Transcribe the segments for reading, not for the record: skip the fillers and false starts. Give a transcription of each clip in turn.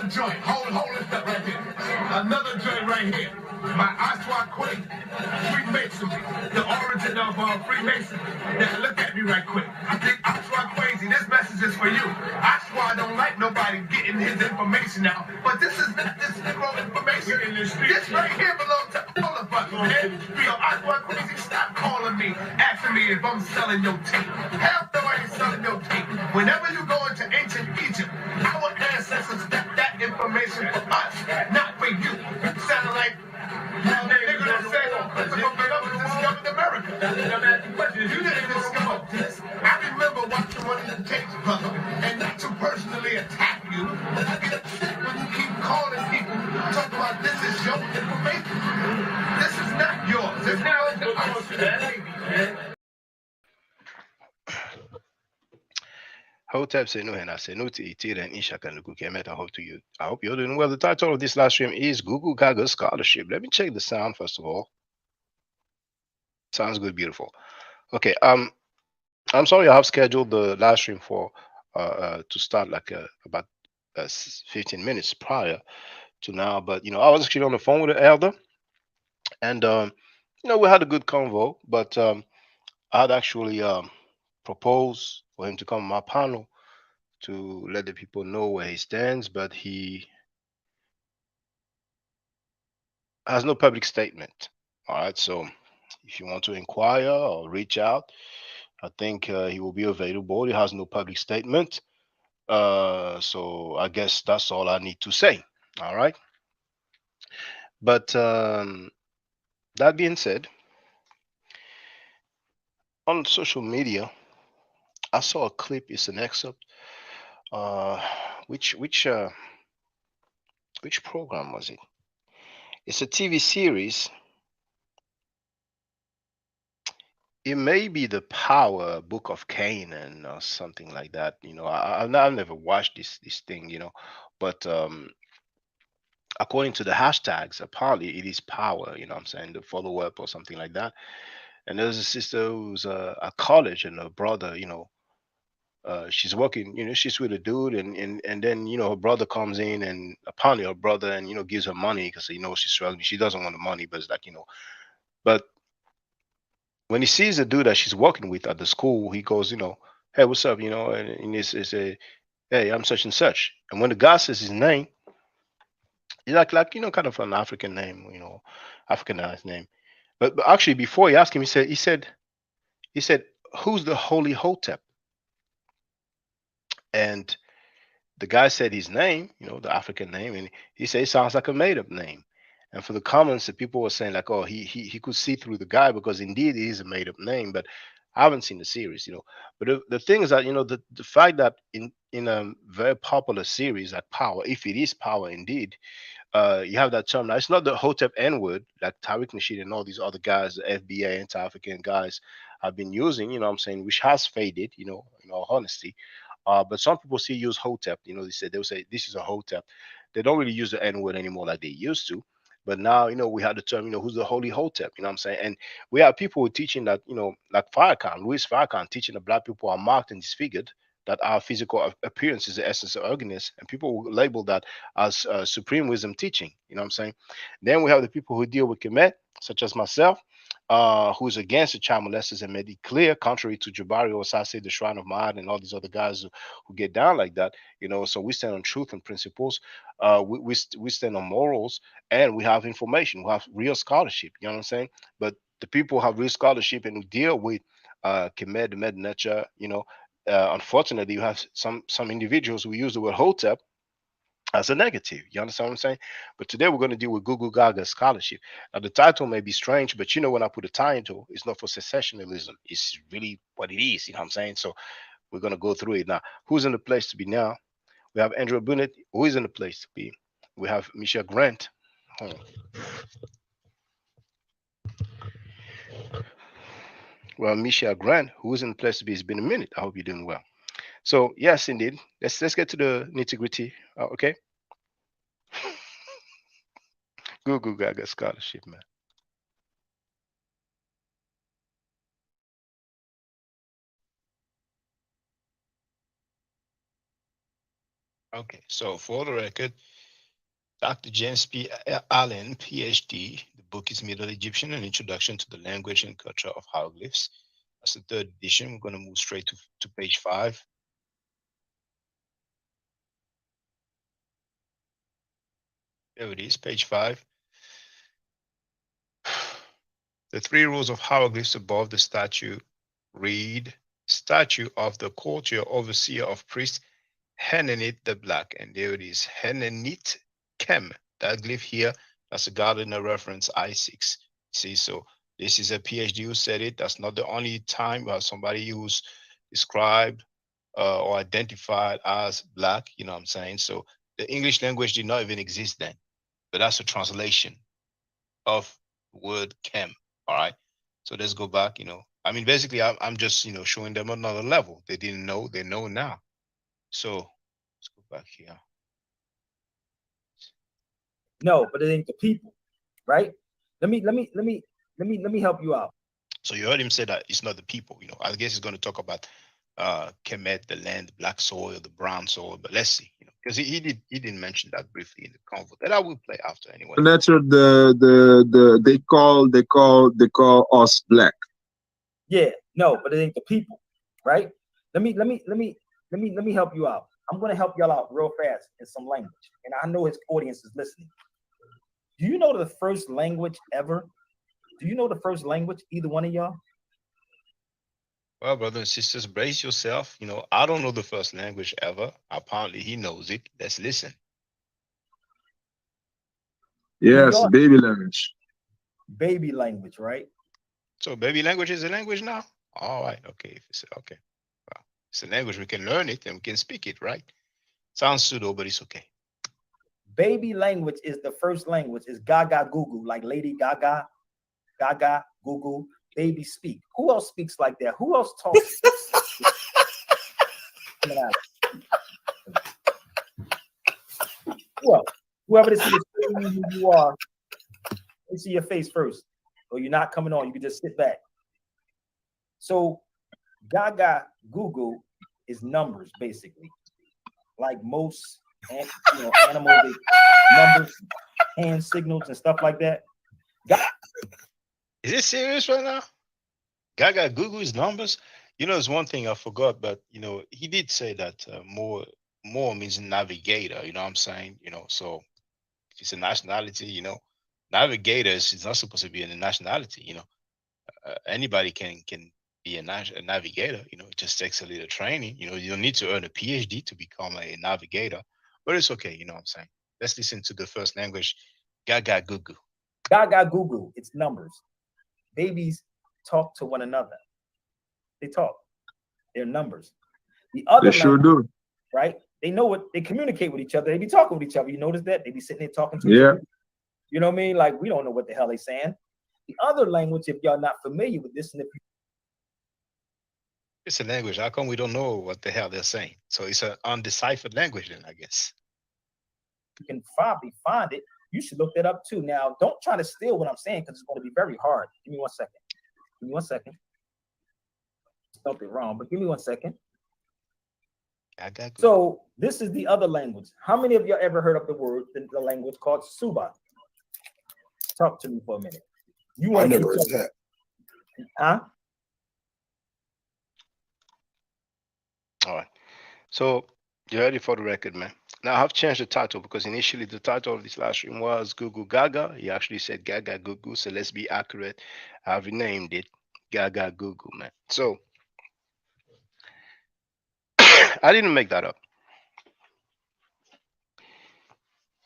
another joint. Hold it up right here. Another joint right here. My Aswa Quake, Freemasonry, the origin of Freemasonry. Now look at me right quick. I think Aswa crazy. This message is for you. Aswa don't like nobody getting his information out, but this is not this Negro information. In the street. This right here belongs to all of us, man. Yo, Aswa crazy, stop calling me, asking me if I'm selling your tape. Hell no, I ain't selling your tape. Whenever you go into ancient Egypt, our ancestors got that information for us, not for you. You sound like nigga that said Columbus discovered America. You didn't discover this. I remember watching one of the tapes, brother, and not to personally attack you, but I get upset when you keep calling people, talking about this is your information. This is not yours. It's not yours. Hotep say no, and I say no to Etira and Ishak and Gaga Kemet. I hope you're doing well. The title of this live stream is Google Gaga Scholarship. Let me check the sound first of all. Sounds good, beautiful. Okay, I'm sorry I have scheduled the live stream for to start like about 15 minutes prior to now, but I was actually on the phone with the elder, and we had a good convo, but I had actually proposed for him to come on my panel to let the people know where he stands, but he has no public statement. All right, so if you want to inquire or reach out, I think he will be available. He has no public statement. So I guess that's all I need to say. All right. But that being said, on social media, I saw a clip. It's an excerpt. Uh, which program was it? It's a TV series. It may be the Power Book of Canaan or something like that. I've never watched this thing. But according to the hashtags, apparently it is Power. You know what I'm saying, the follow up or something like that. And there's a sister who's at college, and her brother, she's working, she's with a dude, and then her brother comes in, and apparently her brother, and gives her money because she's struggling. She doesn't want the money, but it's like, but when he sees the dude that she's working with at the school, he goes, hey, what's up, and it's a, hey, I'm such and such. And when the guy says his name, he's like kind of an African name, Africanized name. But actually, before he asked him, he said, who's the holy Hotep? And the guy said his name, the African name, and he said it sounds like a made up name. And for the comments, the people were saying like, oh, he could see through the guy because indeed it is a made up name. But I haven't seen the series. But the thing is that the fact that in a very popular series like Power, if it is Power indeed, you have that term. Now it's not the Hotep N word like Tariq Nasheed and all these other guys, the FBA anti-African guys have been using. What I'm saying, which has faded. In all honesty. But some people still use Hotep. They'll say this is a Hotep. They don't really use the N word anymore like they used to. But now, we have the term, who's the holy Hotep, what I'm saying? And we have people who are teaching that, like Farrakhan, Louis Farrakhan, teaching that black people are marked and disfigured, that our physical appearance is the essence of ugliness. And people will label that as supreme wisdom teaching, what I'm saying? Then we have the people who deal with Kemet, such as myself, who's against the child molesters and made it clear, contrary to Jabari Osase, the Shrine of Ma'at, and all these other guys who get down like that. So we stand on truth and principles. We stand on morals, and we have information. We have real scholarship. You know what I'm saying? But the people who have real scholarship and who deal with Kemet, the Med Nature, unfortunately, you have some individuals who use the word Hotep as a negative. You understand what I'm saying? But today we're going to deal with Google Gaga scholarship. Now the title may be strange, but when I put a title, it's not for sensationalism. It's really what it is. You know what I'm saying? So we're going to go through it now. Who's in the place to be now? We have Andrew Burnett, who is in the place to be. We have Michelle Grant. Well, Michelle Grant, who is in the place to be. It's been a minute. I hope you're doing well. So yes, indeed. Let's get to the nitty gritty. Okay. Google Gaga scholarship, man. Okay, so for the record, Dr. James P. Allen, PhD. The book is Middle Egyptian, An Introduction to the Language and Culture of Hieroglyphs. That's the third edition. We're going to move straight to page 5. There it is, page 5. The 3 rules of hieroglyphs above the statue read, statue of the courtier overseer of priests, Henenit the Black. And there it is, Henenit Kem. That glyph here, that's a Gardner reference, I6. See, so this is a PhD who said it. That's not the only time somebody who's described or identified as Black, you know what I'm saying? So the English language did not even exist then, but that's a translation of word Kem. All right. So let's go back, I mean, basically, I'm just, showing them another level. They didn't know, they know now. So let's go back here. No, but it ain't the people, right? Let me help you out. So you heard him say that it's not the people, I guess he's going to talk about Kemet, the land, the black soil, the brown soil, but let's see, because he didn't mention that briefly in the convo that I will play after anyway. That's what they call us black. Yeah, no, but it ain't the people, right? Let me help you out. I'm gonna help y'all out real fast in some language, and I know his audience is listening. Do you know the first language ever? Do you know the first language, either one of y'all? Well, brothers and sisters, brace yourself. I don't know the first language ever. Apparently, he knows it. Let's listen. Yes, baby language. Baby language, right? So baby language is a language now? All right. Okay. If it's okay. Well, it's a language. We can learn it and we can speak it, right? Sounds pseudo, but it's okay. Baby language is the first language. Is Gaga Google, like Lady Gaga, Gaga Google, baby speak. Who else speaks like that? Who else talks? Well, whoever this is, who you are, let me see your face first. Or you're not coming on. You can just sit back. So Gaga Google is numbers, basically. Like most animals, numbers, hand signals, and stuff like that. Is it serious right now? Gaga Google is numbers. There's one thing I forgot, but he did say that more means navigator. You know what I'm saying? So if it's a nationality, navigators is not supposed to be a nationality. Anybody can be a navigator. It just takes a little training. You don't need to earn a PhD to become a navigator, but it's okay. You know what I'm saying? Let's listen to the first language, Gaga Google. Gaga Google, it's numbers. Babies talk to one another. They talk. They're numbers. The other they sure do. Right? They know what they communicate with each other. They be talking with each other. You notice that? They be sitting there talking to each other. You know what I mean? Like, we don't know what the hell they saying. The other language, if y'all not familiar with this, and if it's a language. How come we don't know what the hell they're saying? So it's an undeciphered language then, I guess. You can probably find it. You should look that up too. Now, don't try to steal what I'm saying because it's going to be very hard. Give me 1 second. Give me 1 second. Spelled it wrong, but give me 1 second. So this is the other language. How many of y'all ever heard of the language called Suba? Talk to me for a minute. You want to heard that? Huh? All right. So you ready for the record, man? Now I've changed the title because initially the title of this live stream was Google Gaga. He actually said Gaga Google. So let's be accurate. I've renamed it Gaga Google, man. So I didn't make that up.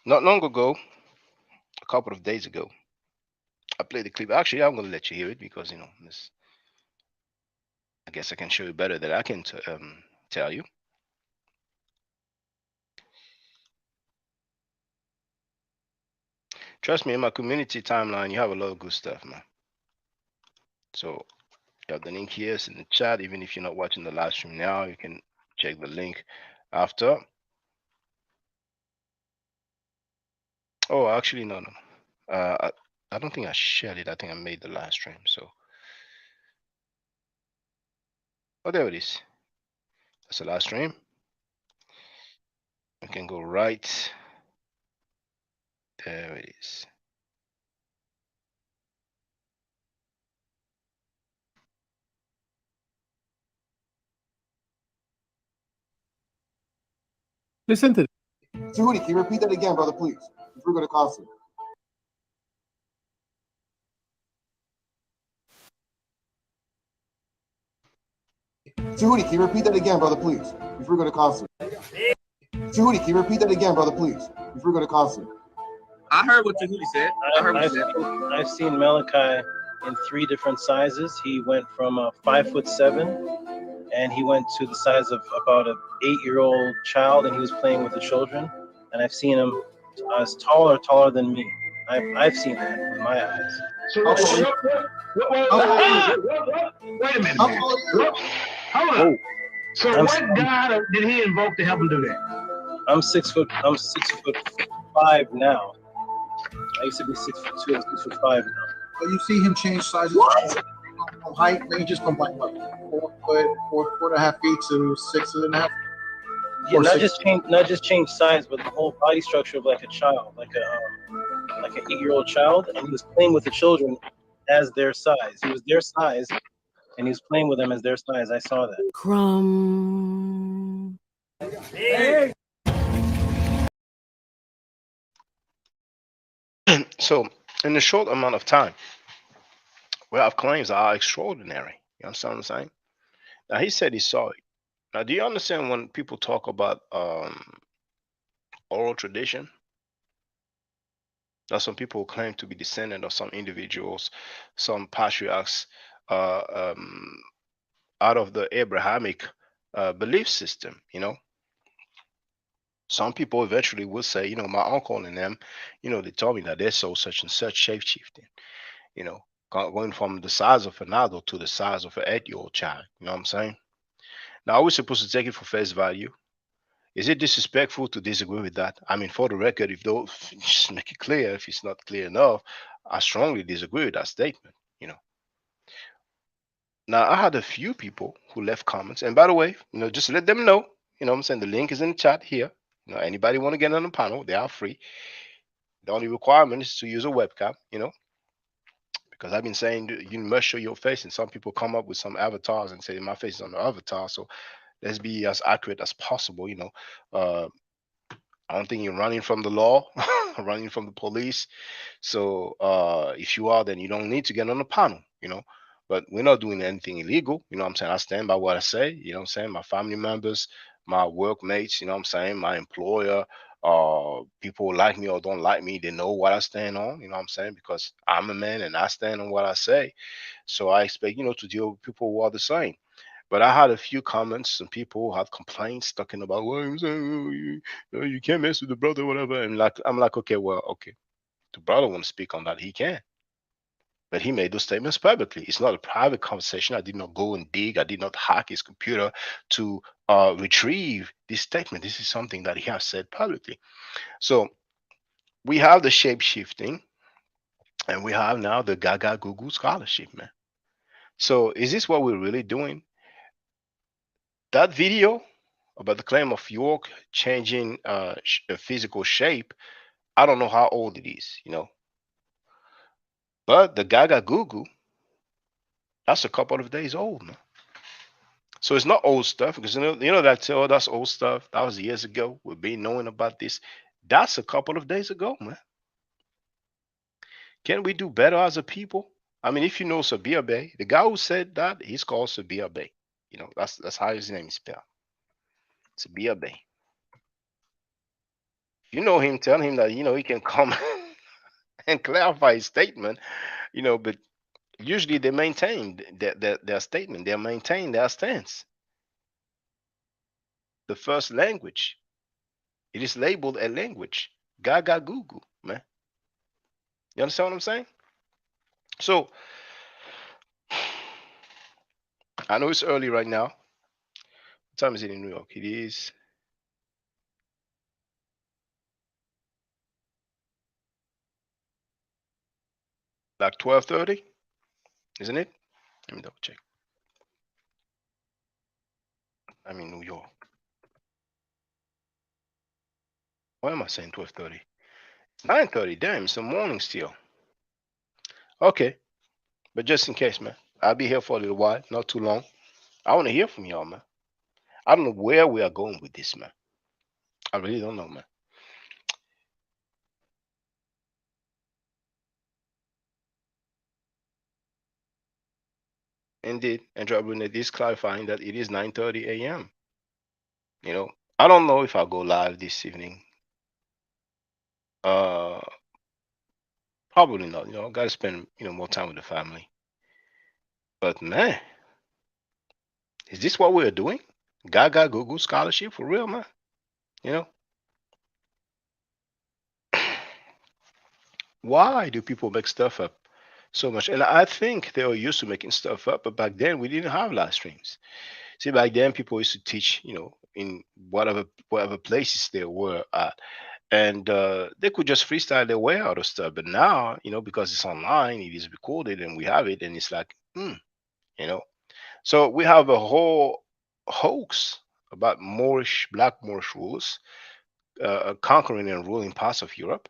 Not long ago, a couple of days ago, I played the clip. Actually, I'm going to let you hear it because, this, I guess I can show you better than I can tell you. Trust me, in my community timeline, you have a lot of good stuff, man. So you have the link here, it's in the chat. Even if you're not watching the live stream now, you can check the link after. Oh, actually, no. I don't think I shared it. I think I made the live stream. So, oh, there it is. That's the live stream. We can go right There it is. Listen to Judy, can you repeat that again, brother, please? If we're going to concert. Judy, can you repeat that again, brother, please? If we're going to concert. Judy, can you repeat that again, brother, please? If we're going to concert. I heard what Tahuti said. I've seen Malachi in 3 different sizes. He went from 5'7", and he went to the size of about an 8-year-old child, and he was playing with the children. And I've seen him as taller than me. I've seen that with my eyes. So wait a minute, man. Hold up. So what God did he invoke to help him do that? I'm 6'5" now. I used to be 6'2", I'm 6'5" now. So you see him change sizes from height ranges from like what, 4.5 feet to 6.5. Yeah, not just change size, but the whole body structure of like a child, like an 8-year-old child, and he was playing with the children as their size. He was their size, and he was playing with them as their size. I saw that. Crumb. Hey. So, in a short amount of time, we have claims that are extraordinary. You understand what I'm saying? Now, he said he saw it. Now, do you understand when people talk about oral tradition? That some people claim to be descendant of some individuals, some patriarchs out of the Abrahamic belief system, you know? Some people eventually will say, you know, my uncle and them, you know, they told me that they saw such and such shape shifting, you know, going from the size of an adult to the size of an 8-year-old child. You know what I'm saying? Now, are we supposed to take it for face value? Is it disrespectful to disagree with that? I mean, for the record, if those just make it clear, if it's not clear enough, I strongly disagree with that statement, you know. Now, I had a few people who left comments, and by the way, you know, just let them know, you know what I'm saying? The link is in the chat here. You know, anybody want to get on the panel, they are free. The only requirement is to use a webcam, you know, because I've been saying you must show your face, and some people come up with some avatars and say my face is on the avatar. So let's be as accurate as possible, you know. I don't think you're running from the law, running from the police. So if you are, then you don't need to get on the panel, you know. But we're not doing anything illegal, you know what I'm saying? I stand by what I say, you know what I'm saying? My family members, my workmates, you know what I'm saying? My employer, people like me or don't like me, they know what I stand on, you know what I'm saying? Because I'm a man and I stand on what I say. So I expect, you know, to deal with people who are the same. But I had a few comments. Some people had complaints talking about, well, you can't mess with the brother, whatever. And like, I'm like, okay, well, okay. The brother want to speak on that, he can. But he made those statements publicly. It's not a private conversation. I did not go and dig. I did not hack his computer to retrieve this statement. This is something that he has said publicly. So we have the shape shifting, and we have now the Gaga Google scholarship, man. So is this what we're really doing? That video about the claim of York changing physical shape, I don't know how old it is, you know. But the Gaga Google, that's a couple of days old, man. So it's not old stuff, because you know that, oh, that's old stuff. That was years ago. We've been knowing about this. That's a couple of days ago, man. Can we do better as a people? I mean, if you know Sabir Bey, the guy who said that, he's called Sabir Bey. You know, that's how his name is spelled. Sabir Bey. You know him, tell him that, you know, he can come and clarify his statement, you know, but usually they maintain their statement, they maintain their stance. The first language, it is labeled a language. Gaga Google, man. You understand what I'm saying? So I know it's early right now. What time is it in New York? It is like 12:30, isn't it? Let me double check. I'm in New York. Why am I saying 12:30? 9:30. Damn, it's the morning still. Okay, but just in case, man, I'll be here for a little while, not too long. I want to hear from y'all, man. I don't know where we are going with this, man. I really don't know, man. Indeed, Andrew Brunet is clarifying that it is 9:30 a.m. You know, I don't know if I'll go live this evening. Uh, Probably not. You know, got to spend more time with the family. But man, is this what we're doing? Gaga Google scholarship for real, man? You know, why do people make stuff up so much? And I think they were used to making stuff up, but back then we didn't have live streams. See, back then people used to teach, in whatever places they were at, and they could just freestyle their way out of stuff. But now, because it's online, it is recorded, and we have it, and it's like, you know. So we have a whole hoax about Black Moorish rulers conquering and ruling parts of Europe.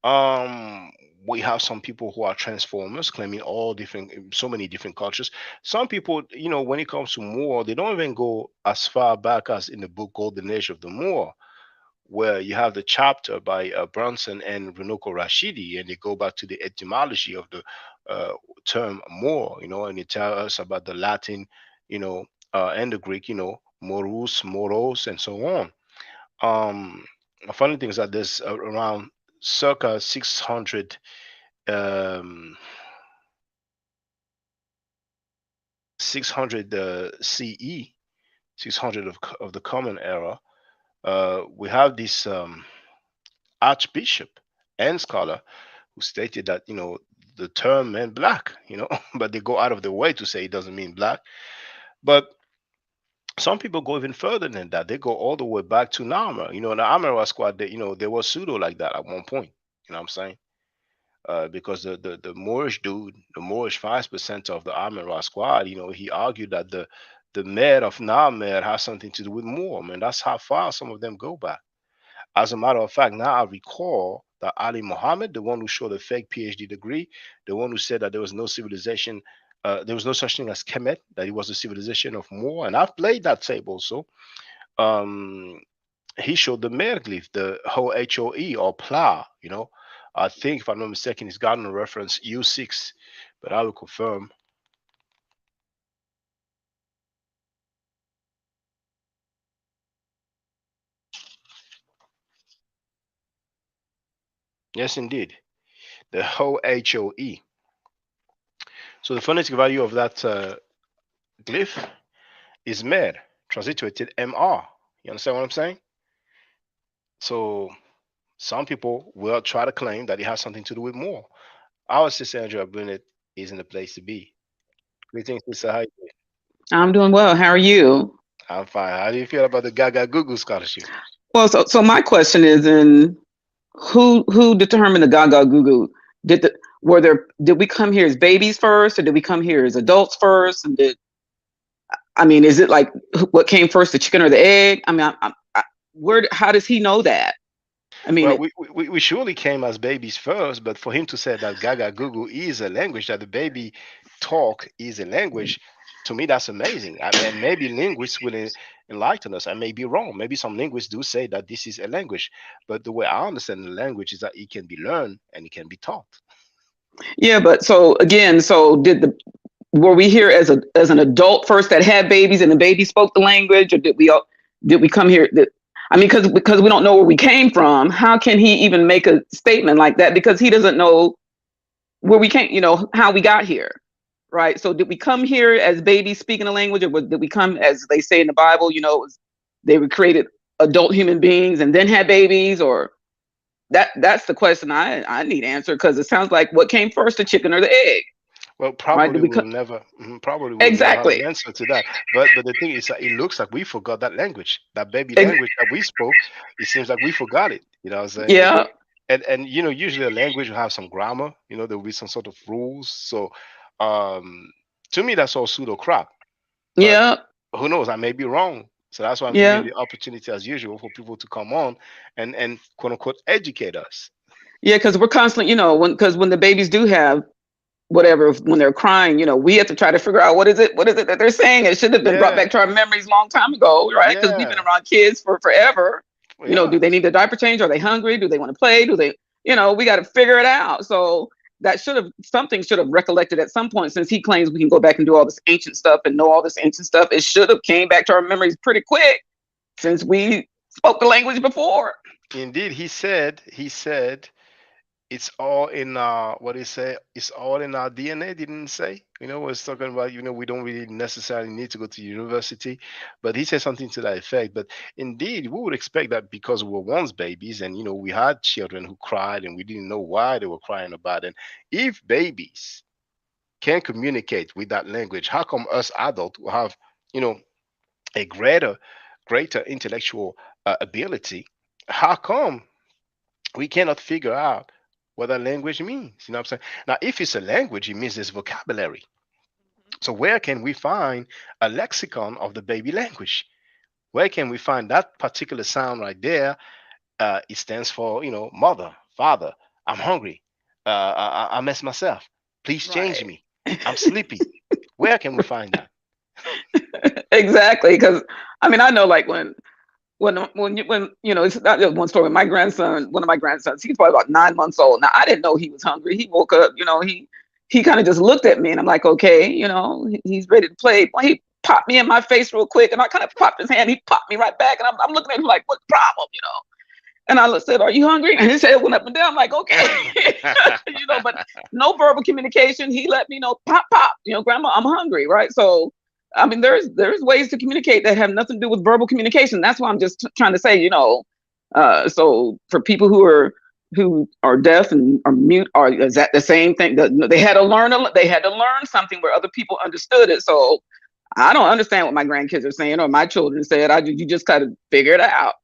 Um, we have some people who are transformers claiming all different, so many different cultures. Some people, when it comes to Moor, they don't even go as far back as in the book Golden Age of the Moor, where you have the chapter by Brunson and Runoko Rashidi, and they go back to the etymology of the term Moor, and they tell us about the Latin, and the Greek, morus, moros, and so on. The funny thing is that there's around circa 600 600 CE, 600 of the Common Era. We have this archbishop and scholar who stated that the term meant black, but they go out of the way to say it doesn't mean black. But some people go even further than that. They go all the way back to Nama. The Amara squad, they were pseudo like that at one point. You know what I'm saying? Because the Moorish dude, the Moorish 5% of the Amara squad, he argued that the mayor of Namer has something to do with Moor. Man, that's how far some of them go back. As a matter of fact, now I recall that Ali Muhammad, the one who showed a fake PhD degree, the one who said that there was no civilization, there was no such thing as Kemet, that it was a civilization of Moor, and I've played that tape also. He showed the Merglyph, the HOE or plow, I think, if I'm not mistaken, it's gotten a reference U6, but I will confirm. Yes, indeed. The HOE. So the phonetic value of that glyph is mer, transliterated MR. You understand what I'm saying? So some people will try to claim that it has something to do with more. Our sister Andrea Bennett isn't the place to be. Greetings, sister. How you doing? I'm doing well. How are you? I'm fine. How do you feel about the Gaga Google scholarship? Well, so my question is, in who determined the Gaga Goo Goo? Did we come here as babies first, or did we come here as adults first? And is it like what came first, the chicken or the egg? How does he know that? Well, we surely came as babies first, but for him to say that Gaga Google is a language, that the baby talk is a language, to me that's amazing. And maybe linguists will enlighten us. I may be wrong. Maybe some linguists do say that this is a language, but the way I understand the language is that it can be learned and it can be taught. Yeah, but so again, were we here as an adult first that had babies and the baby spoke the language, or did we come here because we don't know where we came from? How can he even make a statement like that? Because he doesn't know where we came, how we got here, right? So did we come here as babies speaking a language, or did we come, as they say in the Bible, they were created adult human beings and then had babies? Or that's the question I need answered, because it sounds like what came first, the chicken or the egg? Well, probably we'll never have an answer to that. But the thing is that it looks like we forgot that language, that baby language that we spoke. It seems like we forgot it. You know what I'm saying? Yeah. And usually a language will have some grammar. There will be some sort of rules. So, to me, that's all pseudo crap. But yeah. Who knows? I may be wrong. So that's why I'm giving the opportunity, as usual, for people to come on and quote unquote educate us. Yeah, because we're constantly, because when the babies do have whatever, when they're crying, we have to try to figure out what is it that they're saying. It should have been brought Yeah, back to our memories a long time ago, right? Because we've been yeah, around kids for forever. yeah. Do they need a diaper change? Are they hungry? Do they want to play? Do they, we got to figure it out. So something should have recollected at some point, since he claims we can go back and do all this ancient stuff and know all this ancient stuff. It should have came back to our memories pretty quick, since we spoke the language before. Indeed, he said it's all in what he say, it's all in our DNA, didn't he say? Was talking about, we don't really necessarily need to go to university, but he said something to that effect. But indeed, we would expect that, because we were once babies, and we had children who cried and we didn't know why they were crying about it. If babies can communicate with that language, how come us adults will have a greater intellectual ability? How come we cannot figure out what that language means? You know what I'm saying? Now, if it's a language, it means there's vocabulary. So where can we find a lexicon of the baby language? Where can we find that particular sound right there? It stands for, mother, father, I'm hungry, I miss myself, please change me, I'm sleepy. Where can we find that? Exactly, because I know, like when it's not one story. My grandson, one of my grandsons, he's probably about 9 months old. Now, I didn't know he was hungry. He woke up, he kind of just looked at me, and I'm like, okay, he's ready to play. Well, he popped me in my face real quick, and I kind of popped his hand. He popped me right back, and I'm looking at him like, what's the problem, And I said, are you hungry? And his head went up and down. I'm like, okay, but no verbal communication. He let me know, pop, grandma, I'm hungry, right? So, there's ways to communicate that have nothing to do with verbal communication. That's why I'm just trying to say, so for people who are deaf and are mute, is that the same thing? They had to learn something where other people understood it. So I don't understand what my grandkids are saying or my children said. You just gotta figure it out.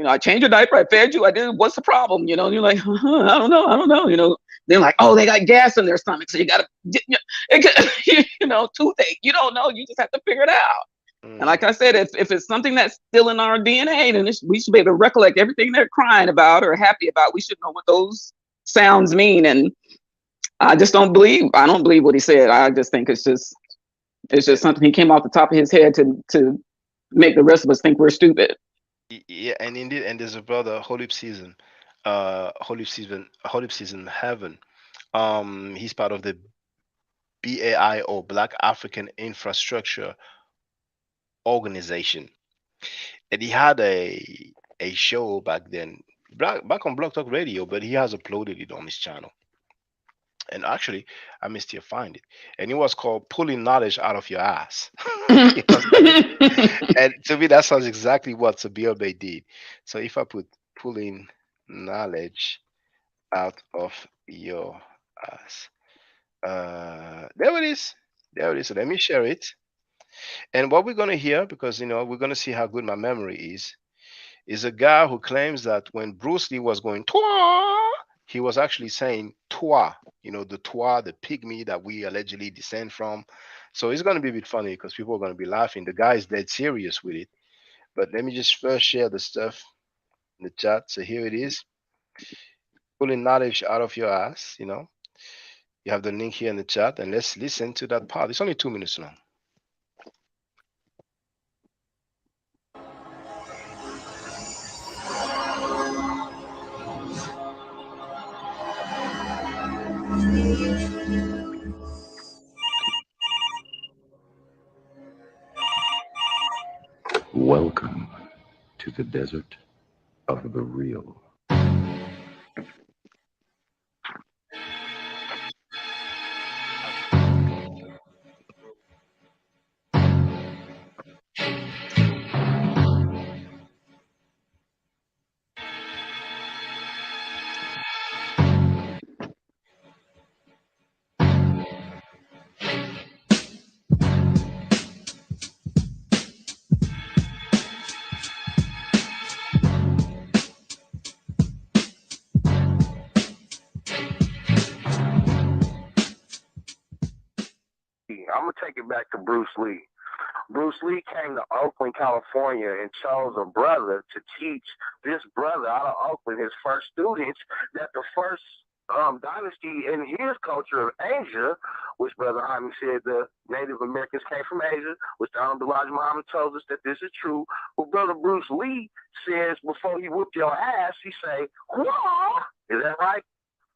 I changed your diaper, I fed you, I did. What's the problem? You're like, I don't know. They're like, oh, they got gas in their stomach, so you gotta toothache. You don't know. You just have to figure it out. And like I said, if it's something that's still in our DNA, then we should be able to recollect everything they're crying about or happy about. We should know what those sounds mean. And I don't believe what he said. I just think it's just something he came off the top of his head to make the rest of us think we're stupid. Yeah, and indeed, and there's a brother, Hotep Season Heaven. He's part of the BAI, or Black African Infrastructure Organization, and he had a show back then, back on Blog Talk Radio, but he has uploaded it on his channel. And actually, I may still find it. And it was called Pulling Knowledge Out of Your Ass. And to me, that sounds exactly what Sabir Bey did. So if I put Pulling Knowledge Out of Your Ass, there it is. So let me share it. And what we're going to hear, because we're going to see how good my memory is a guy who claims that when Bruce Lee was going Twa, he was actually saying Twa, the Twa, the pygmy that we allegedly descend from. So it's going to be a bit funny because people are going to be laughing. The guy is dead serious with it. But let me just first share the stuff in the chat. So here it is. Pulling knowledge out of your ass, You have the link here in the chat, and let's listen to that part. It's only 2 minutes long. Welcome to the desert of the real. I'm gonna take it back to Bruce Lee. Bruce Lee came to Oakland, California, and chose a brother to teach this brother out of Oakland, his first students, that the first dynasty in his culture of Asia, which Brother Hyman said the Native Americans came from Asia, which the Honorable Elijah Muhammad tells us that this is true. Well, Brother Bruce Lee says before he whooped your ass, he say, "Whoa!" Is that right?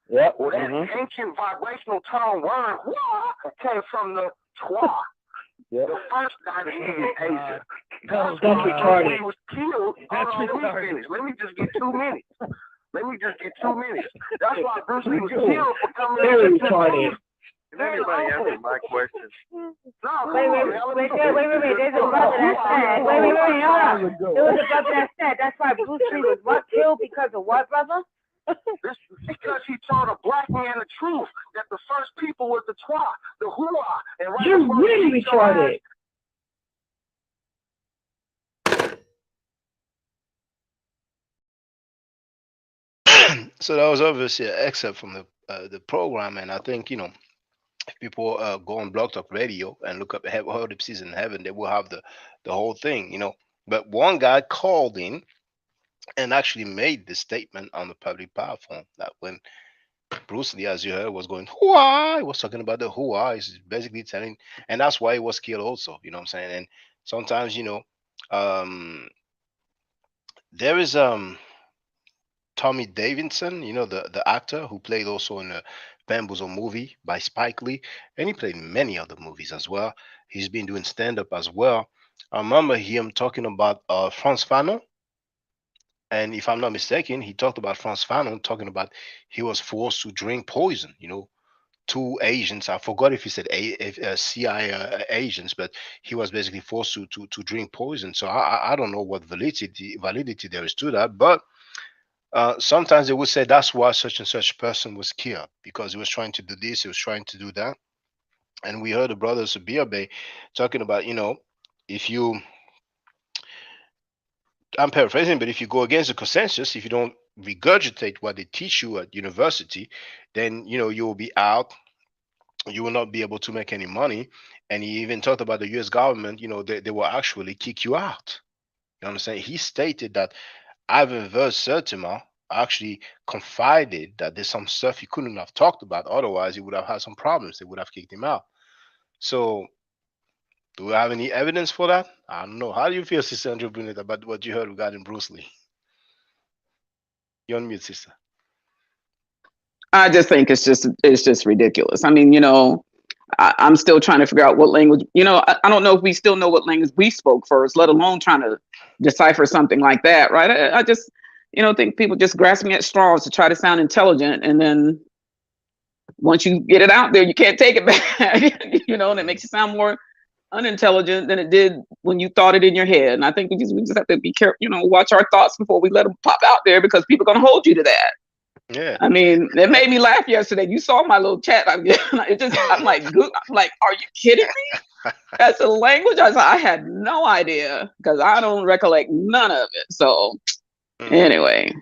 Yep. Well, that ancient vibrational tone word, "Whoa," came from the Twa. Yep. The first dynasty in Asia. That's retarded. He was killed. Let me just get 2 minutes. That's why Bruce Lee was killed for coming Very retarded. Did anybody answer my question? No, Wait. There's a brother that said, wait, hold on. There was a brother that said, that's why Bruce Lee was what, killed because of what, brother? Because he told a black man the truth, that the first people was the Twa, the Hua. And right You're really retarded. So that was obviously an excerpt from the program, and I think, you know, if people go on Blog Talk Radio and look up Hotep in Heaven, they will have the whole thing, you know. But one guy called in and actually made the statement on the public platform that when Bruce Lee, as you heard, was going Hua, he was talking about the Hua. He's basically telling, and that's why he was killed also, you know what I'm saying. And sometimes, you know, there is Tommy Davidson, you know, the actor who played also in the Bamboozle movie by Spike Lee, and he played in many other movies as well. He's been doing stand-up as well. I remember him talking about Frantz Fanon, and if I'm not mistaken, he talked about Frantz Fanon talking about he was forced to drink poison. You know, 2 Asians. I forgot if he said CIA Asians, but he was basically forced to drink poison. So I don't know what validity there is to that, but sometimes they would say that's why such and such person was killed, because he was trying to do this, he was trying to do that. And we heard the brothers of Bay talking about, you know, if you, I'm paraphrasing, but if you go against the consensus, if you don't regurgitate what they teach you at university, then, you know, you will be out, you will not be able to make any money. And he even talked about the US government, you know, they will actually kick you out. You know what I'm saying? He stated that Ivan Versertima actually confided that there's some stuff he couldn't have talked about, otherwise he would have had some problems. They would have kicked him out. So do we have any evidence for that? I don't know. How do you feel, Sister Andrew Brunet, about what you heard regarding Bruce Lee? You're on mute, sister. I just think it's just ridiculous. I mean, you know, I'm still trying to figure out what language, you know, I don't know if we still know what language we spoke first, let alone trying to decipher something like that, right? I just, you know, think people just grasping at straws to try to sound intelligent, and then once you get it out there, you can't take it back, you know, and it makes you sound more unintelligent than it did when you thought it in your head. And I think we just have to be careful, you know, watch our thoughts before we let them pop out there, because people are going to hold you to that. Yeah. I mean, it made me laugh yesterday. You saw my little chat. I'm like, are you kidding me? That's a language. I had no idea, because I don't recollect none of it. So anyway.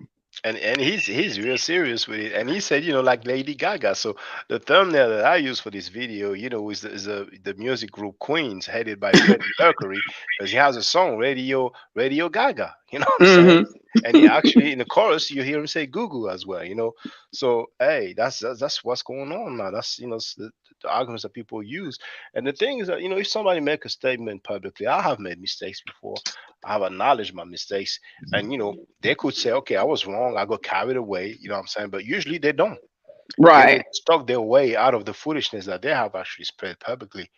And he's real serious with it. And he said, you know, like Lady Gaga. So the thumbnail that I use for this video, you know, is the music group Queens, headed by Freddie Mercury, because he has a song, Radio Gaga, you know what I'm saying? And he actually, in the chorus, you hear him say Goo Goo as well, you know. So hey, that's what's going on now. That's, you know, the arguments that people use. And the thing is that, you know, if somebody make a statement publicly, I have made mistakes before. I have acknowledged my mistakes, and, you know, they could say, okay, I was wrong, I got carried away, you know what I'm saying? But usually they don't. Right. They stuck their way out of the foolishness that they have actually spread publicly.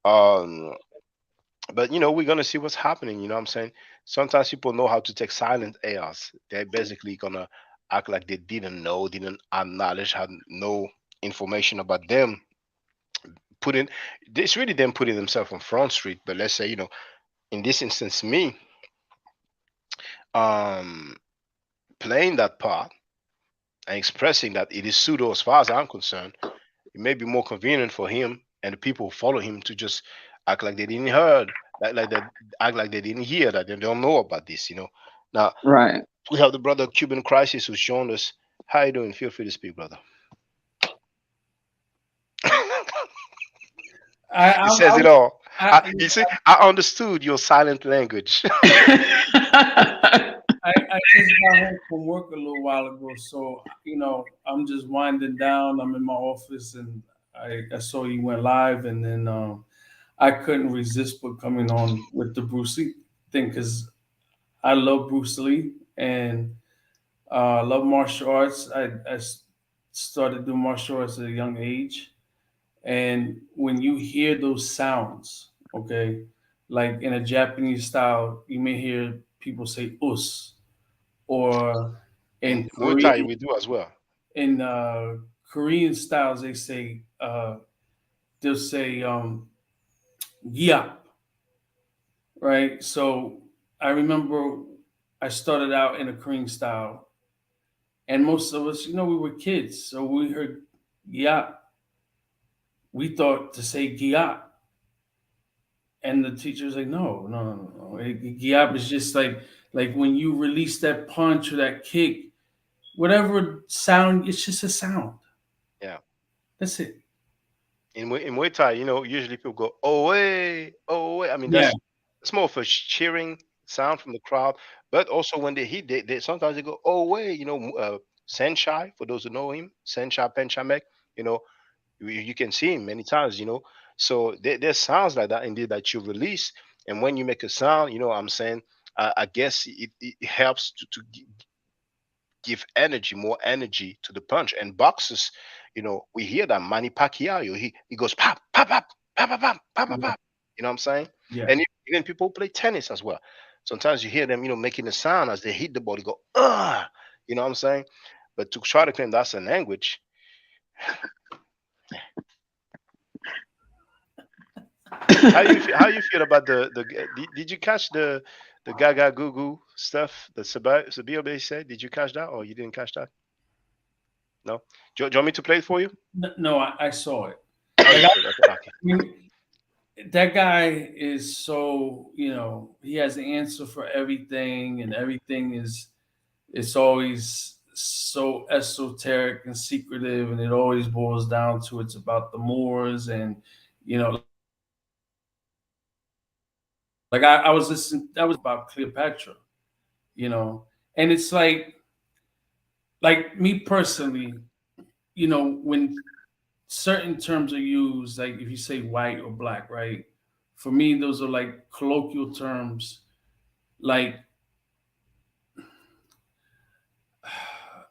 But, you know, we're gonna see what's happening, you know what I'm saying? Sometimes people know how to take silent airs. They're basically gonna act like they didn't know, didn't acknowledge, had no information about them. It's really them putting themselves on Front Street. But let's say, you know, in this instance, me playing that part and expressing that it is pseudo as far as I'm concerned, it may be more convenient for him and the people who follow him to just act like they didn't heard, like they act like they didn't hear, that they don't know about this, you know. Now, right, we have the brother Cuban Crisis who's joined us. How you doing? Feel free to speak, brother. He says it all. You see, I understood your silent language. I just got home from work a little while ago, so I'm just winding down. I'm in my office, and I saw you went live, and then I couldn't resist but coming on with the Bruce Lee thing because I love Bruce Lee and love martial arts. I started doing martial arts at a young age, and when you hear those sounds, okay, like in a Japanese style, you may hear people say "us," or in Muay Thai Korean, we do as well. in Korean styles, they'll say "gyap," right? So I remember I started out in a Korean style, and most of us, we were kids, so we heard "gyap." We thought to say "gyap," and the teacher was like, "No, no, no, no. Gyap is just like when you release that punch or that kick, whatever sound, it's just a sound. Yeah. That's it." In Muay Thai, usually people go away, away. I mean, Yeah. it's more of a cheering sound from the crowd. But also when they hit, they sometimes they go away. Senshai, for those who know him, Senshai Penchamek. You know, you can see him many times. So there's sounds like that indeed that you release, and when you make a sound, I'm saying, I guess it helps to give energy, more energy to the punch. And boxers, we hear that Manny Pacquiao, he goes pop, pop, pop, pop, pop, pop, pop, pop, pop. You know what I'm saying? Yeah. And even people who play tennis as well. Sometimes you hear them, making a sound as they hit the ball. They go, you know what I'm saying? But to try to claim that's a language. How you feel about did you catch the Gaga Goo Goo stuff that Sabiobe said? Did you catch that or you didn't catch that? No? Do you want me to play it for you? No, I saw it. Okay. I mean, that guy is so, he has the answer for everything, and everything it's always so esoteric and secretive, and it always boils down to it's about the Moors, and like I was listening, that was about Cleopatra, and it's like me personally, when certain terms are used, like if you say white or black, right? For me, those are like colloquial terms, like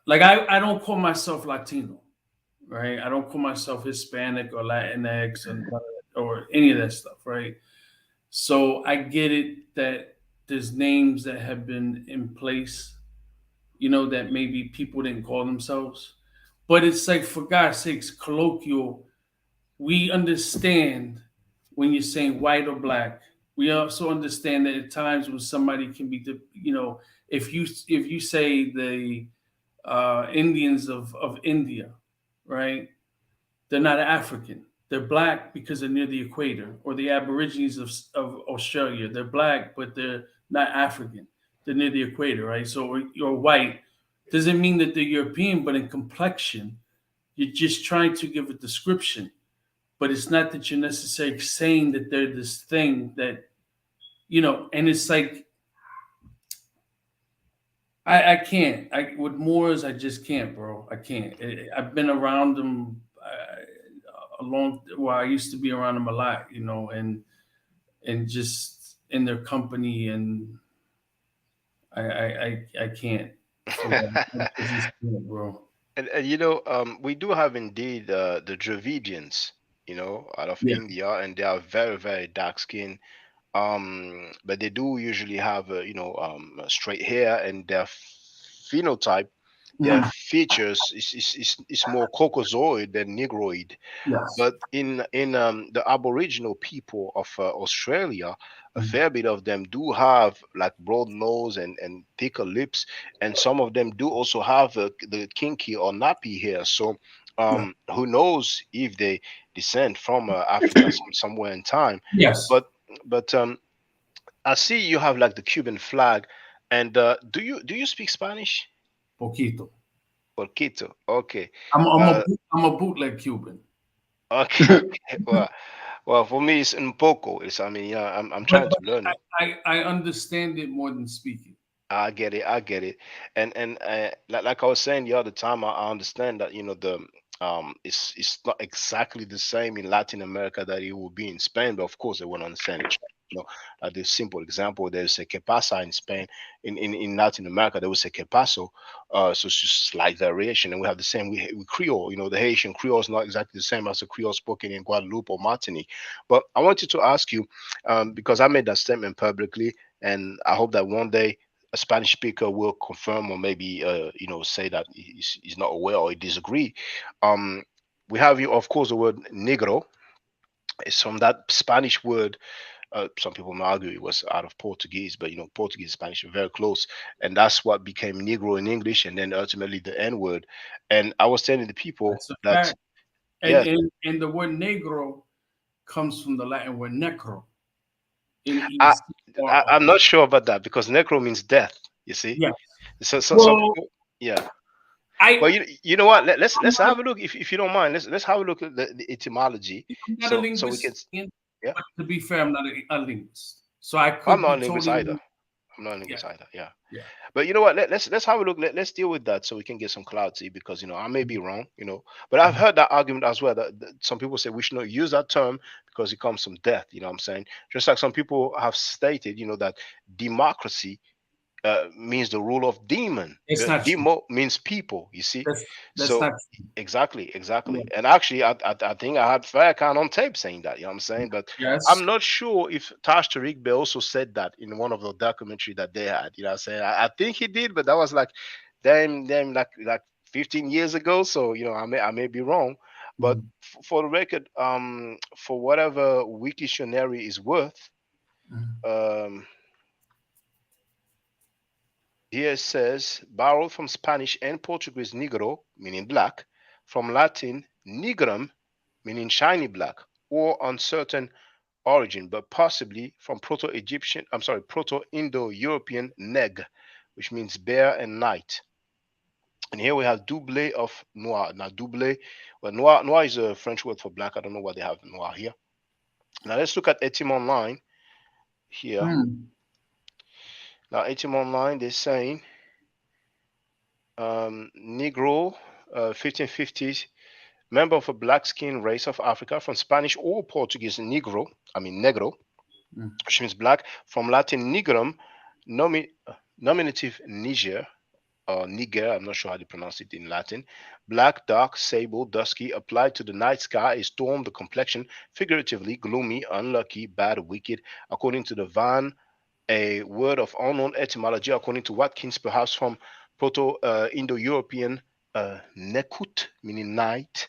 I don't call myself Latino, right? I don't call myself Hispanic or Latinx or any of that stuff, right? So I get it that there's names that have been in place, that maybe people didn't call themselves. But it's like, for God's sakes, colloquial. We understand when you're saying white or black. We also understand that at times when somebody can be, if you say the Indians of India, right? They're not African. They're black because they're near the equator, or the Aborigines of Australia. They're black, but they're not African. They're near the equator, right? So you're white. Doesn't mean that they're European, but in complexion, you're just trying to give a description. But it's not that you're necessarily saying that they're this thing that, and it's like, I can't. With Moors, I just can't, bro. I can't. I've been around them I used to be around them a lot, and just in their company, and I can't. I just can't, bro. And we do have indeed the Dravidians, out of India, and they are very, very dark skinned. But they do usually have straight hair, and their phenotype, their features is more Caucasoid than Negroid. Yes. But in the Aboriginal people of Australia, a fair bit of them do have like broad nose and thicker lips, and some of them do also have the kinky or nappy hair. So who knows if they descend from Africa somewhere in time? Yes. But I see you have like the Cuban flag, and do you speak Spanish? Poquito. Okay. I'm a bootleg Cuban. Okay. Well, for me, it's un poco. It's, I mean, yeah, I'm But, trying to learn it. I understand it more than speaking. I get it. I get it. And like I was saying the other time, I understand that, you know, the it's not exactly the same in Latin America that it will be in Spain, but of course they won't understand it. You know, the simple example, there's a que pasa in Spain. In Latin America, there was a que paso. So it's just slight variation, and we have the same with Creole. You know, the Haitian Creole is not exactly the same as the Creole spoken in Guadeloupe or Martinique. But I wanted to ask you, because I made that statement publicly, and I hope that one day a Spanish speaker will confirm or maybe you know, say that he's not aware or he disagree. We have you, of course, the word negro. It's from that Spanish word. Some people may argue it was out of Portuguese, but you know, Portuguese and Spanish are very close, and that's what became negro in English, and then ultimately the N word. And I was telling the people That's a that fact. yeah, And the word negro comes from the Latin word necro. I, N-E-C-R-O. I'm not sure about that because necro means death. You see, Yes. so some Well, people, yeah. I But you know what? I'm Let's not, have a look if you don't mind. Let's have a look at the etymology. I'm not a So we can linguist, Ian, yeah. but to be fair, I'm not a linguist. So I I'm could not be a linguist totally either. I'm not a yeah, linguist either. Yeah. yeah. But you know what? Let's have a look. Let's deal with that so we can get some clarity because you know I may be wrong. You know, but I've heard that argument as well. That some people say we should not use that term because it comes from death. You know what I'm saying? Just like some people have stated, you know, that democracy means the rule of demon. It's not true. Demo means people. You see, That's so not true. exactly, Yeah. exactly. And actually, I think I had Farrakhan on tape saying that. You know what I'm saying? But Yes. I'm not sure if Taj Tariq Bey also said that in one of the documentary that they had. You know what I'm saying? I think he did, but that was like, damn, like 15 years ago. So you know, I may be wrong. But Mhm. for the record, for whatever Wiktionary is worth, Mhm. um, here it says, borrowed from Spanish and Portuguese negro, meaning black, from Latin nigrum, meaning shiny black, or uncertain origin, but possibly from Proto-Egyptian, I'm sorry, Proto-Indo-European neg, which means bear and night. And here we have double of noir. Now double, well, noir is a French word for black. I don't know why they have noir here. Now let's look at Etym Online here. Now Etym Online, they're saying Negro, 1550s, member of a black skin race of Africa from Spanish or Portuguese Negro, I mean Negro, which means black, from Latin Nigrum, nominative Niger, or Niger, I'm not sure how to pronounce it in Latin. Black, dark, sable, dusky, applied to the night sky, a storm, the complexion, figuratively, gloomy, unlucky, bad, wicked, according to the Van, a word of unknown etymology, according to Watkins, perhaps from Proto-Indo-European nekut, meaning night.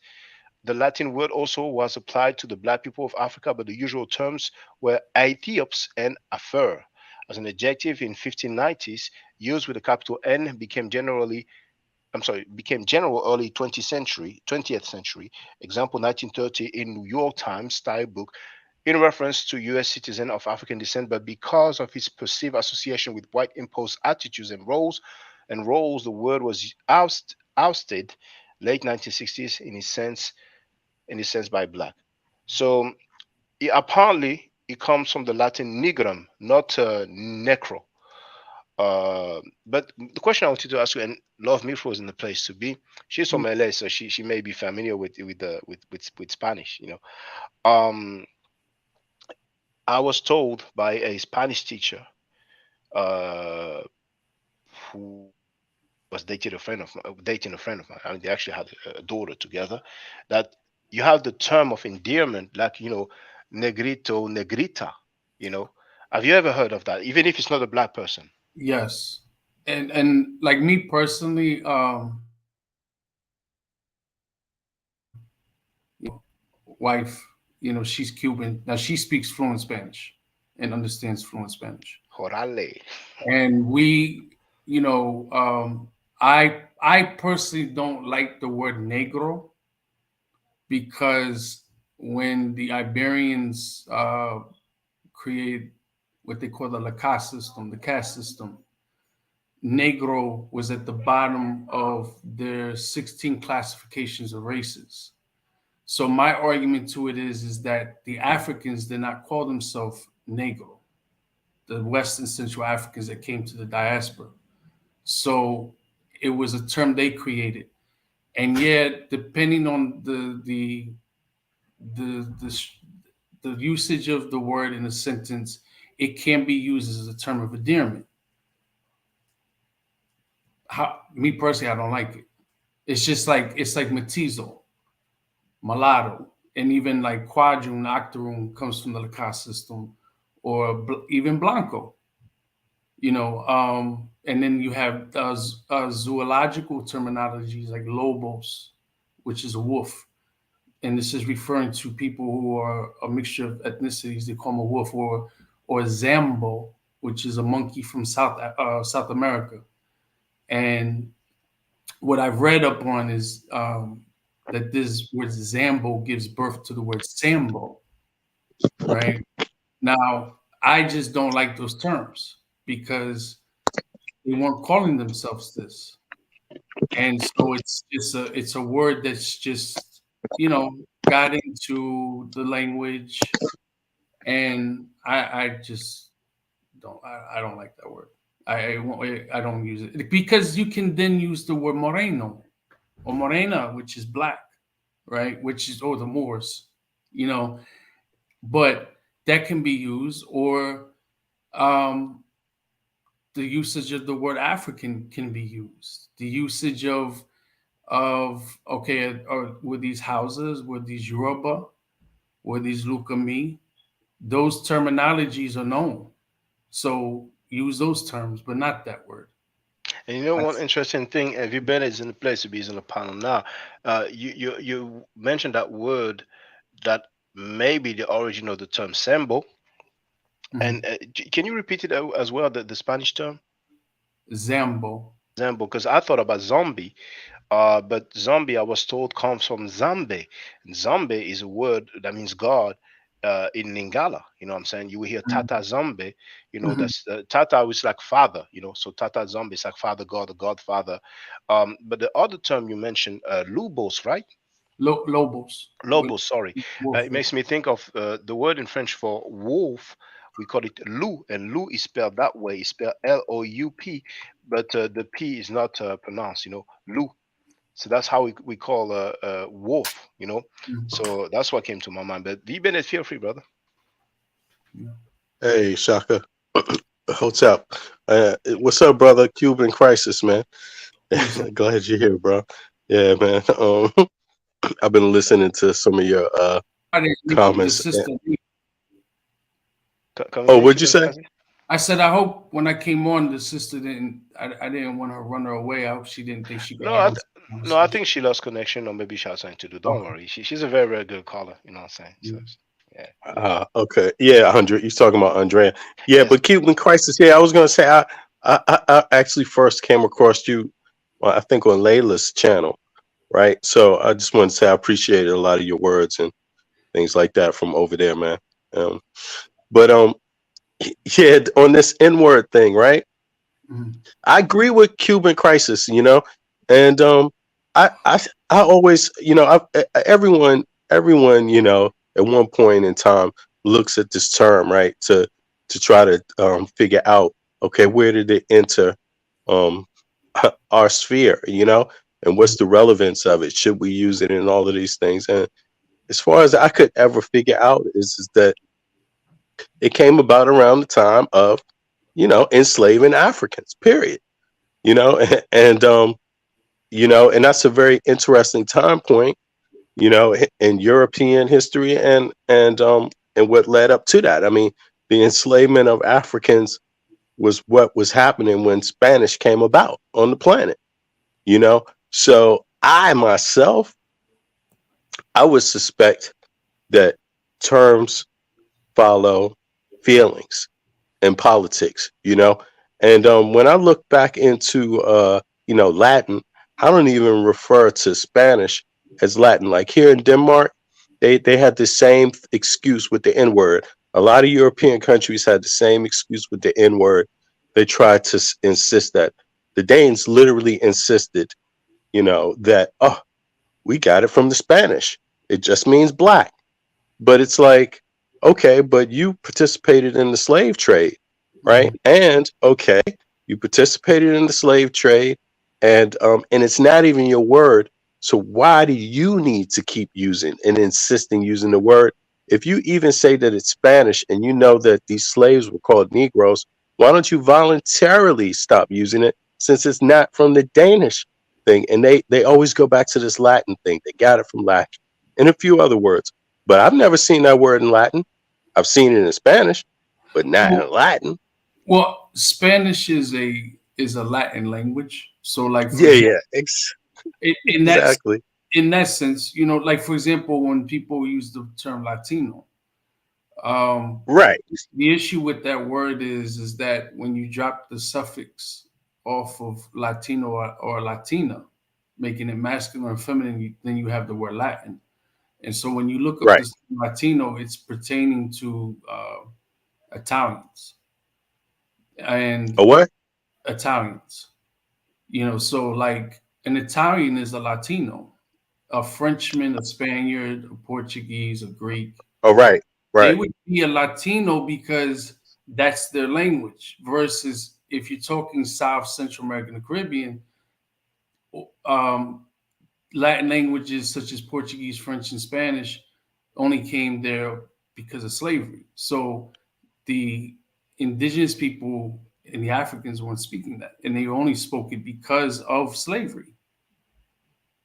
The Latin word also was applied to the black people of Africa, but the usual terms were Aethiops and Afer. As an adjective in 1590s, used with a capital N, became general early 20th century. Example 1930 in New York Times style book in reference to U.S. citizen of African descent, but because of his perceived association with white imposed attitudes and roles, the word was ousted late 1960s in his sense by black. So apparently it comes from the Latin nigrum, not necro. But the question I wanted to ask you, and Love Mifro is in the place to be. She's from LA, so she may be familiar with Spanish. You know, I was told by a Spanish teacher who was dating a friend of mine. I mean, they actually had a daughter together. That you have the term of endearment, like you know, negrito, negrita. You know, have you ever heard of that? Even if it's not a black person. Yes. And like me personally, wife, you know, she's Cuban. Now she speaks fluent Spanish and understands fluent Spanish. Jorale. And we, you know, I personally don't like the word negro because when the Iberians create what they call the the caste system, negro was at the bottom of their 16 classifications of races. So my argument to it is that the Africans did not call themselves Negro, the Western Central Africans that came to the diaspora. So it was a term they created, and yet depending on the usage of the word in a sentence, it can be used as a term of endearment. Me personally, I don't like it. It's just like mestizo, mulatto, and even like quadroon, octoroon comes from the Lacoste system, or even blanco. And then you have zoological terminologies like lobos, which is a wolf. And this is referring to people who are a mixture of ethnicities. They call them a wolf, or Zambo, which is a monkey from South America. And what I've read up on is that this word Zambo gives birth to the word Sambo, right? Now, I just don't like those terms because they weren't calling themselves this. And so it's a word that's just, got into the language, and I just don't like that word. I don't use it because you can then use the word moreno or morena, which is black, right? Which is, the Moors, but that can be used, or the usage of the word African can be used. The usage of were these houses, were these Yoruba, were these Lukami, those terminologies are known. So use those terms, but not that word. And one interesting thing, everybody is in the place to be in the panel now. You mentioned that word that may be the origin of the term Sambo. Mm-hmm. And can you repeat it as well, the Spanish term? Zambo. Zambo, because I thought about zombie. But zombie, I was told, comes from Zambe. And Zambe is a word that means God in Lingala. You know what I'm saying? You will hear Tata Zambe, that's Tata is like father, so Tata Zambe is like father God, the Godfather. But the other term you mentioned, Lubos, right? Lobos. Lobos, sorry. It makes me think of the word in French for wolf. We call it loup, and loup is spelled that way. It's spelled L-O-U-P, but the P is not pronounced, loup. So that's how we call wolf, So that's what came to my mind. But Bennett, feel free, brother. Hey, Shaka. Hotep. What's up, brother? Cuban Crisis, man. Glad you're here, bro. Yeah, man. I've been listening to some of your comments. What'd you say? I said, I hope when I came on, the sister didn't. I didn't want to run her away. I hope she didn't think she could. No, I think she lost connection, or maybe she had something to do. Don't worry. She's a very, very good caller. You know what I'm saying? So, yeah. Okay. Yeah, Andre. You're talking about Andrea. Yeah, yes. But Cuban Crisis. Yeah, I was gonna say I actually first came across you, I think on Layla's channel, right? So I just want to say I appreciated a lot of your words and things like that from over there, man. Yeah, on this N-word thing, right? Mm-hmm. I agree with Cuban Crisis, and I always, everyone, at one point in time looks at this term, right, to try to figure out, okay, where did it enter our sphere, and what's the relevance of it? Should we use it in all of these things? And as far as I could ever figure out is that it came about around the time of, enslaving Africans, period. And that's a very interesting time point, in European history and what led up to that. I mean, the enslavement of Africans was what was happening when Spanish came about on the planet, So I myself, I would suspect that terms follow feelings in politics, and when I look back into Latin, I don't even refer to Spanish as Latin. Like here in Denmark, they had the same excuse with the N-word. A lot of European countries had the same excuse with the N-word. They tried to insist that the Danes literally insisted, that we got it from the Spanish, It just means black. But it's like, okay, but you participated in the slave trade, right? And okay, you participated in the slave trade, and it's not even your word. So why do you need to keep using and insisting using the word? If you even say that it's Spanish and you know that these slaves were called Negroes, why don't you voluntarily stop using it, since it's not from the Danish thing? And they always go back to this Latin thing. They got it from Latin and a few other words. But I've never seen that word in Latin. I've seen it in Spanish, but not in Latin. Well, Spanish is a Latin language. So like for Yeah, example, exactly. In that sense, you know, like for example, when people use the term Latino, Right. the issue with that word is that when you drop the suffix off of Latino or Latina, making it masculine or feminine, then you have the word Latin. And so when you look up Right. this Latino, it's pertaining to Italians and A what? Italians. You know, so like an Italian is a Latino, a Frenchman, a Spaniard, a Portuguese, a Greek. Oh, right. They Right. would be a Latino because that's their language. Versus if you're talking South, Central American, and Caribbean, Latin languages such as Portuguese, French, and Spanish only came there because of slavery. So the indigenous people and the Africans weren't speaking that, and they only spoke it because of slavery.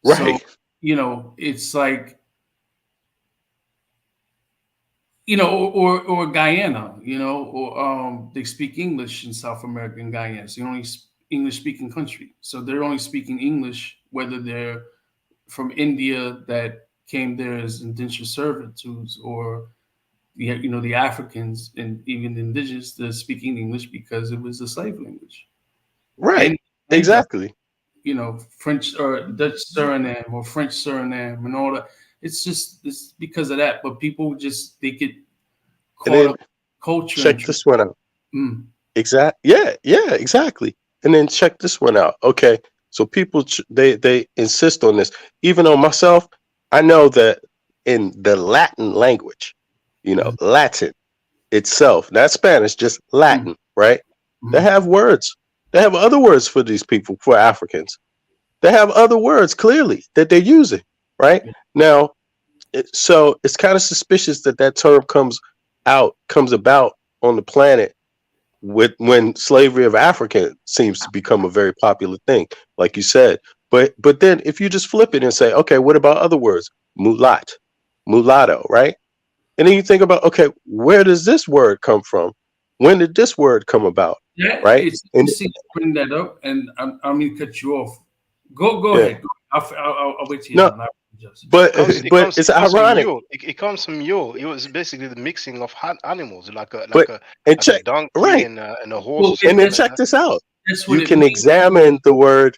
Right. So, you know, it's like, you know, or Guyana, you know, or they speak English in South America and Guyana. It's the only English speaking country. So they're only speaking English, whether they're from India that came there as indentured servitudes, or you know, the Africans and even the indigenous, they're speaking English because it was a slave language. Right. And Exactly. you know, French or Dutch Suriname or French Suriname and all that. It's because of that. But people just they get And caught then up in culture check and this one out. mm. Yeah, exactly. And then check this one out. Okay, so people they insist on this. Even on myself, I know that in the Latin language, you know, Latin itself, not Spanish, just Latin, right? They have words. They have other words for these people, for Africans. They have other words clearly that they're using, right? Now, so it's kind of suspicious that that term comes about on the planet with when slavery of African seems to become a very popular thing, like you said. But then if you just flip it and say, okay, what about other words? Mulatto, right? And then you think about, okay, where does this word come from? When did this word come about? Yeah, Right? it's And interesting to bring that up, and I'm going to cut you off. Go yeah, ahead. I'll wait till you're no, done. I apologize. but It it's comes from ironic. mule. It comes from mule. It was basically the mixing of animals, But and like a check donkey right, and a horse Well, or and something then like check that. this out. that's what You it can means. examine the word.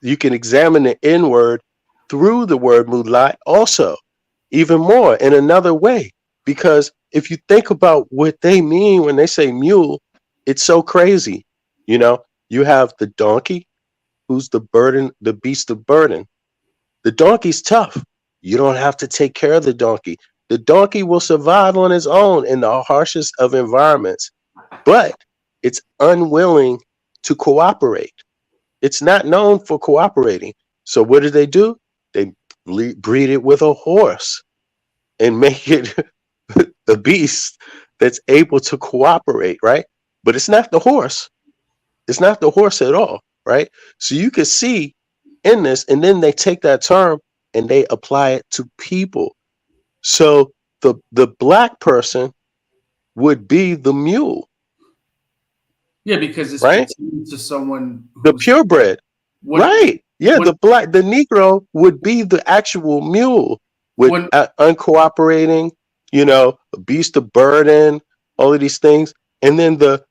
You can examine the N word through the word mulat also, even more in another way. Because if you think about what they mean when they say mule, it's so crazy. You know, you have the donkey, who's the burden, the beast of burden. The donkey's tough. You don't have to take care of the donkey. The donkey will survive on its own in the harshest of environments, but it's unwilling to cooperate. It's not known for cooperating. So what do? They breed it with a horse and make it a beast that's able to cooperate, right? But it's not the horse. It's not the horse at all, right? So you can see in this, and then they take that term and they apply it to people. So the black person would be the mule, Yeah, because it's right? pertaining to someone The who's purebred, what right? Yeah, what the Negro would be the actual mule with when uncooperating, you know, a beast of burden, all of these things, and then the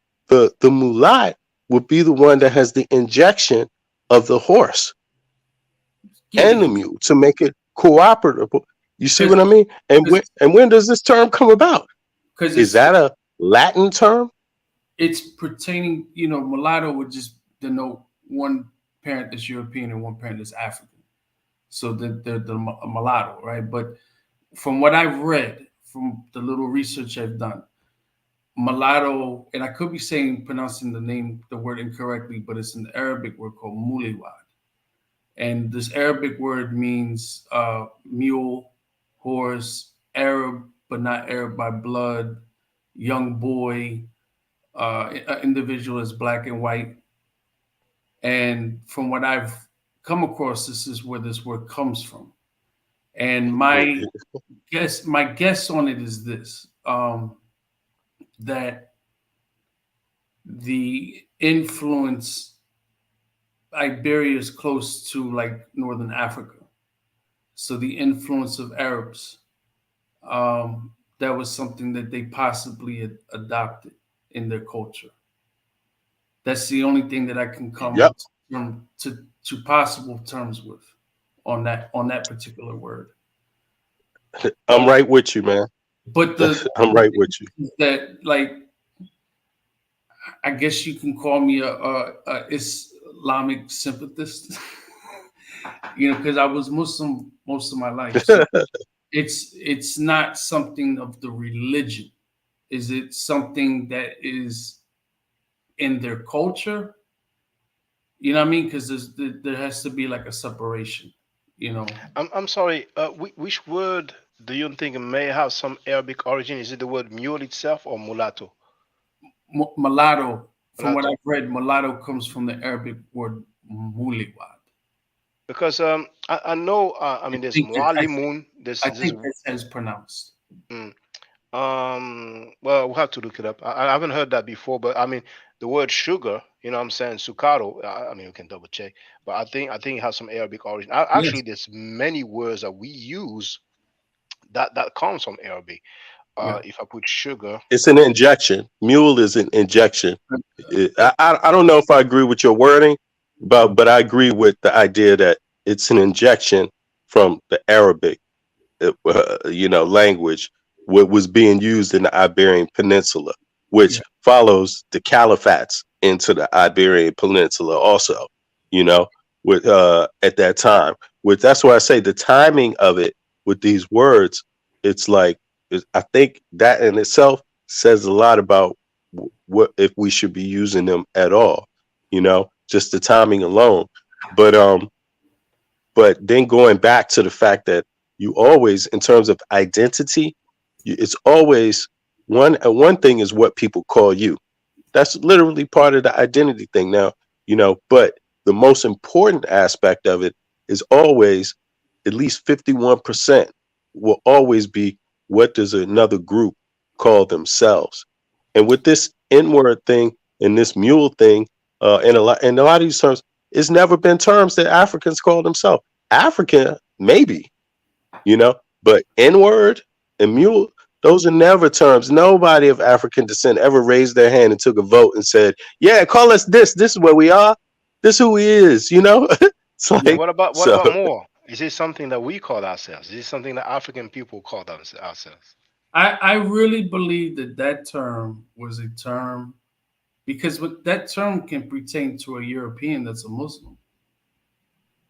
mulat would be the one that has the injection of the horse yeah, and the mule to make it cooperative. You see because what I mean? And when does this term come about? Is it's that a Latin term? it's pertaining, you know, mulatto would just denote one parent that's European and one parent that's African. So the mulatto, right? But from what I've read, from the little research I've done, mulatto, and I could be pronouncing the word incorrectly, but it's an Arabic word called muliwad. And this Arabic word means mule, horse, Arab, but not Arab by blood, young boy, individual is black and white. And from what I've come across, this is where this word comes from. And my guess on it is this, that the influence, Iberia is close to like Northern Africa. So the influence of Arabs, that was something that they possibly had adopted in their culture. That's the only thing that I can come to possible terms with on that particular word. I'm right with you, man. But I'm right with you. That, like, I guess you can call me a Islamic sympathist, because I was Muslim most of my life. So it's not something of the religion. Is it something that is in their culture? You know what I mean? Because there has to be like a separation. I'm sorry. Which word do you think may have some Arabic origin? Is it the word mule itself or mulatto? Mulatto. From what I've read, mulatto comes from the Arabic word muliwad. Because I know. I mean, there's mualimun. I think that's how it's pronounced. Well, we'll have to look it up. I haven't heard that before, but I mean, the word sugar, you know what I'm saying, sucaro, I mean, we can double check, but I think it has some Arabic origin. Actually, there's many words that we use that comes from Arabic. If I put sugar, it's an injection. Mule is an injection. I don't know if I agree with your wording, but I agree with the idea that it's an injection from the Arabic, language, what was being used in the Iberian Peninsula, which follows the caliphates into the Iberian Peninsula also, with at that time. That's why I say the timing of it with these words, it's like, I think that in itself says a lot about what if we should be using them at all, just the timing alone. But then going back to the fact that you always, in terms of identity, it's always one thing is what people call you. That's literally part of the identity thing now, but the most important aspect of it is always at least 51% will always be, what does another group call themselves? And with this N-word thing and this mule thing, and a lot of these terms, it's never been terms that Africans call themselves. African, maybe, but N-word and mule, those are never terms. Nobody of African descent ever raised their hand and took a vote and said, yeah, call us this. This is where we are. This is who he is, It's like, what about more? Is it something that we call ourselves? Is it something that African people call ourselves? I really believe that term was a term, because that term can pertain to a European that's a Muslim.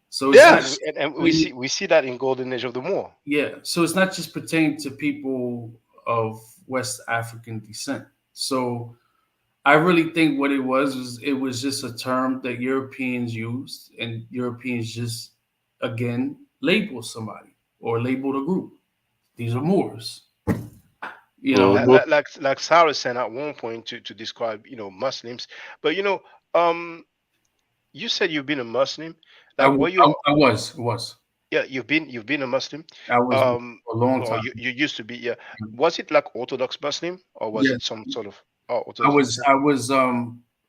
So yes, and we see that in Golden Age of the Moor. Yeah, so it's not just pertaining to people of West African descent. So I really think what it was just a term that Europeans used, and Europeans just, again, label somebody or labeled a group. These are Moors. Like Sarah said at one point to describe, Muslims. But you said you've been a Muslim. Like, I was. Yeah, you've been a Muslim. I was for a long time. You used to be. Yeah. Was it like Orthodox Muslim, or was it some sort of? Orthodox?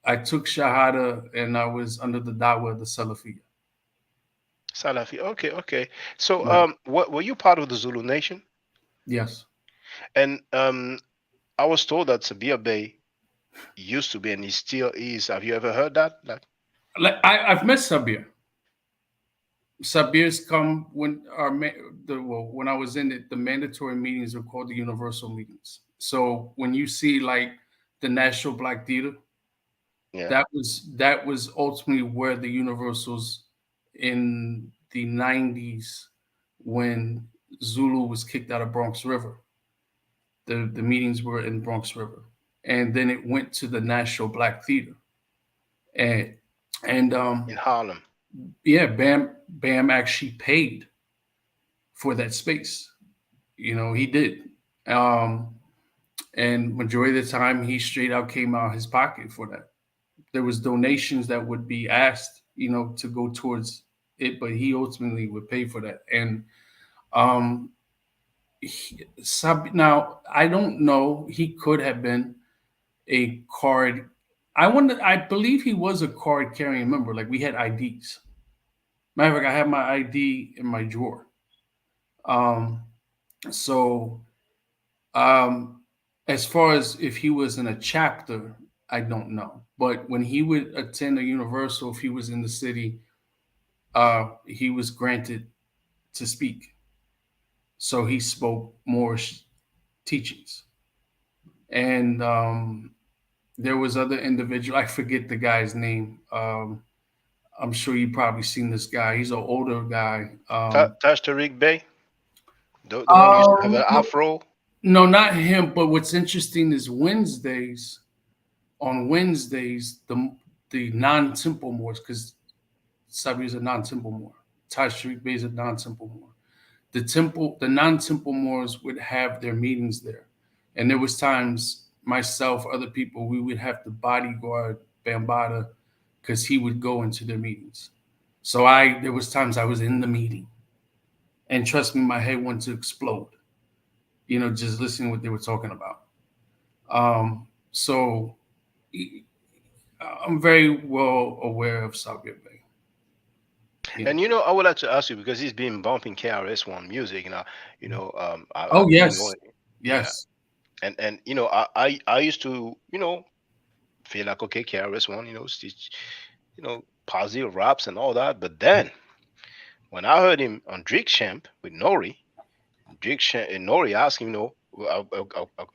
I took Shahada, and I was under the dawah of the Salafiyya. Salafi. Okay. So, were you part of the Zulu Nation? Yes. And I was told that Sabir Bey used to be, and he still is. Have you ever heard that? I've met Sabir. Sabir's come when when I was in it, the mandatory meetings are called the universal meetings. So when you see like the National Black Theater, that was ultimately where the universals in the 90s, when Zulu was kicked out of Bronx River. The meetings were in Bronx River, and then it went to the National Black Theater, and in Harlem. Yeah, Bam actually paid for that space. You know, he did. And majority of the time he straight out came out his pocket for that. There was donations that would be asked, you know, to go towards it, but he ultimately would pay for that. And now I don't know, he could have been a card. I believe he was a card carrying member. Like we had IDs. Matter of fact, I have my ID in my drawer. As far as if he was in a chapter, I don't know. But when he would attend a Universal, if he was in the city, he was granted to speak. So he spoke Moorish teachings. And there was other individual, I forget the guy's name. I'm sure you've probably seen this guy. He's an older guy. Tariq Bey? The one who used to have an afro? No, not him. But what's interesting is on Wednesdays, the non-Temple Moors, because Sabi is a non-Temple Moor. Tariq Bey is a non-Temple Moor. The non-Temple Moors would have their meetings there. And there was times myself, other people, we would have to bodyguard Bambaataa because he would go into their meetings. So there was times I was in the meeting. And trust me, my head wanted to explode, you know, just listening to what they were talking about. So I'm very well aware of Sabir Bey. Yeah. And you know, I would like to ask you, because he's been bumping KRS-One music now. You know, yes. Yes. Yeah. And you know, I used to, you know, feel like, okay, KRS-One, you know, positive raps and all that. But then when I heard him on Drake Champ with Nori, Nori asked him, you know,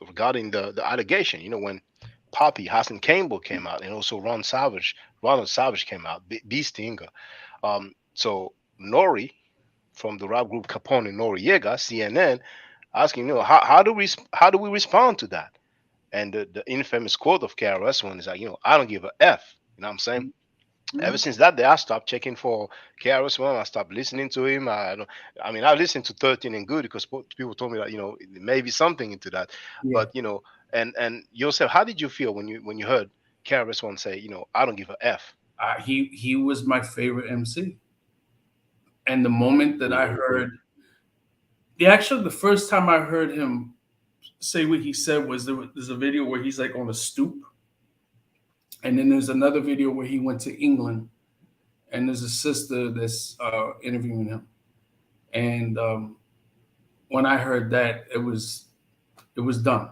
regarding the allegation, you know, when Poppy, Hassan Campbell came out, and also Ronald Savage came out, Beastinga. So Nori from the rap group Capone and Noriega, CNN, asking, you know, how do we respond to that? And the infamous quote of KRS-One is like, you know, I don't give a F. You know what I'm saying? Ever since that day, I stopped checking for KRS-One. I stopped listening to him. I listened to 13 and Good because people told me that, you know, maybe something into that. Yeah. But you know, and yourself, how did you feel when you heard KRS-One say, you know, I don't give a F? He was my favorite MC. And the moment that I heard, the first time I heard him say what he said was there's a video where he's like on a stoop. And then there's another video where he went to England and there's a sister that's interviewing him. And when I heard that, it was done.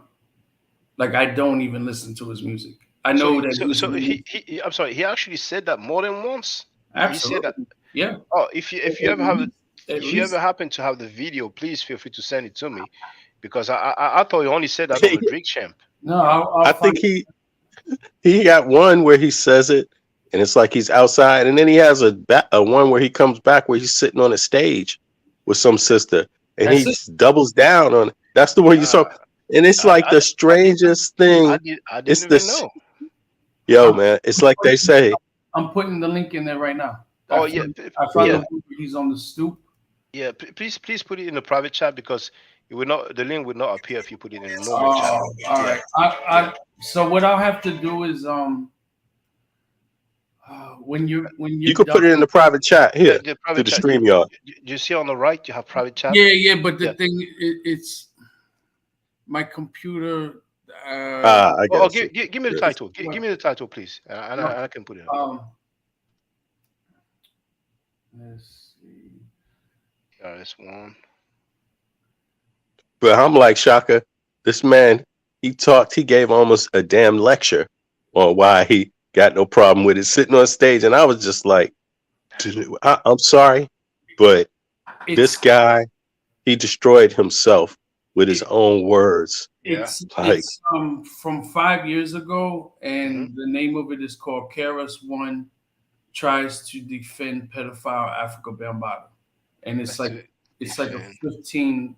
Like, I don't even listen to his music. I know that I'm sorry, he actually said that more than once. Absolutely. He said that. Yeah. Oh, if you ever happen to have the video, please feel free to send it to me, because I thought he only said that on the Drake Champ. No, I think he got one where he says it, and it's like he's outside, and then he has a one where he comes back where he's sitting on a stage with some sister, and he doubles down on it. That's the one you saw, and it's like the strangest thing. I didn't even know. Yo, man, it's like they say. I'm putting the link in there right now. I found he's on the stoop. Yeah, please put it in the private chat, because it would not. The link would not appear if you put it in the normal chat. All right. So what I'll have to do is when you could put it in the private chat here the private to the chat. StreamYard. You see on the right, you have private chat. Yeah. But the thing, it's my computer. I guess. Give me the title. Give me the title, please, and I can put it on. Let's see. KRS-One. But I'm like, Shaka, this man, he gave almost a damn lecture on why he got no problem with it sitting on stage. And I was just like, I'm sorry, but this guy, he destroyed himself with his own words. It's from 5 years ago, and the name of it is called KRS-One Tries to Defend Pedophile Afrika Bambaataa. And it's like It's like a 15.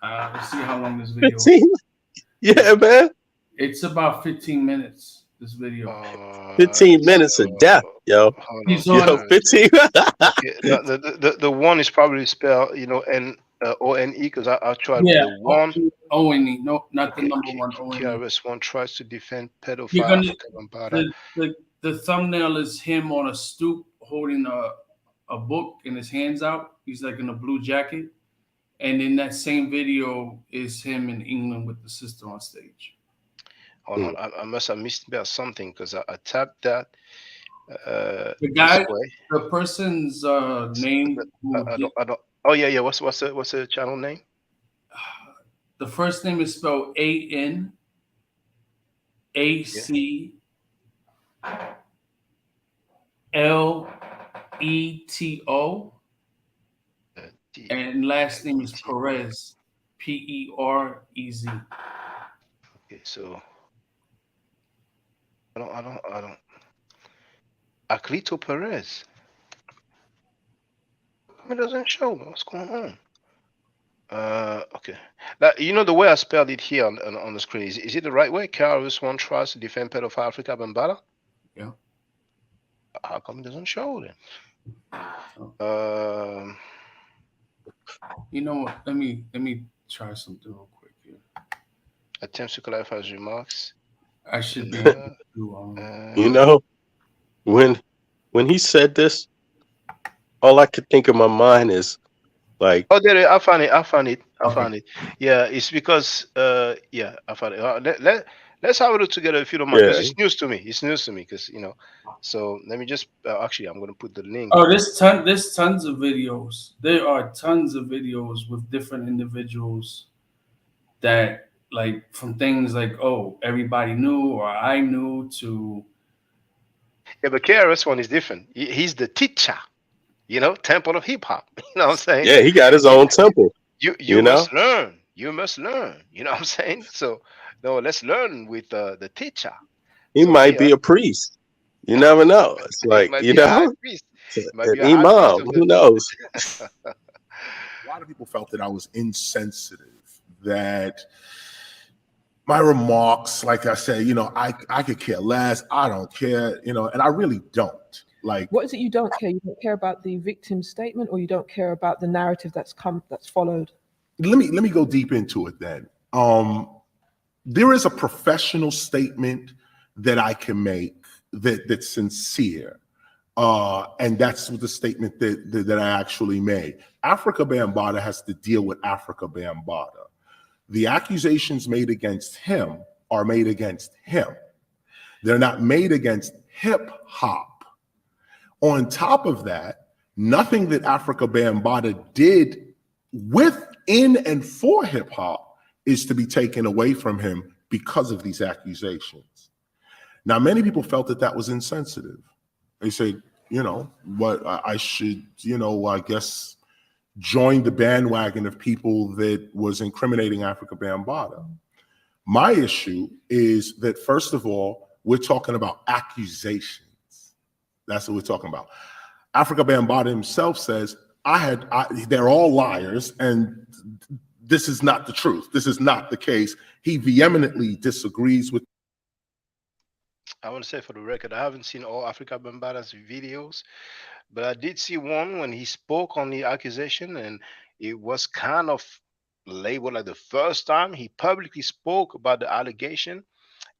Let's see how long this video. 15? Yeah, man. It's about 15 minutes. This video. 15 minutes of death, yo. He's Yo, on 15. Okay, the one is probably spelled, ONE, because I tried with Yeah, the one. ONE. No, not the number one. ONE. KRS-One tries to defend You're pedophile gonna, Afrika Bambaataa. the thumbnail is him on a stoop holding a book and his hands out. He's like in a blue jacket. And in that same video is him in England with the sister on stage. Hold on, I must have missed about something because I tapped that. The guy, the person's name. I don't. Oh yeah. What's the channel name? The first name is spelled ANACLETO, and last name is Perez, PEREZ. Okay, so I don't. Aclito Perez. It doesn't show. What's going on? Okay. Now, the way I spelled it here on the screen. Is it the right way? KRS-One tries to defend pedophile Afrika Bambaataa. Yeah. How come it doesn't show then? You know what? Let me try something real quick here. Attempts to clarify his remarks. I should be. When he said this, all I could think in my mind is like, oh, there, I found it. Okay. Yeah, it's because I found it. Let's have a look together if you don't mind, because it's news to me. It's news to me because So let me just actually, I'm going to put the link. Oh, there's tons of videos. There are tons of videos with different individuals that, like, from things like, oh, everybody knew or I knew to. Yeah, but KRS-One is different. He's the teacher, temple of hip hop. You know what I'm saying? yeah, he got his own temple. You must learn. You must learn. You know what I'm saying? So no, let's learn with the teacher. He might be a priest. You never know. It's like, an imam. Who knows? A lot of people felt that I was insensitive, that my remarks, like I said, I could care less. I don't care, and I really don't. Like, what is it you don't care? You don't care about the victim's statement, or you don't care about the narrative that's followed? Let me go deep into it then. There is a professional statement that I can make that's sincere. And that's the statement that I actually made. Afrika Bambaataa has to deal with Afrika Bambaataa. The accusations made against him are made against him. They're not made against hip hop. On top of that, nothing that Afrika Bambaataa did within and for hip hop is to be taken away from him because of these accusations. Now, many people felt that was insensitive. They said, what I should, I guess, join the bandwagon of people that was incriminating Afrika Bambaataa. My issue is that, first of all, we're talking about accusations. That's what we're talking about. Afrika Bambaataa himself says, they're all liars, and this is not the truth. This is not the case. He vehemently disagrees with. I want to say, for the record, I haven't seen all Afrika Bambaataa's videos, but I did see one when he spoke on the accusation, and it was kind of labeled like the first time he publicly spoke about the allegation.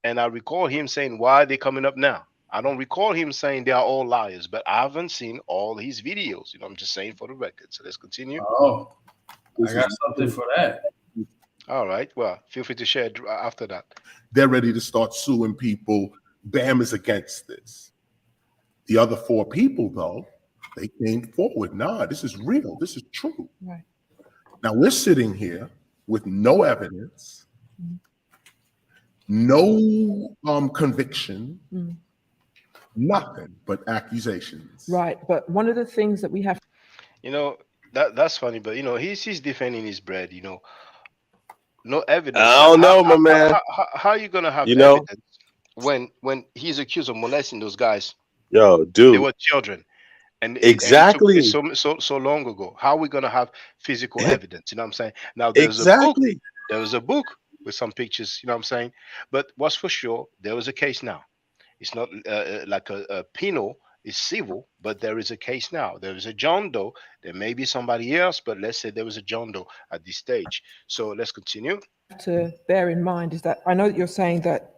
And I recall him saying, why are they coming up now? I don't recall him saying they are all liars, but I haven't seen all his videos. I'm just saying for the record. So let's continue. Oh, I got something for that. All right. Well, feel free to share it after that. They're ready to start suing people. Bam is against this. The other four people, though, they came forward. Nah, this is real. This is true. Right. Now we're sitting here with no evidence, no conviction, nothing but accusations. Right. But one of the things that we have, that's funny, but he's defending his bread. No evidence. I don't know, my man. How are you gonna have evidence when he's accused of molesting those guys? Yo, dude, they were children, And Exactly. it's so long ago. How are we gonna have physical evidence? You know what I'm saying? Now Exactly. there was a book with some pictures, you know what I'm saying? But what's for sure, there was a case now. It's not like a penal, it's civil, but there is a case now. There is a John Doe. There may be somebody else, but let's say there was a John Doe at this stage. So let's continue. To bear in mind is that I know that you're saying that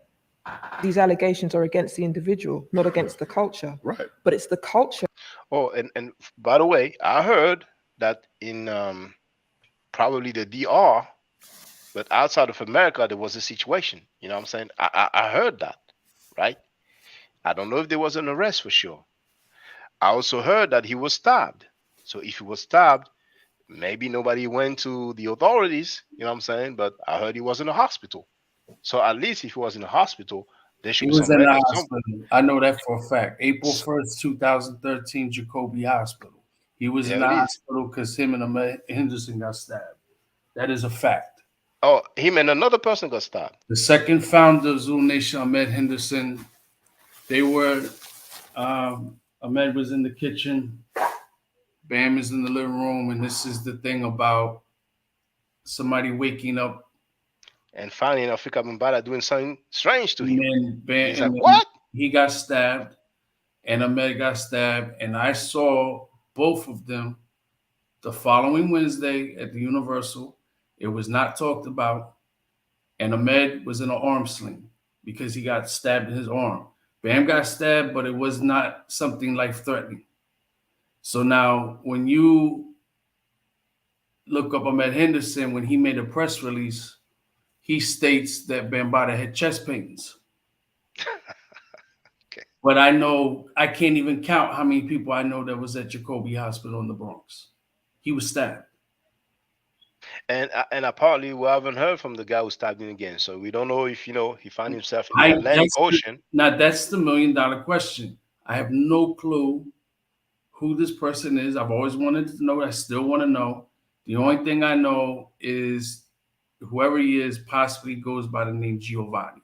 these allegations are against the individual, not against the culture. Right. But it's the culture. Oh, and by the way, I heard that in probably the DR, but outside of America, there was a situation. You know what I'm saying? I heard that, right? I don't know if there was an arrest for sure. I also heard that he was stabbed. So if he was stabbed, maybe nobody went to the authorities, you know what I'm saying? But I heard he was in a hospital. So at least if he was in a hospital, there should He be was some in the record. hospital. I know that for a fact. April 1st, 2013, Jacoby Hospital. He was in There the it is. hospital because him and Ahmed Henderson got stabbed. That is a fact. Oh, him and another person got stabbed. The second founder of Zulu Nation, Ahmed Henderson, they were, Ahmed was in the kitchen, Bam is in the living room, and this is the thing about somebody waking up and finding Afrika Bambaataa doing something strange to him. And then He's like, what? He got stabbed, and Ahmed got stabbed, and I saw both of them the following Wednesday at the Universal. It was not talked about, and Ahmed was in an arm sling because he got stabbed in his arm. Bam got stabbed, but it was not something life-threatening. So now, when you look up Ahmed Henderson, when he made a press release, he states that Bambaataa had chest pains. Okay. But I know, I can't even count how many people I know that was at Jacoby Hospital in the Bronx. He was stabbed. And apparently we haven't heard from the guy who stabbed him again. So we don't know if, he found himself in the Atlantic Ocean. Now, that's the $1 million question. I have no clue who this person is. I've always wanted to know. I still want to know. The only thing I know is whoever he is possibly goes by the name Giovanni.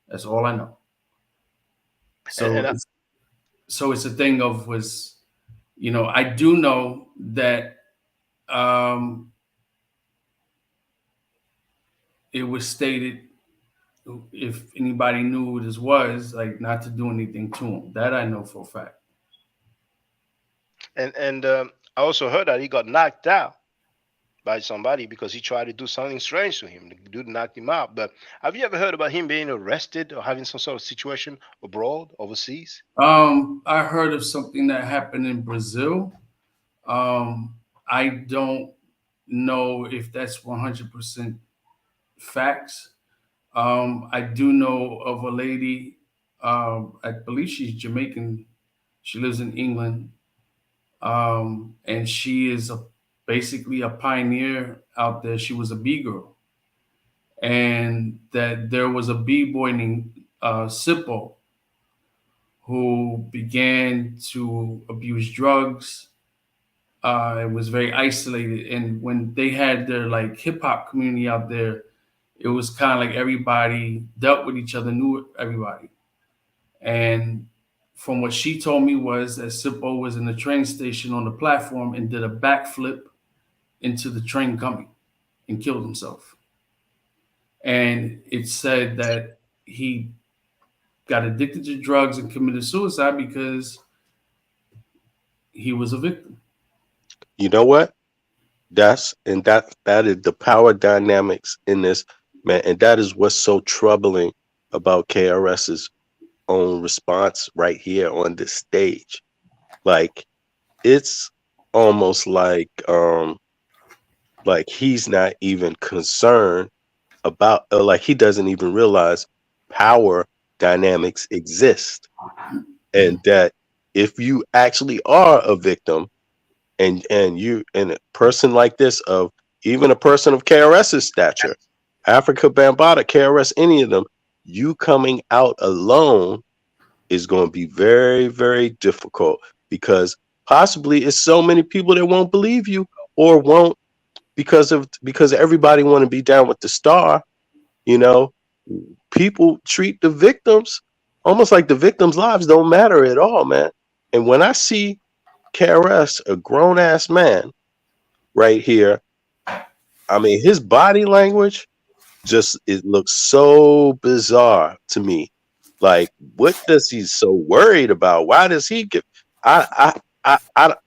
That's all I know. So, so it's a thing of I do know that it was stated, if anybody knew who this was, like not to do anything to him. That I know for a fact. And I also heard that he got knocked out by somebody because he tried to do something strange to him. The dude knocked him out. But have you ever heard about him being arrested or having some sort of situation abroad, overseas? I heard of something that happened in Brazil. I don't know if that's 100% facts. I do know of a lady, I believe she's Jamaican. She lives in England. And she is basically a pioneer out there. She was a B-girl. And that there was a B-boy named Sippo who began to abuse drugs and was very isolated. And when they had their hip hop community out there, it was kind of like everybody dealt with each other, knew everybody. And from what she told me was that Sippo was in the train station on the platform and did a backflip into the train coming and killed himself. And it said that he got addicted to drugs and committed suicide because he was a victim. You know what? That is the power dynamics in this, man. And that is what's so troubling about KRS's own response right here on this stage. Like, it's almost like he's not even concerned about, like he doesn't even realize power dynamics exist, and that if you actually are a victim and a person like this, of even a person of KRS's stature, Afrika Bambaataa, KRS, any of them, you coming out alone is going to be very, very difficult, because possibly it's so many people that won't believe you, or won't, because everybody want to be down with the star. People treat the victims almost like the victims' lives don't matter at all, man. And when I see KRS, a grown ass man, right here. I mean, his body language just it looks so bizarre to me. Like, what does he so worried about? Why does he get? I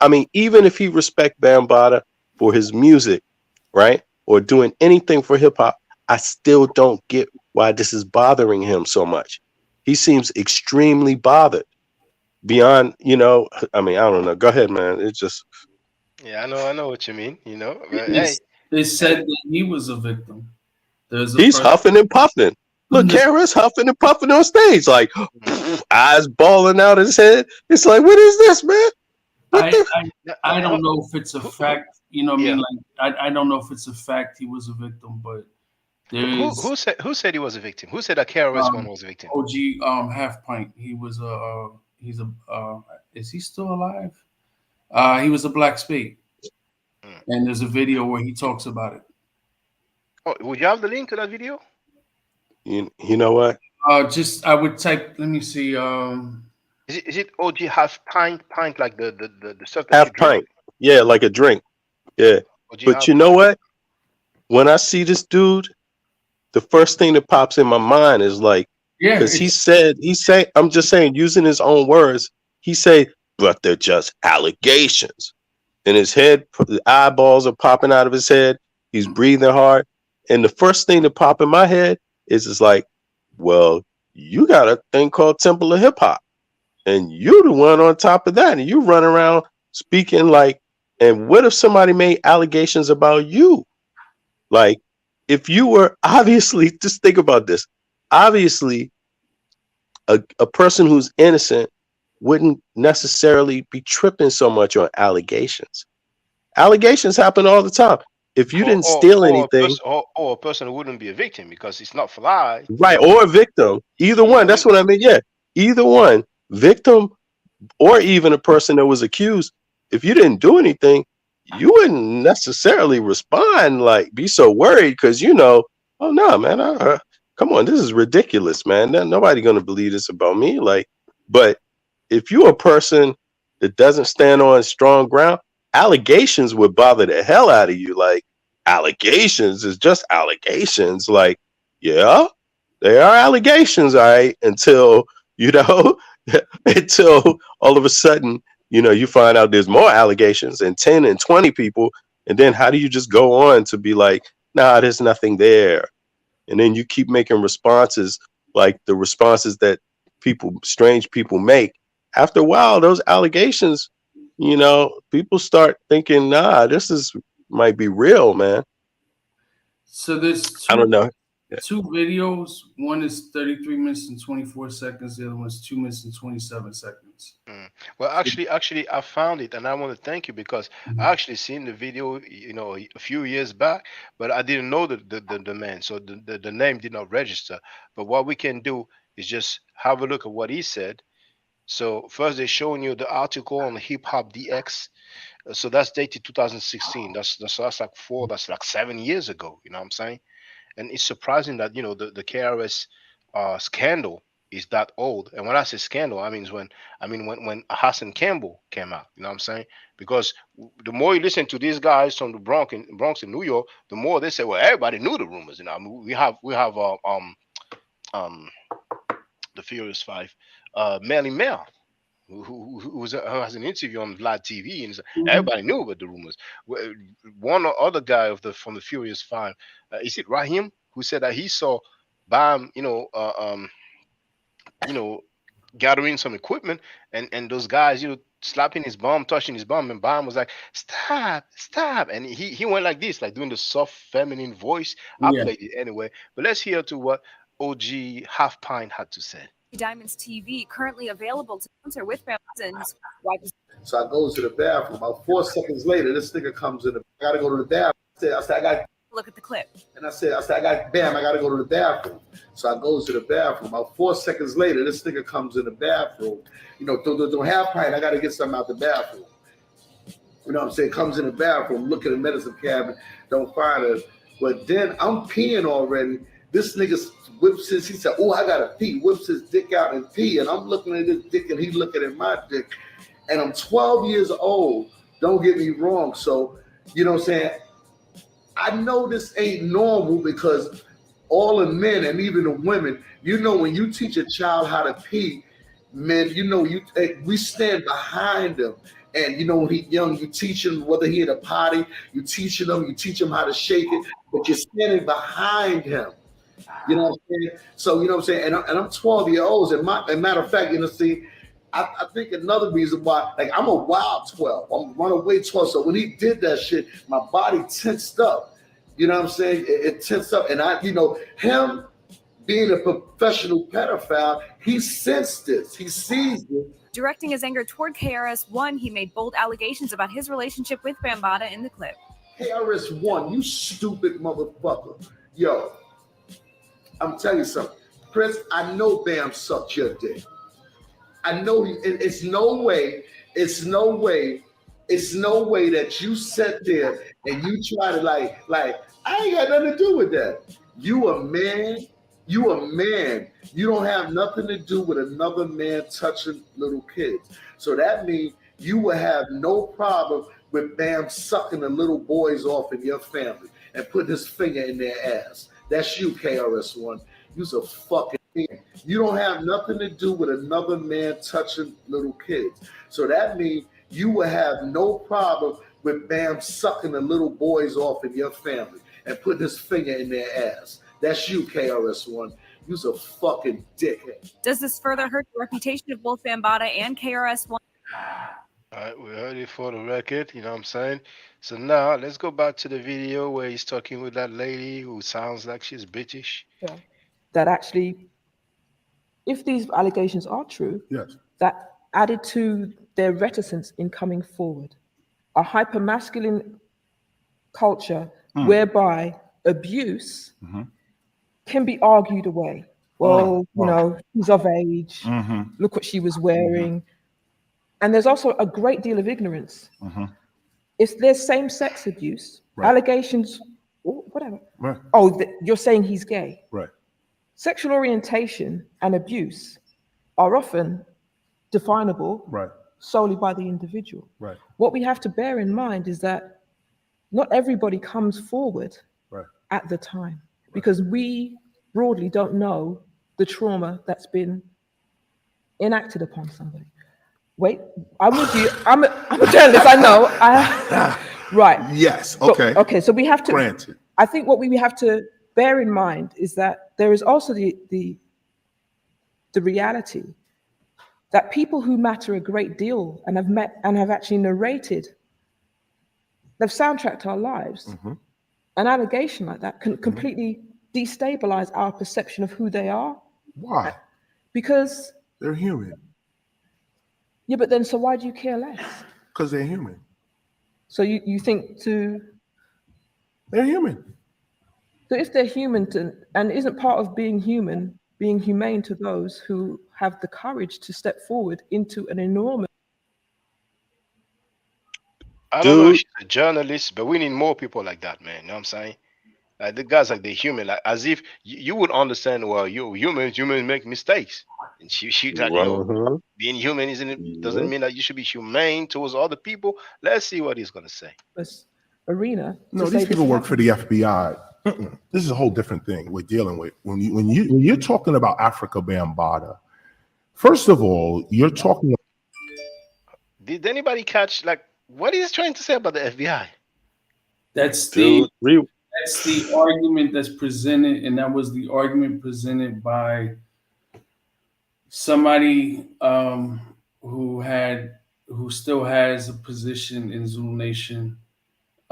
mean, even if he respect Bambaataa for his music, right, or doing anything for hip hop, I still don't get why this is bothering him so much. He seems extremely bothered. Beyond, I mean, I don't know. Go ahead, man. It's just. Yeah, I know what you mean. But, hey, they said that he was a victim. He's huffing and puffing. Look, KRS huffing and puffing on stage, like eyes balling out his head. It's like, what is this, man? I don't know if it's a fact. You know what I mean? Like, I don't know if it's a fact he was a victim, but there is. Who said he was a victim? Who said that KRS-One was a victim? OG Half Pint. He was is he still alive? He was a Black Spade, and there's a video where he talks about it. Oh, would you have the link to that video? You know what? I would type. Let me see. Is it OG Half Pint like the stuff that Half you drink? pint? Yeah, like a drink. Yeah, but you know what? When I see this dude, the first thing that pops in my mind is like, because he said, I'm just saying, using his own words, he said, but they're just allegations. And his head, the eyeballs are popping out of his head. He's breathing hard. And the first thing that pop in my head is like, well, you got a thing called Temple of Hip Hop. And you the one on top of that. And you run around speaking like, and what if somebody made allegations about you? Like, if you were obviously, just think about this. Obviously, a person who's innocent wouldn't necessarily be tripping so much on allegations. Allegations happen all the time. If you didn't steal anything, or a person who wouldn't be a victim because it's not fly, right? Or a victim, either one. That's what I mean. Yeah, either one, victim, or even a person that was accused. If you didn't do anything, you wouldn't necessarily respond, like be so worried because oh no, man, come on, this is ridiculous, man. Nobody gonna believe this about me. Like, but if you're a person that doesn't stand on strong ground, allegations would bother the hell out of you. Like, allegations is just allegations. Like, yeah, they are allegations, all right, until until all of a sudden, you find out there's more allegations and 10 and 20 people. And then how do you just go on to be like, nah, there's nothing there? And then you keep making responses like the responses that strange people make. After a while, those allegations, people start thinking, nah, might be real, man. So there's I don't know. Two videos. One is 33 minutes and 24 seconds. The other one is 2 minutes and 27 seconds. Well, actually, I found it, and I want to thank you because I actually seen the video, a few years back, but I didn't know the man, so the name did not register. But what we can do is just have a look at what he said. So first, they're showing you the article on Hip Hop DX. So that's dated 2016. That's like 7 years ago. You know what I'm saying? And it's surprising that the KRS scandal is that old. And when I say scandal, I mean when Hassan Campbell came out. You know what I'm saying? Because the more you listen to these guys from the Bronx in New York, the more they say, well, everybody knew the rumors. I mean, we have the Furious Five, Melly Mel, who has an interview on Vlad TV, and everybody knew about the rumors. One or other guy from the Furious Five, is it Raheem, who said that he saw Bam, gathering some equipment, and those guys, slapping his bum, touching his bum, and Bam was like, stop, and he went like this, like doing the soft feminine voice. I played it anyway, but let's hear to what OG Half Pint had to say. Diamonds TV currently available to enter with thousands. So I go to the bathroom. About 4 seconds later, this nigga comes in. I gotta go to the bathroom. I said, I got. Look at the clip. And I said, I got. Bam! I gotta go to the bathroom. So I go to the bathroom. About 4 seconds later, this nigga comes in the bathroom. Don't Half Pint. I gotta get something out the bathroom. You know what I'm saying? Comes in the bathroom, look at the medicine cabinet, don't find it. But then I'm peeing already. This nigga whips he said, oh, I gotta pee, whips his dick out and pee. And I'm looking at his dick and he's looking at my dick. and I'm 12 years old. Don't get me wrong. So, you know what I'm saying? I know this ain't normal because all the men and even the women, you know, when you teach a child how to pee, men, you know, we stand behind them. And you know, when he's young, you teach him whether he in a potty, you teach him how to shake it, but you're standing behind him. You know what I'm saying? So, you know what I'm saying? And I'm 12 years old. And matter of fact, you know, see, I think another reason why, like, I'm a wild 12. I'm runaway 12. So when he did that shit, my body tensed up. You know what I'm saying? It tensed up. And you know, him being a professional pedophile, he sensed this. He sees this. Directing his anger toward KRS-One, he made bold allegations about his relationship with Bambaataa in the clip. KRS-One, you stupid motherfucker. Yo, I'm telling you something. Chris, I know Bam sucked your dick. I know it's no way that you sit there and you try to like, I ain't got nothing to do with that. You a man. You don't have nothing to do with another man touching little kids. So that means you will have no problem with Bam sucking the little boys off in your family and putting his finger in their ass. That's you, KRS-One. You's a fucking man. You don't have nothing to do with another man touching little kids. So that means you will have no problem with Bam sucking the little boys off in your family and putting his finger in their ass. That's you, KRS-One. You's a fucking dickhead. Does this further hurt the reputation of both Bambaataa and KRS-One? All right, we heard it for the record, you know what I'm saying? So now let's go back to the video where he's talking with that lady who sounds like she's British. Yeah. That actually, if these allegations are true, yes, that added to their reticence in coming forward. A hypermasculine culture whereby abuse can be argued away. Well, you know, she's of age. Look what she was wearing. And there's also a great deal of ignorance. If there's same-sex abuse, allegations, whatever. Oh, you're saying he's gay. Right. Sexual orientation and abuse are often definable solely by the individual. Right. What we have to bear in mind is that not everybody comes forward at the time, because we broadly don't know the trauma that's been enacted upon somebody. Wait, I'm with you. I'm a journalist. I know. Right. Yes. Okay. So, okay. So we have to. Granted. I think what we have to bear in mind is that there is also the reality that people who matter a great deal and have met and have actually narrated, they've soundtracked our lives. An allegation like that can completely destabilize our perception of who they are. Why? Because they're human. Yeah, but then so why do you care less? Because they're human. So you think they're human. So if they're human and isn't part of being human, being humane to those who have the courage to step forward into an enormous. I don't know if she's a journalist, but we need more people like that, man. You know what I'm saying? Like the guys, like they're human, like as if you would understand. Well, humans make mistakes, and she that you know, being human doesn't mean that you should be humane towards other people. Let's see what he's gonna say. Arena. No, these people work for the FBI. This is a whole different thing we're dealing with. When you're talking about Afrika Bambaataa, first of all, you're talking. Did anybody catch like what he's trying to say about the FBI? That's the argument that's presented, and that was the argument presented by somebody who still has a position in Zulu Nation,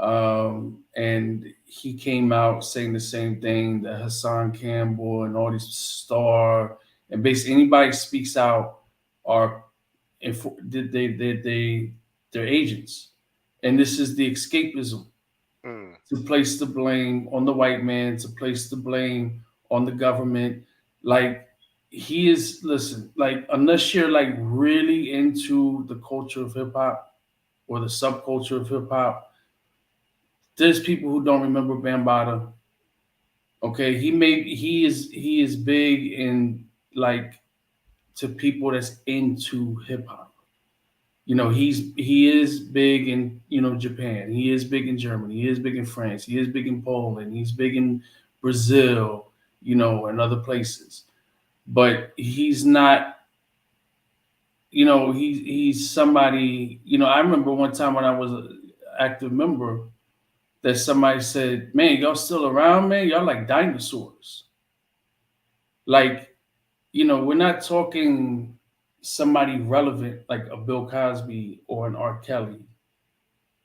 and he came out saying the same thing that Hassan Campbell and all these Star and basically anybody speaks out are they're agents, and this is the escapism. To place the blame on the white man, to place the blame on the government. Like he is, listen, like unless you're like really into the culture of hip hop or the subculture of hip hop, there's people who don't remember Bambaataa. Okay, he is big in like to people that's into hip hop. You know, he is big in, you know, Japan. He is big in Germany. He is big in France. He is big in Poland. He's big in Brazil, you know, and other places. But he's not, you know, he's somebody, you know, I remember one time when I was an active member that somebody said, man, y'all still around, man? Y'all like dinosaurs. Like, you know, we're not talking somebody relevant like a Bill Cosby or an R. Kelly.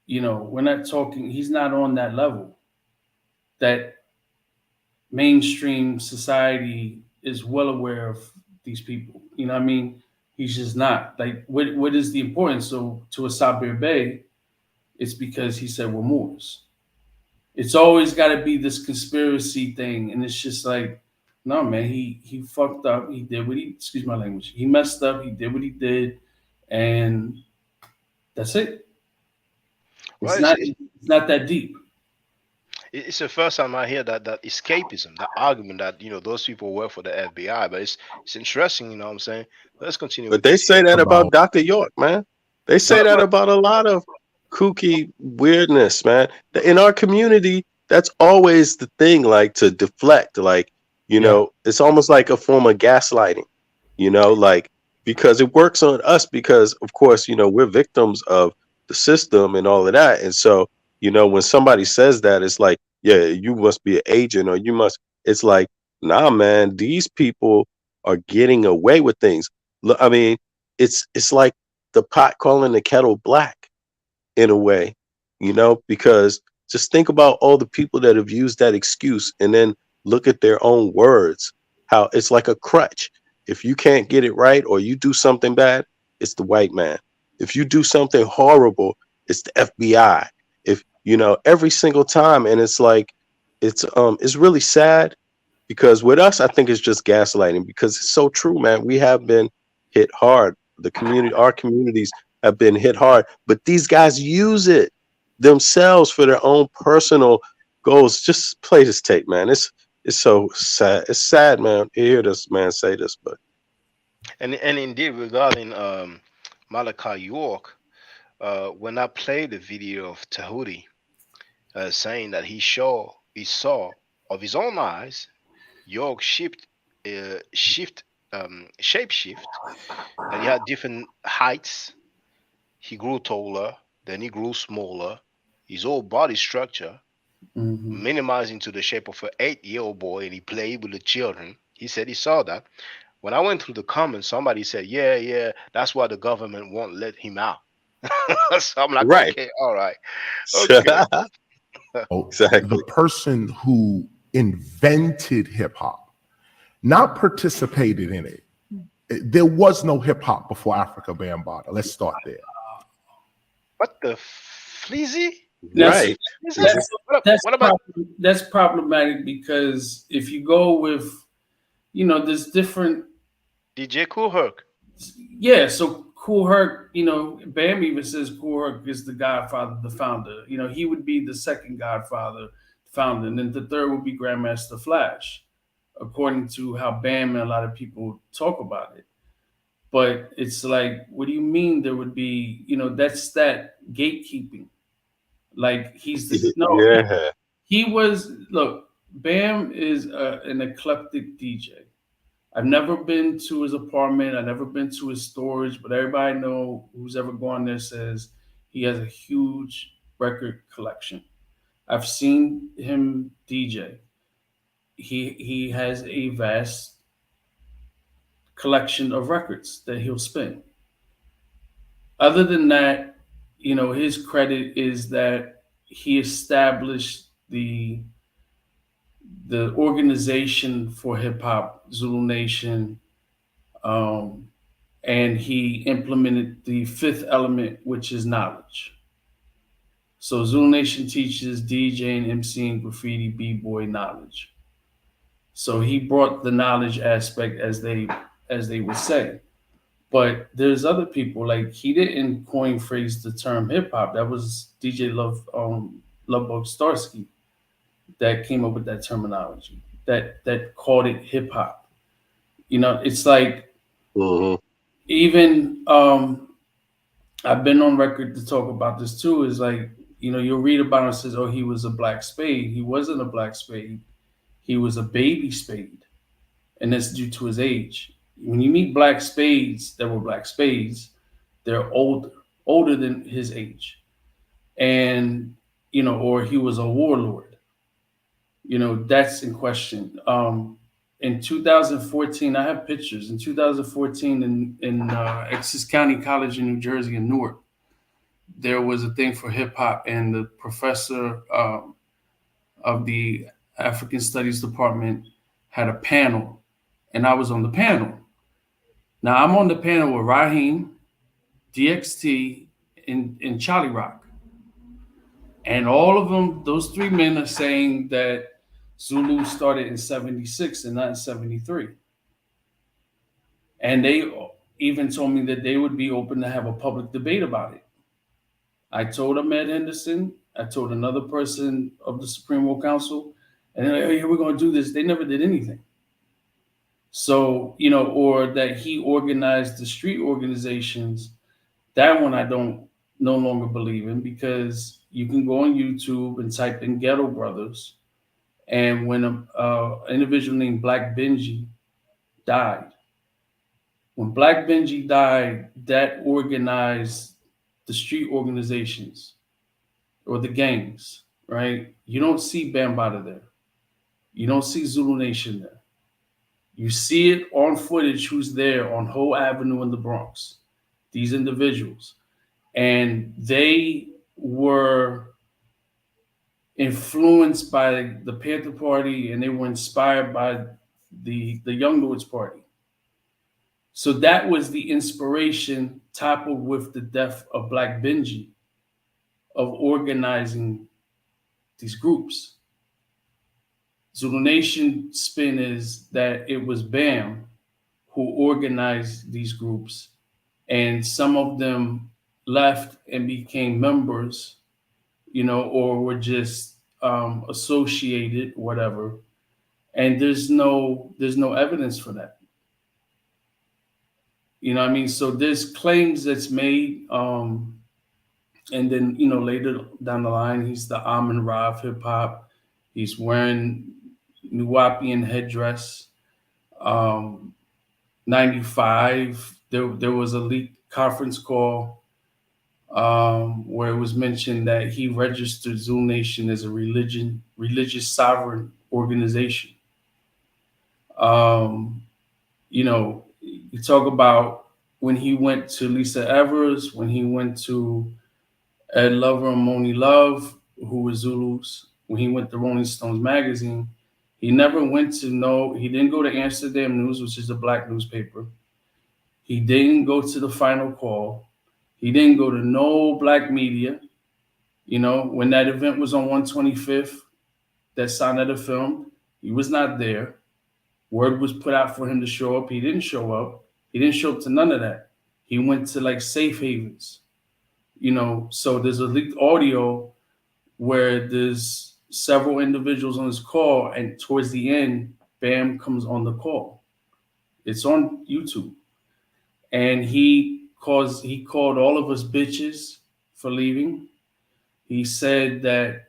You know, we're not talking, he's not on that level that mainstream society is well aware of these people. You know what I mean? He's just not. Like, what is the importance? So to a Sabir Bey, it's because he said we're Moors. It's always got to be this conspiracy thing. And it's just like, no, man, he fucked up. He did what he, excuse my language. He messed up. He did what he did. And that's it. Well, It's not that deep. It's the first time I hear that escapism, that argument that, you know, those people work for the FBI. But it's interesting, you know what I'm saying? Let's continue. But they say that about Dr. York, man. They say that about a lot of kooky weirdness, man. In our community, that's always the thing, like to deflect, like, you know, it's almost like a form of gaslighting, you know, like, because it works on us because, of course, you know, we're victims of the system and all of that. And so, you know, when somebody says that, it's like, yeah, you must be an agent or you must, it's like, nah, man, these people are getting away with things. Look, I mean, it's like the pot calling the kettle black in a way, you know, because just think about all the people that have used that excuse and then look at their own words, how it's like a crutch. If you can't get it right or you do something bad, it's the white man. If you do something horrible, it's the FBI. If, you know, every single time. And it's like, it's really sad because with us, I think it's just gaslighting because it's so true, man. We have been hit hard. The community, our communities have been hit hard, but these guys use it themselves for their own personal goals. Just play this tape, man. It's so sad. It's sad, man, to hear this man say this, but. And indeed, regarding Malachi York, when I played the video of Tahuti saying that he saw of his own eyes York shapeshift, and he had different heights. He grew taller, then he grew smaller. His whole body structure minimizing to the shape of an 8-year-old boy, and he played with the children. He said he saw that. When I went through the comments, somebody said, yeah, that's why the government won't let him out. So I'm like, right. Okay, all right. Okay. Exactly. The person who invented hip hop, not participated in it. There was no hip hop before Afrika Bambaataa. Let's start there. What the fleazy? Right. That's problematic because if you go with, you know, there's different DJ Kool Herc. Yeah, so Kool Herc, you know, Bam even says Kool Herc is the godfather, the founder. You know, he would be the second godfather, founder, and then the third would be Grandmaster Flash, according to how Bam and a lot of people talk about it. But it's like, what do you mean there would be, you know, that's that gatekeeping. Like he's the, no, he was, look, Bam is an eclectic DJ. I've never been to his apartment. I've never been to his storage, but everybody I know who's ever gone there says he has a huge record collection. I've seen him DJ. He has a vast collection of records that he'll spin. Other than that, you know, his credit is that he established the organization for hip hop, Zulu Nation, and he implemented the fifth element, which is knowledge. So Zulu Nation teaches DJing, MCing, graffiti, b-boy knowledge. So he brought the knowledge aspect, as they would say. But there's other people, like he didn't coin phrase the term hip hop. That was DJ Lovebug Starsky that came up with that terminology, that called it hip hop. You know, it's like even I've been on record to talk about this too. Is like, you'll read about him and says, oh, he was a black spade. He wasn't a black spade. He was a baby spade, and that's due to his age. When you meet black spades that were black spades, they're older than his age, and or he was a warlord. That's in question. In 2014, I have pictures. In 2014, in Essex County College in New Jersey in Newark, there was a thing for hip hop, and the professor of the African Studies department had a panel, and I was on the panel. Now I'm on the panel with Raheem, DXT, and Charlie Rock, and all of them, those three men are saying that Zulu started in 76 and not in 73. And they even told me that they would be open to have a public debate about it. I told Ahmed Henderson, I told another person of the Supreme World Council, and they're like, hey, we're going to do this. They never did anything. So, or that he organized the street organizations, that one I don't no longer believe in, because you can go on YouTube and type in Ghetto Brothers. And when an individual named Black Benji died, when Black Benji died, that organized the street organizations or the gangs, right? You don't see Bambaataa there. You don't see Zulu Nation there. You see it on footage who's there on Hoe Avenue in the Bronx, these individuals. And they were influenced by the Panther Party, and they were inspired by the Young Lords Party. So that was the inspiration, toppled with the death of Black Benji, of organizing these groups. Zulu Nation spin is that it was Bam who organized these groups, and some of them left and became members, or were just associated, whatever. And there's no evidence for that. You know what I mean? So there's claims that's made, and then later down the line, he's the Amun Ra of hip hop. He's wearing Nuwapian headdress. 95, there was a leaked conference call where it was mentioned that he registered Zulu Nation as a religious sovereign organization. You talk about when he went to Lisa Evers, when he went to Ed Lover and Moni Love, who were Zulus, when he went to Rolling Stones magazine, he never went to he didn't go to Amsterdam News, which is a black newspaper. He didn't go to the Final Call. He didn't go to no black media. When that event was on 125th, that Sonetta film, he was not there. Word was put out for him to show up. He didn't show up. He didn't show up to none of that. He went to like safe havens. So there's a leaked audio where there's several individuals on this call, and towards the end, Bam comes on the call. It's on YouTube. And he called all of us bitches for leaving. He said that,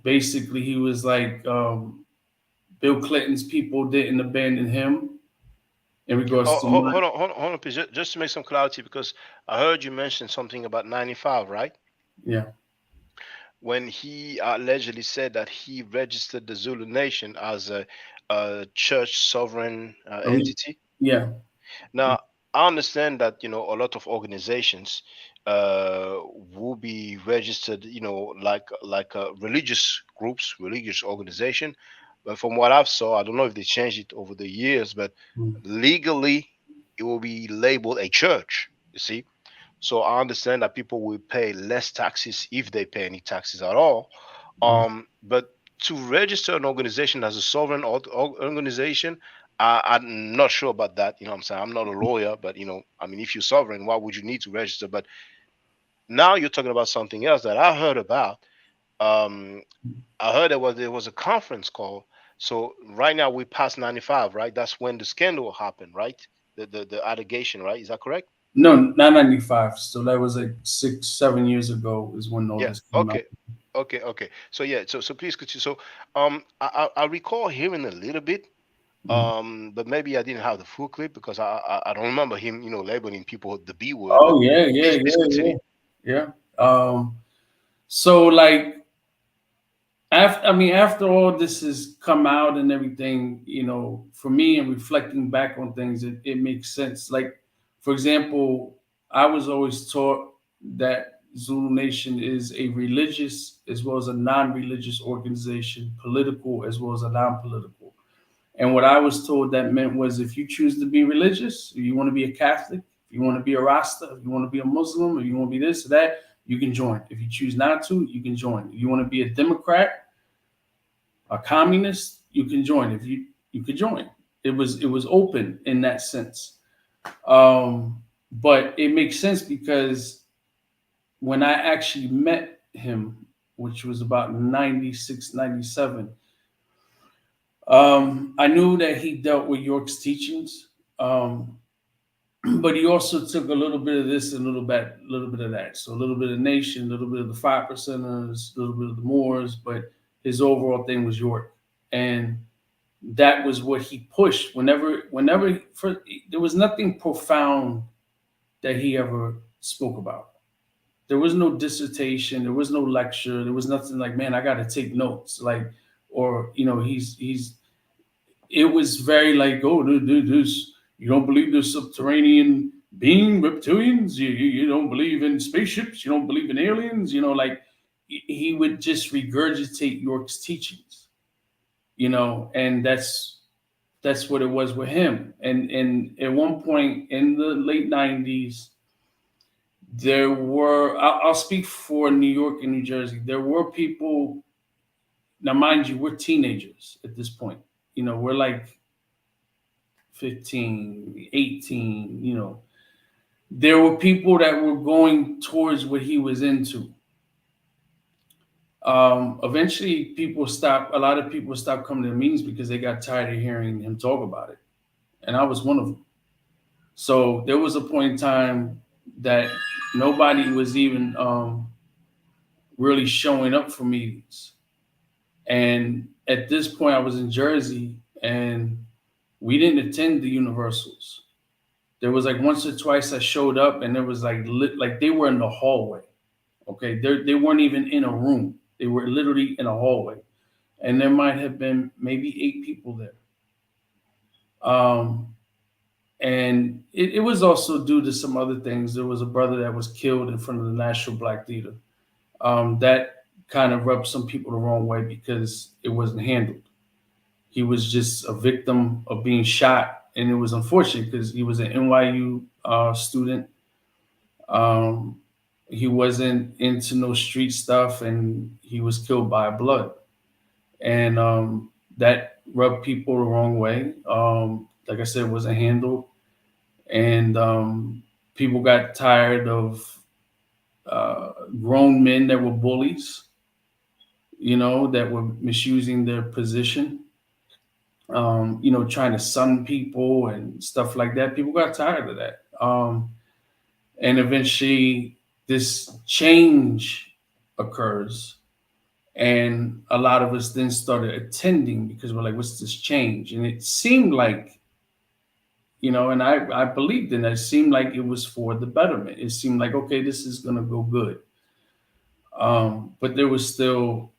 basically he was like, Bill Clinton's people didn't abandon him in regards to hold on, please. Just to make some clarity, because I heard you mention something about 95, right? Yeah. When he allegedly said that he registered the Zulu Nation as a church sovereign entity. Yeah. Now, I understand that, a lot of organizations will be registered, like religious groups, religious organization. But from what I've saw, I don't know if they changed it over the years, but legally it will be labeled a church, you see. So I understand that people will pay less taxes if they pay any taxes at all. But to register an organization as a sovereign organization, I'm not sure about that. What I'm saying? I'm not a lawyer, but if you're sovereign, why would you need to register? But now you're talking about something else that I heard about. I heard there was a conference call. So right now we passed 95, right? That's when the scandal happened, right? The allegation, right? Is that correct? No, not 95. So that was like 6-7 years ago is when all Yeah. this came out. Okay. So yeah. So please continue. So I recall hearing a little bit. But maybe I didn't have the full clip because I don't remember him, labeling people the B word. Oh but yeah, please continue. yeah. So like after all this has come out and everything, for me and reflecting back on things, it makes sense. Like, for example, I was always taught that Zulu Nation is a religious as well as a non-religious organization, political as well as a non-political. And what I was told that meant was if you choose to be religious, if you want to be a Catholic, if you want to be a Rasta, if you want to be a Muslim, if you want to be this or that, you can join. If you choose not to, you can join. If you want to be a Democrat, a communist, you can join. If you could join. It was open in that sense. But it makes sense because when I actually met him, which was about 96, 97, I knew that he dealt with York's teachings, but he also took a little bit of this and a little bit of that. So a little bit of Nation, a little bit of the 5%ers, a little bit of the Moors, but his overall thing was York, and that was what he pushed. Whenever there was nothing profound that he ever spoke about. There was no dissertation, there was no lecture, there was nothing like, man, I got to take notes, like, or he's. It was very like, oh, this, you don't believe there's subterranean being reptilians, you don't believe in spaceships, you don't believe in aliens, like he would just regurgitate York's teachings, and that's what it was with him. And at one point in the late 90s, there were, I'll speak for New York and New Jersey, there were people, now mind you, we're teenagers at this point. We're like 15, 18, there were people that were going towards what he was into. Eventually a lot of people stopped coming to the meetings because they got tired of hearing him talk about it. And I was one of them. So there was a point in time that nobody was even really showing up for meetings. And at this point I was in Jersey and we didn't attend the Universals. There was like once or twice I showed up and there was like they were in the hallway. Okay. They weren't even in a room. They were literally in a hallway. And there might have been maybe 8 people there. And it was also due to some other things. There was a brother that was killed in front of the National Black Theater. That kind of rubbed some people the wrong way because it wasn't handled. He was just a victim of being shot. And it was unfortunate because he was an NYU student. He wasn't into no street stuff and he was killed by blood. And that rubbed people the wrong way. Like I said, it wasn't handled. And people got tired of grown men that were bullies, that were misusing their position, trying to sun people and stuff like that. People got tired of that. And eventually this change occurs. And a lot of us then started attending because we're like, what's this change? And it seemed like, and I believed in it. It seemed like it was for the betterment. It seemed like, okay, this is going to go good. But there was still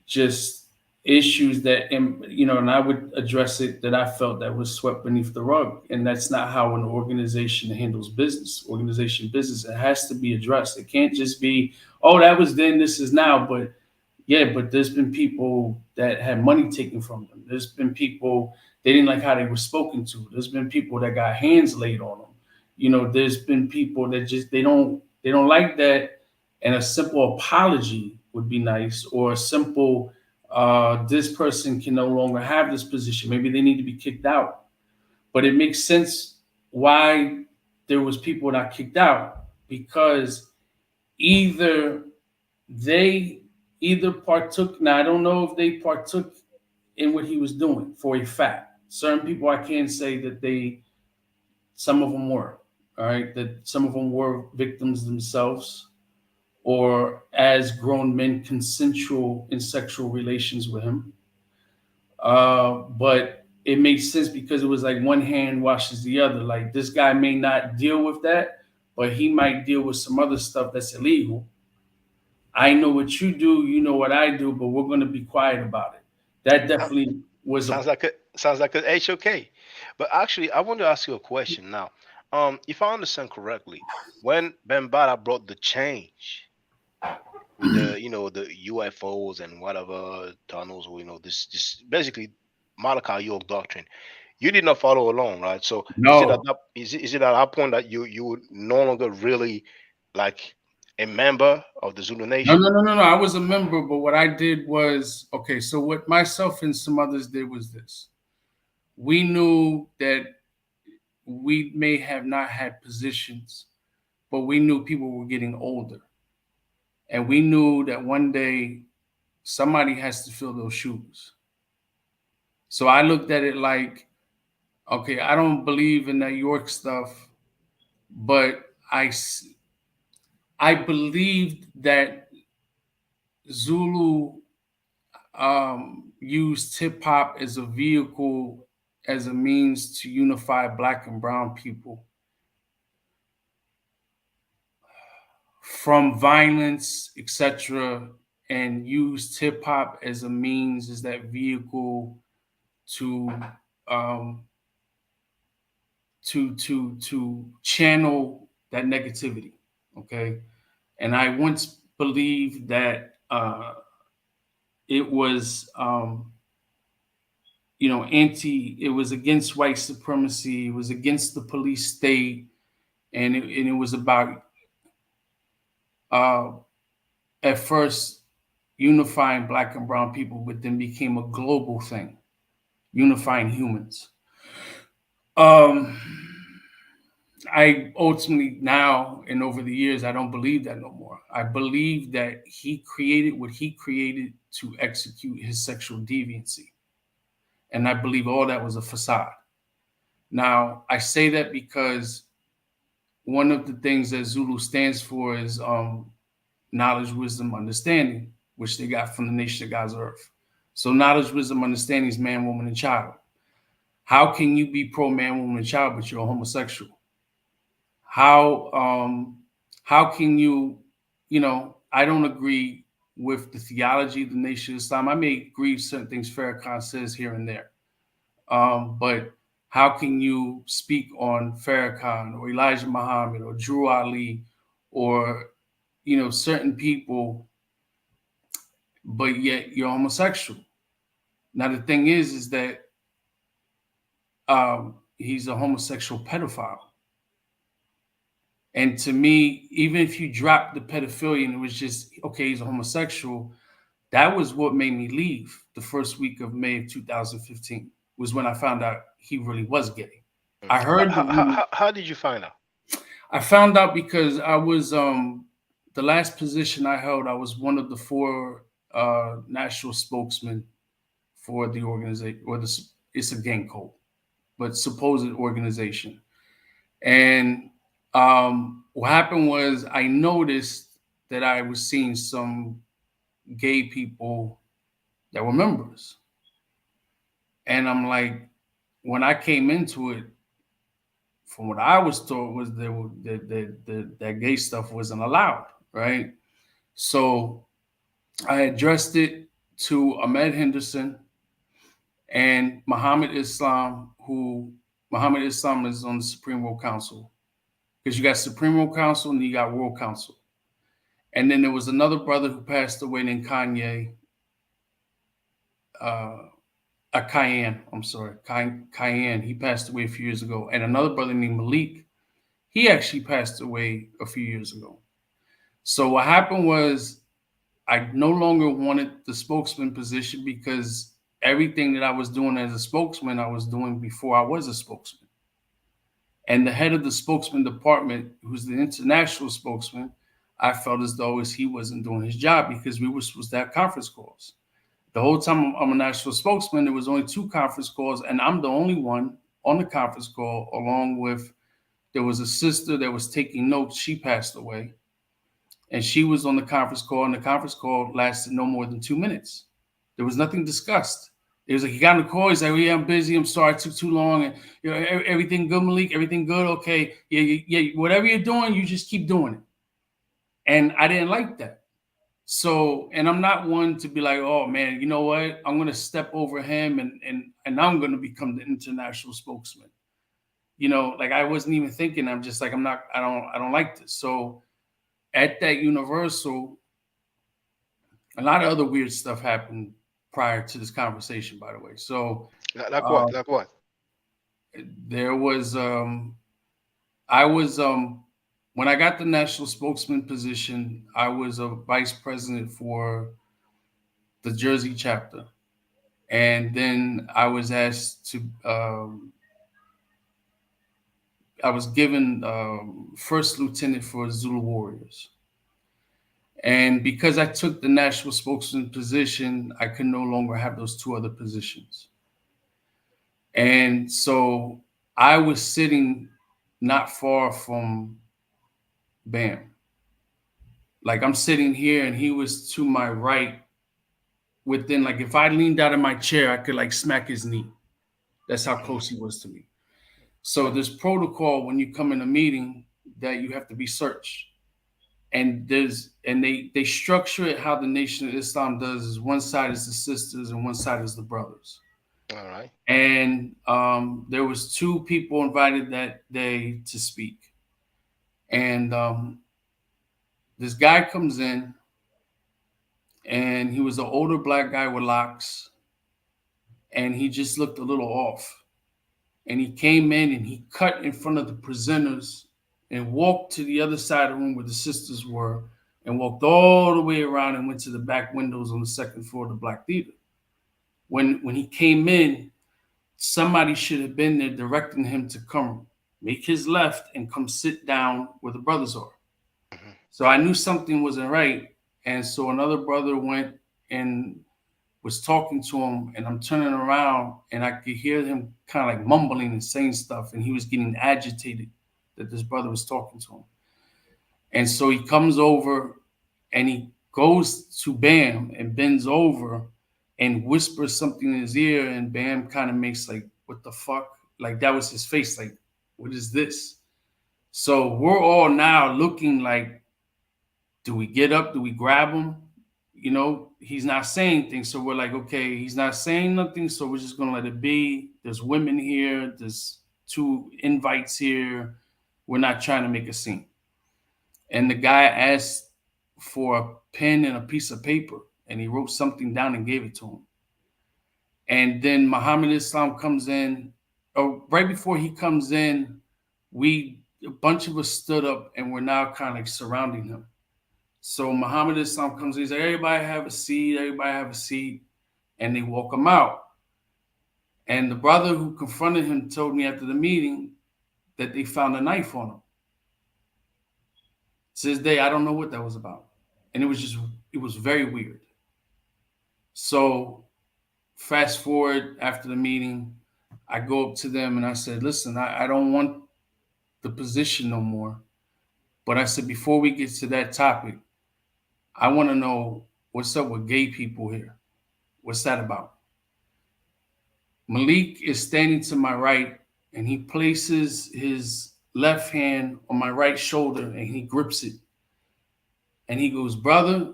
just issues that, and I would address it that I felt that was swept beneath the rug. And that's not how an organization handles business. Organization business, it has to be addressed. It can't just be, oh, that was then, this is now. But yeah, but there's been people that had money taken from them. There's been people, they didn't like how they were spoken to. There's been people that got hands laid on them. There's been people that just, they don't like that. And a simple apology would be nice, or a simple, this person can no longer have this position. Maybe they need to be kicked out. But it makes sense why there was people that kicked out, because either partook. Now, I don't know if they partook in what he was doing for a fact. Certain people, I can't say that some of them were. all right, that some of them were victims themselves or as grown men consensual in sexual relations with him. But it makes sense because it was like one hand washes the other. Like this guy may not deal with that, but he might deal with some other stuff that's illegal. I know what you do, you know what I do, but we're going to be quiet about it. That definitely was sounds like a HOK. But actually, I want to ask you a question now. If I understand correctly, when Bambaataa brought the change with the the UFOs and whatever tunnels, or this basically Malachi York doctrine, you did not follow along, right? So No. is it at that point that you were no longer really like a member of the Zulu Nation? No. I was a member, but what I did was, okay, so what myself and some others did was this. We knew that we may have not had positions, but we knew people were getting older. And we knew that one day somebody has to fill those shoes. So I looked at it like, okay, I don't believe in that York stuff, but I believed that Zulu used hip hop as a vehicle, as a means to unify Black and brown people from violence, etc., and used hip hop as a means, as that vehicle to channel that negativity. Okay, and I once believed that it was it was against white supremacy, it was against the police state, and it was about at first unifying Black and brown people, but then became a global thing, unifying humans. I ultimately now and over the years, I don't believe that no more. I believe that he created what he created to execute his sexual deviancy. And I believe all that was a facade. Now, I say that because one of the things that Zulu stands for is knowledge, wisdom, understanding, which they got from the nation of God's earth. So knowledge, wisdom, understanding is man, woman, and child. How can you be pro man, woman, and child, but you're a homosexual? How can you, I don't agree with the theology of the Nation of Islam. I may agree with certain things Farrakhan says here and there. But how can you speak on Farrakhan or Elijah Muhammad or Drew Ali or, certain people, but yet you're homosexual? Now, the thing is that he's a homosexual pedophile. And to me, even if you drop the pedophilia and it was just, okay, he's a homosexual, that was what made me leave the first week of May of 2015, was when I found out he really was gay. I heard. How did you find out? I found out because I was, the last position I held, I was one of the 4 national spokesmen for the organization, or it's a gang code, but supposed organization. And what happened was I noticed that I was seeing some gay people that were members. And I'm like, when I came into it, from what I was told was that gay stuff wasn't allowed, right? So I addressed it to Ahmed Henderson and Muhammad Islam, Muhammad Islam is on the Supreme World Council. Because you got Supreme World Council and you got World Council. And then there was another brother who passed away named Cayenne. Cayenne. He passed away a few years ago. And another brother named Malik, he actually passed away a few years ago. So what happened was I no longer wanted the spokesman position because everything that I was doing as a spokesman, I was doing before I was a spokesman. And the head of the spokesman department, who's the international spokesman, I felt as though he wasn't doing his job because we were supposed to have conference calls. The whole time I'm a national spokesman, there was only 2 conference calls, and I'm the only one on the conference call, along with there was a sister that was taking notes. She passed away. And she was on the conference call, and the conference call lasted no more than 2 minutes. There was nothing discussed. It was like, he got on the call. He's like, oh, yeah, I'm busy. I'm sorry. It took too long. And everything good, Malik? Everything good? Okay. Yeah. Whatever you're doing, you just keep doing it. And I didn't like that. So, and I'm not one to be like, oh man, you know what? I'm going to step over him and I'm going to become the international spokesman. Like I wasn't even thinking. I'm just like, I don't like this. So at that Universal, a lot of other weird stuff happened prior to this conversation, by the way. So like what? Like what? There was I was when I got the national spokesman position, I was a vice president for the Jersey chapter. And then I was asked to I was given first lieutenant for Zulu Warriors. And because I took the national spokesman position, I could no longer have those two other positions. And so I was sitting not far from Bam. Like I'm sitting here and he was to my right within, like if I leaned out of my chair, I could like smack his knee. That's how close he was to me. So there's protocol when you come in a meeting that you have to be searched. And they structure it how the Nation of Islam does is one side is the sisters and one side is the brothers. All right. And there was two people invited that day to speak. And this guy comes in and he was an older black guy with locks and he just looked a little off. And he came in and he cut in front of the presenters and walked to the other side of the room where the sisters were and walked all the way around and went to the back windows on the second floor of the Black Theater. When he came in, somebody should have been there directing him to come make his left and come sit down where the brothers are. Mm-hmm. So I knew something wasn't right. And so another brother went and was talking to him, and I'm turning around and I could hear him kind of like mumbling and saying stuff, and he was getting agitated that this brother was talking to him. And so he comes over and he goes to Bam and bends over and whispers something in his ear, and Bam kind of makes like, what the fuck? Like that was his face, like, what is this? So we're all now looking like, do we get up? Do we grab him? He's not saying things. So we're like, okay, he's not saying nothing. So we're just going to let it be. There's women here. There's two invites here. We're not trying to make a scene. And the guy asked for a pen and a piece of paper, and he wrote something down and gave it to him. And then Muhammad Islam comes in. Right before he comes in, a bunch of us stood up and we're now kind of like surrounding him. So Muhammad Islam comes in, he's like, everybody have a seat, and they walk him out. And the brother who confronted him told me after the meeting that they found a knife on him. To this day, I don't know what that was about. And it was very weird. So fast forward after the meeting, I go up to them and I said, listen, I don't want the position no more. But I said, before we get to that topic, I want to know what's up with gay people here. What's that about? Malik is standing to my right and he places his left hand on my right shoulder and he grips it. And he goes, brother,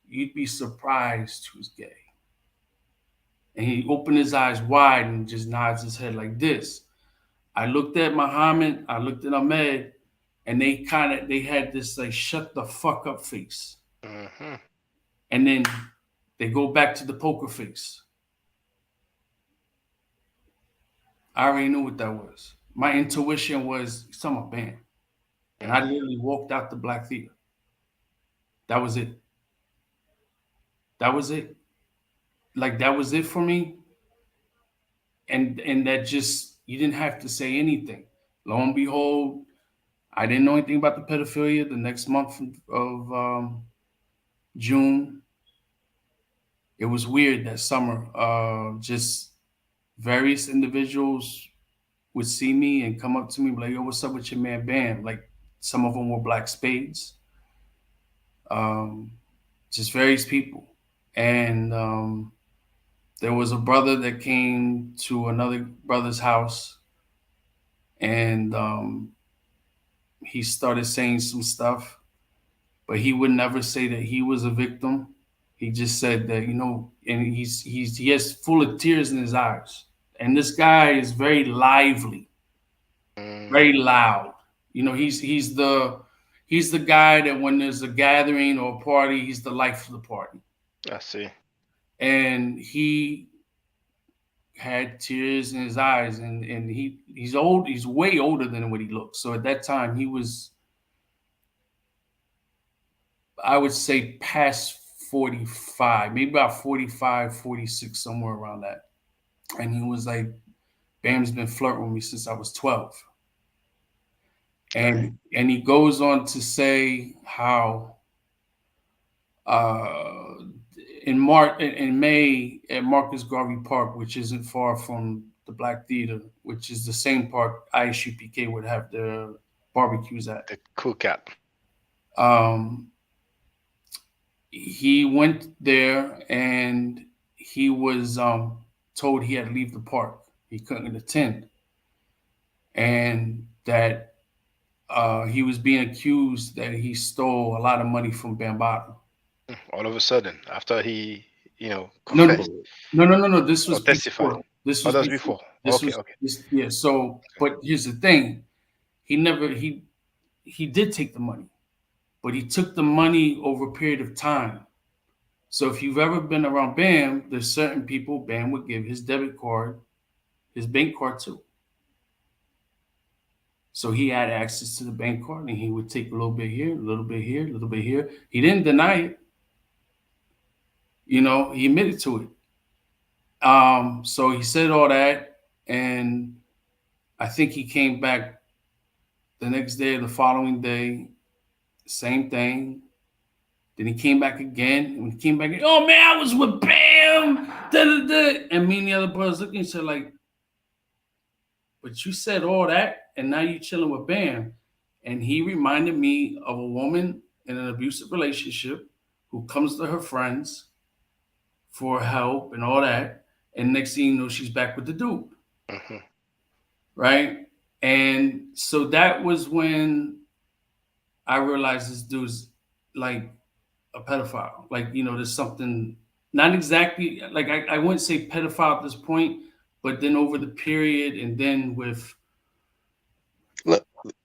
you'd be surprised who's gay. And he opened his eyes wide and just nods his head like this. I looked at Muhammad, I looked at Ahmed, and they had this like shut the fuck up face. Mm-hmm. And then they go back to the poker face. I already knew what that was. My intuition was some of Bam. And I literally walked out the Black Theater. That was it. That was it. Like that was it for me. And that just, you didn't have to say anything. Lo and behold, I didn't know anything about the pedophilia. The next month of June, it was weird that summer. Just various individuals would see me and come up to me like, yo, what's up with your man Bam? Like some of them were black spades. Just various people. And there was a brother that came to another brother's house, and he started saying some stuff, but he would never say that he was a victim. He just said that, and he has full of tears in his eyes. And this guy is very lively, very loud. He's the guy that when there's a gathering or a party, he's the life of the party. I see. And he had tears in his eyes, and he's old. He's way older than what he looks. So at that time, he was, I would say, past 45, maybe about 45, 46, somewhere around that. And he was like, Bam's been flirting with me since I was 12. And he goes on to say how in May at Marcus Garvey Park, which isn't far from the Black Theater, which is the same park ISUPK would have the barbecues at. The cookout. He went there and he was told he had to leave the park. He couldn't attend. And that he was being accused that he stole a lot of money from Bambaataa. All of a sudden, after he, No. confessed. This was testified. before. This Oh, was that's before. before. Okay. Yeah. So, but here's the thing: he did take the money, but he took the money over a period of time. So if you've ever been around Bam, there's certain people Bam would give his debit card, his bank card too. So he had access to the bank card, and he would take a little bit here, a little bit here, a little bit here. He didn't deny it. He admitted to it. So he said all that, and I think he came back the next day or the following day, same thing. Then he came back again, and when he came back, oh man, I was with Bam, and me and the other brothers looking at each other like, but you said all that, and now you're chilling with Bam. And he reminded me of a woman in an abusive relationship who comes to her friends for help and all that. And next thing you know, she's back with the dude. Mm-hmm. Right? And so that was when I realized this dude's like a pedophile. Like, there's something, not exactly, like I wouldn't say pedophile at this point, but then over the period, and then with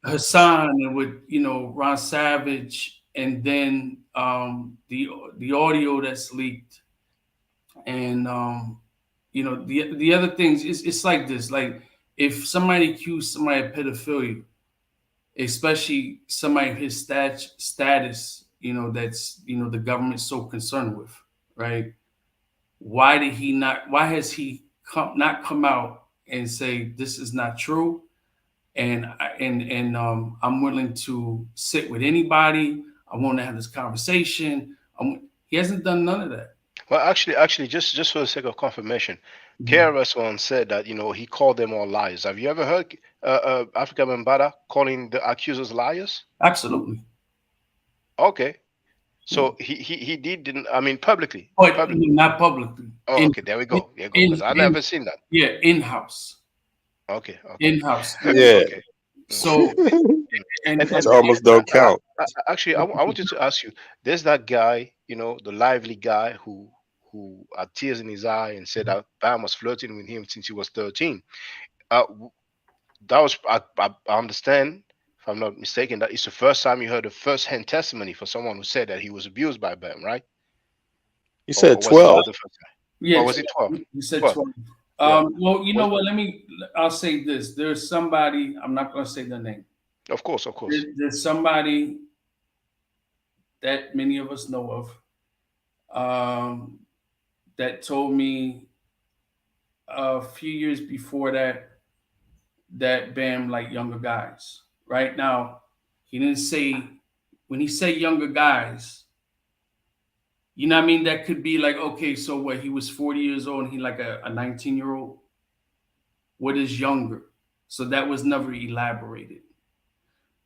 Hassan and with, Ron Savage, and then the audio that's leaked. And, the other things, it's like this, like if somebody accused somebody of pedophilia, especially somebody of his status, that's, the government's so concerned with, right? Why has he not come out and say, this is not true? And I'm willing to sit with anybody. I want to have this conversation. He hasn't done none of that. Well, actually, just for the sake of confirmation, KRS-One said that he called them all liars. Have you ever heard Afrika Bambaataa calling the accusers liars? Absolutely. Okay, so he didn't. I mean, publicly. But not publicly. Oh, okay, there we go. Because I never seen that. Yeah, in-house. Okay. In-house. Yeah. Okay. So, and it almost don't count. Actually, I wanted to ask you. There's that guy, the lively guy who had tears in his eye and said that Bam was flirting with him since he was 13. That was I understand, if I'm not mistaken, that it's the first time you heard a first-hand testimony for someone who said that he was abused by Bam, right? You said 12. Yeah. Or was it 12? You said 12. Well, you know what? I'll say this. There's somebody, I'm not going to say the name. Of course. There's somebody that many of us know of that told me a few years before that Bam liked younger guys. Right now, he didn't say, when he said younger guys, you know what I mean? That could be like, okay, so what, he was 40 years old and he like a 19-year-old? What is younger? So that was never elaborated.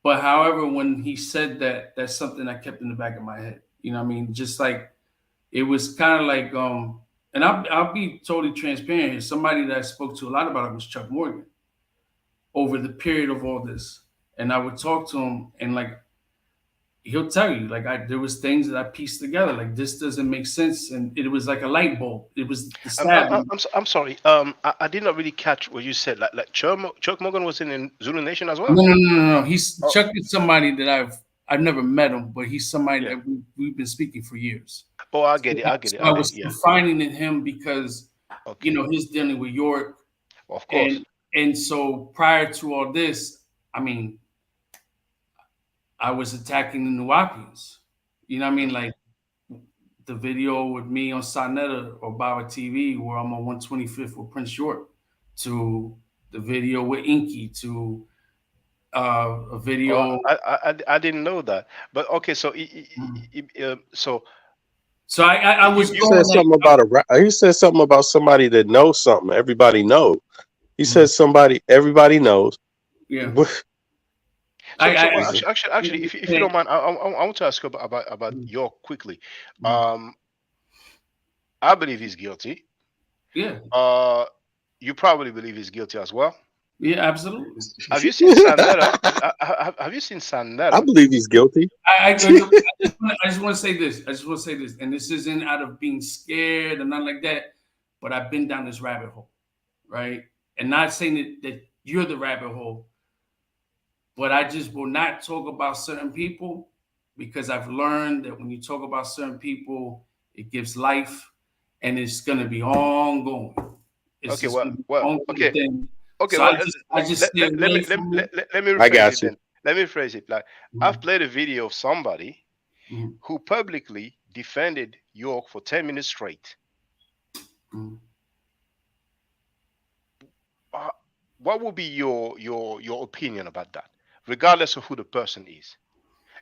But however, when he said that, that's something I kept in the back of my head. You know what I mean? Just like, it was kind of like, and I'll be totally transparent here. Somebody that I spoke to a lot about it was Chuck Morgan over the period of all this. And I would talk to him, and like, he'll tell you, like, there was things that I pieced together, like, this doesn't make sense. And it was like a light bulb. It was the stab. I'm sorry. I did not really catch what you said. Like Chuck Morgan was in Zulu Nation as well. No. Chuck is somebody that I've never met him, but he's somebody that we've been speaking for years. Oh, I get it. So I was finding in him because, you know, he's dealing with York. Of course. And so prior to all this, I mean, I was attacking the Nuwapians. You know what I mean? Like the video with me on Sonetta or Baba TV where I'm on 125th with Prince York, to the video with Inky, to a video. I didn't know that. But okay, so I was. He said something about he said something about somebody that knows something. Everybody knows. He said somebody everybody knows. Yeah. Actually, if you don't mind, I want to ask you about York quickly. I believe he's guilty. Yeah. You probably believe he's guilty as well. Yeah, absolutely. Have you seen Sandetta? Have you seen Sandetta? I believe he's guilty. I just want to say this. And this isn't out of being scared or nothing like that, but I've been down this rabbit hole, right? And not saying that you're the rabbit hole, but I just will not talk about certain people, because I've learned that when you talk about certain people, it gives life, and it's going to be ongoing. It's okay. Let me rephrase it then. Let me phrase it like I've played a video of somebody who publicly defended York for 10 minutes straight. What would be your opinion about that, regardless of who the person is?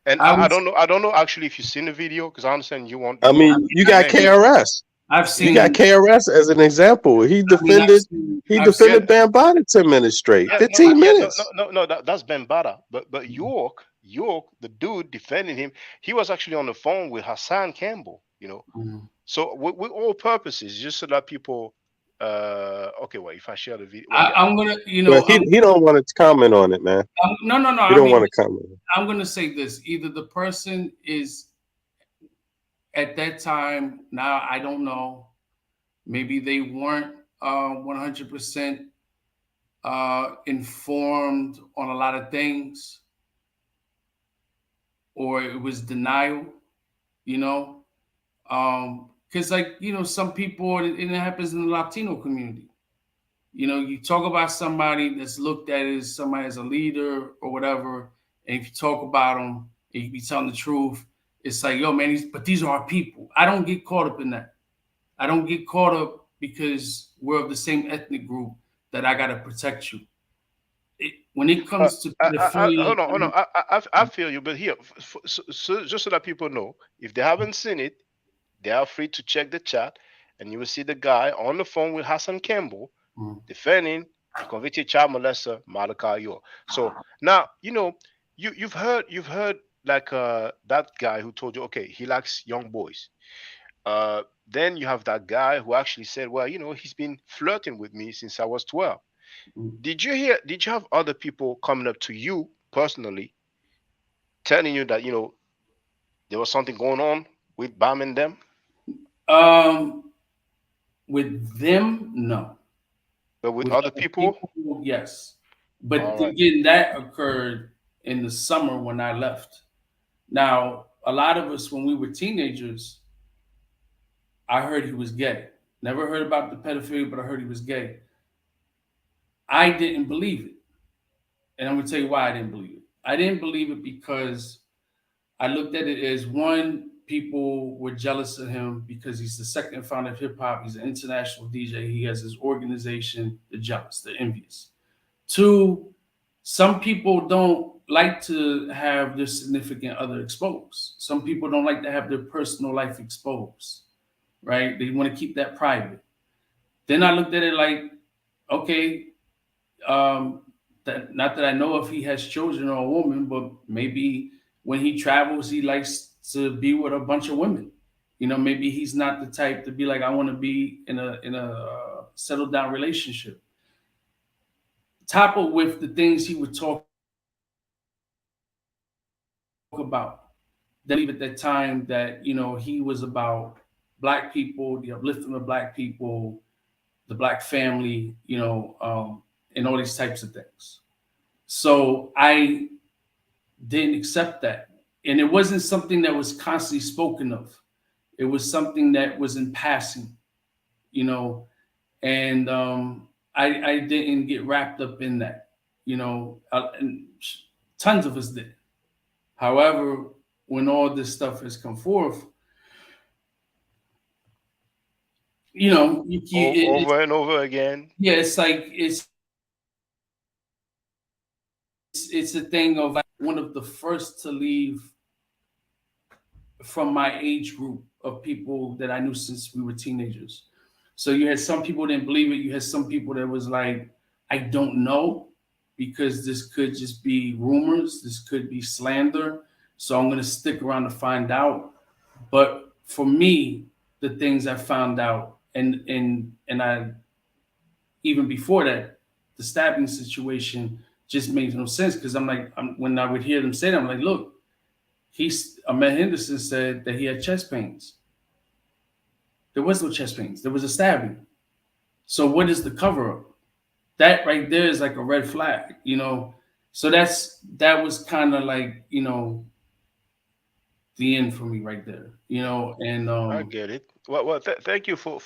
And I don't know actually if you've seen the video, because I understand you want. I mean, you got KRS. I've seen. You got KRS as an example. He defended Bambaataa 10 minutes straight, 15 minutes. No, that's Bambaataa. But York, the dude defending him, he was actually on the phone with Hassan Campbell. You know, so with all purposes, just so that people. Okay, well, if I share the video, I'm gonna, you know, he don't want to comment on it, man. No. He don't want to comment. I'm gonna say this: either the person is at that time. Now I don't know. Maybe they weren't 100% informed on a lot of things, or it was denial. You know. Because, like, you know, some people, and it happens in the Latino community. You know, you talk about somebody that's looked at as somebody as a leader or whatever, and if you talk about them and you be telling the truth, it's like, yo, man, but these are our people. I don't get caught up in that. I don't get caught up because we're of the same ethnic group that I got to protect you. When it comes to hold on. I feel you, but here, so just so that people know, if they haven't seen it, they are free to check the chat, and you will see the guy on the phone with Hassan Campbell defending the convicted child molester Malachi York. So now, you know, you've heard like that guy who told you, okay, he likes young boys. Then you have that guy who actually said, well, you know, he's been flirting with me since I was 12. Did you have other people coming up to you personally telling you that, you know, there was something going on with Bam and them? With them, no. But with other people, yes. But again, that occurred in the summer when I left. Now, a lot of us, when we were teenagers, I heard he was gay. Never heard about the pedophilia, but I heard he was gay. I didn't believe it. And I'm going to tell you why I didn't believe it. I didn't believe it because I looked at it as, one, people were jealous of him because he's the second founder of hip hop. He's an international DJ. He has his organization. They're jealous. They're envious. Two, some people don't like to have their significant other exposed. Some people don't like to have their personal life exposed, right? They want to keep that private. Then I looked at it like, okay, that not that I know if he has children or a woman, but maybe when he travels, he likes to be with a bunch of women. You know, maybe he's not the type to be like, I want to be in a settled down relationship. Toppled with the things he would talk about. That even at that time that, you know, he was about Black people, the uplifting of Black people, the Black family, you know, and all these types of things. So I didn't accept that. And it wasn't something that was constantly spoken of. It was something that was in passing, you know, and I didn't get wrapped up in that, you know, and tons of us did. However, when all this stuff has come forth, you know, over and over again. Yeah, it's like it's a thing of like one of the first to leave from my age group of people that I knew since we were teenagers. So you had some people that didn't believe it. You had some people that was like, I don't know, because this could just be rumors. This could be slander. So I'm going to stick around to find out. But for me, the things I found out, and I, even before that, the stabbing situation just made no sense, because I'm like, when I would hear them say that, I'm like, look, Ahmed Henderson said that he had chest pains. There was no chest pains. There was a stabbing. So what is the cover up? That right there is like a red flag, you know? So that was kind of like, you know, the end for me right there, you know? And I get it. Well, thank you for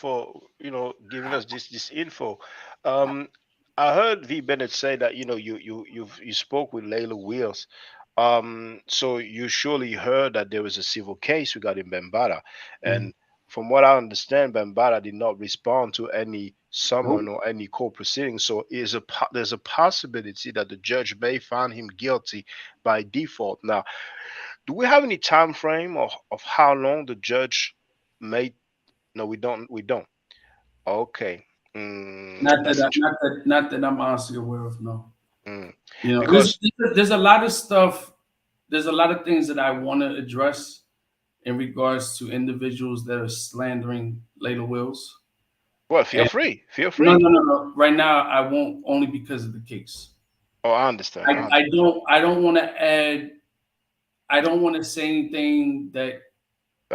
you know, giving us this info. I heard V Bennett say that, you know, you spoke with Layla Wills. So you surely heard that there was a civil case regarding Bambaataa, and from what I understand, Bambaataa did not respond to any summon or any court proceedings. So there's a possibility that the judge may find him guilty by default. Now, do we have any time frame of how long the judge may? No, we don't. We don't. Okay. not That's that I'm honestly aware of, no. Mm. You know, Because there's a lot of stuff. There's a lot of things that I want to address in regards to individuals that are slandering Layla Wills. Well, feel And free. Feel free. No. Right now, I won't, only because of the case. Oh, I understand. I don't want to add. I don't want to say anything that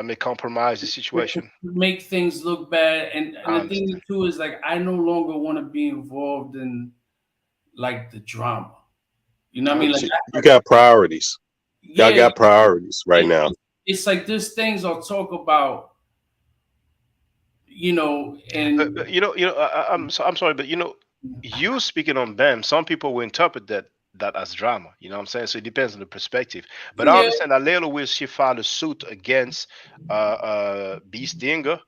may compromise the situation. make things look bad. And the thing too is, like, I no longer want to be involved in like the drama. You know what I mean? Like, You got priorities. Yeah, Y'all got priorities right now. It's like there's things I'll talk about, you know, and But, I'm sorry, but you know, you speaking on them, some people will interpret that as drama. You know what I'm saying? So it depends on the perspective. But I understand that Layla Wills, she filed a suit against B. Stinger.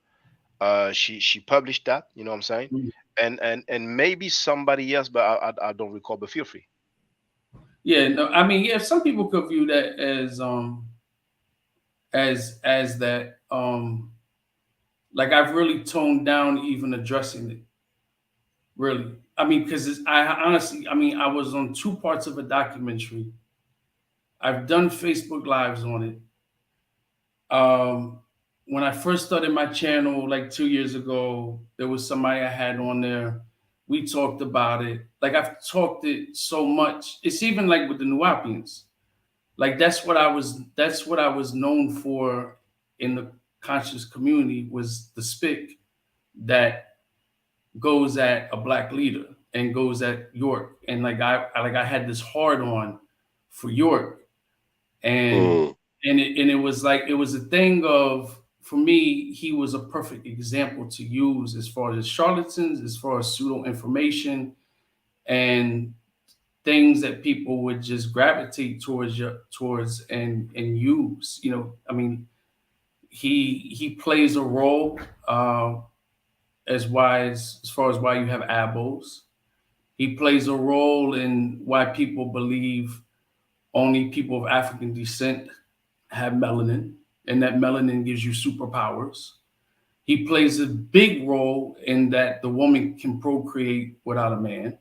She published that. You know what I'm saying? And maybe somebody else, but I don't recall. But feel free. Yeah, no, I mean, yeah, some people could view that as that. Like, I've really toned down even addressing it. Really, I mean, because I honestly, I mean, I was on 2 parts of a documentary. I've done Facebook Lives on it. When I first started my channel like 2 years ago, there was somebody I had on there. We talked about it. Like, I've talked it so much. It's even like with the Nuwapians. Like, that's what I was known for in the conscious community, was the spick that goes at a Black leader and goes at York. And like I had this hard on for York. And it was like, it was a thing of, for me, he was a perfect example to use as far as charlatans, as far as pseudo information, and things that people would just gravitate towards and use. You know, I mean, he plays a role as far as why you have abos. He plays a role in why people believe only people of African descent have melanin, and that melanin gives you superpowers. He plays a big role in that the woman can procreate without a man.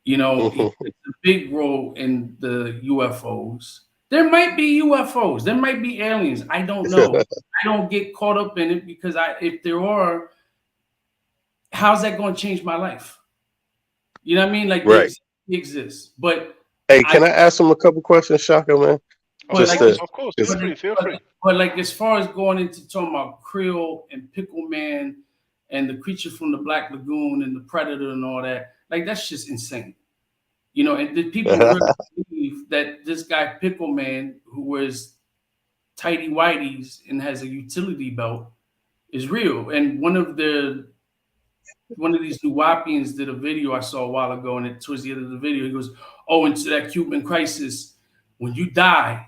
You know, he plays a big role in the UFOs. There might be UFOs. There might be aliens. I don't know. I don't get caught up in it because if there are, how's that going to change my life? You know what I mean? Like Right. they exist. But hey, can I ask him a couple questions, Shaka, man? But Of course, feel free. But like as far as going into talking about Creole and Pickle Man and the creature from the Black Lagoon and the Predator and all that, like that's just insane. You know, and did people really believe that this guy Pickle Man, who wears tighty whities and has a utility belt, is real? And one of these Nuwapians did a video I saw a while ago, and towards the end of the video, he goes, "Oh, into that Cuban crisis, when you die,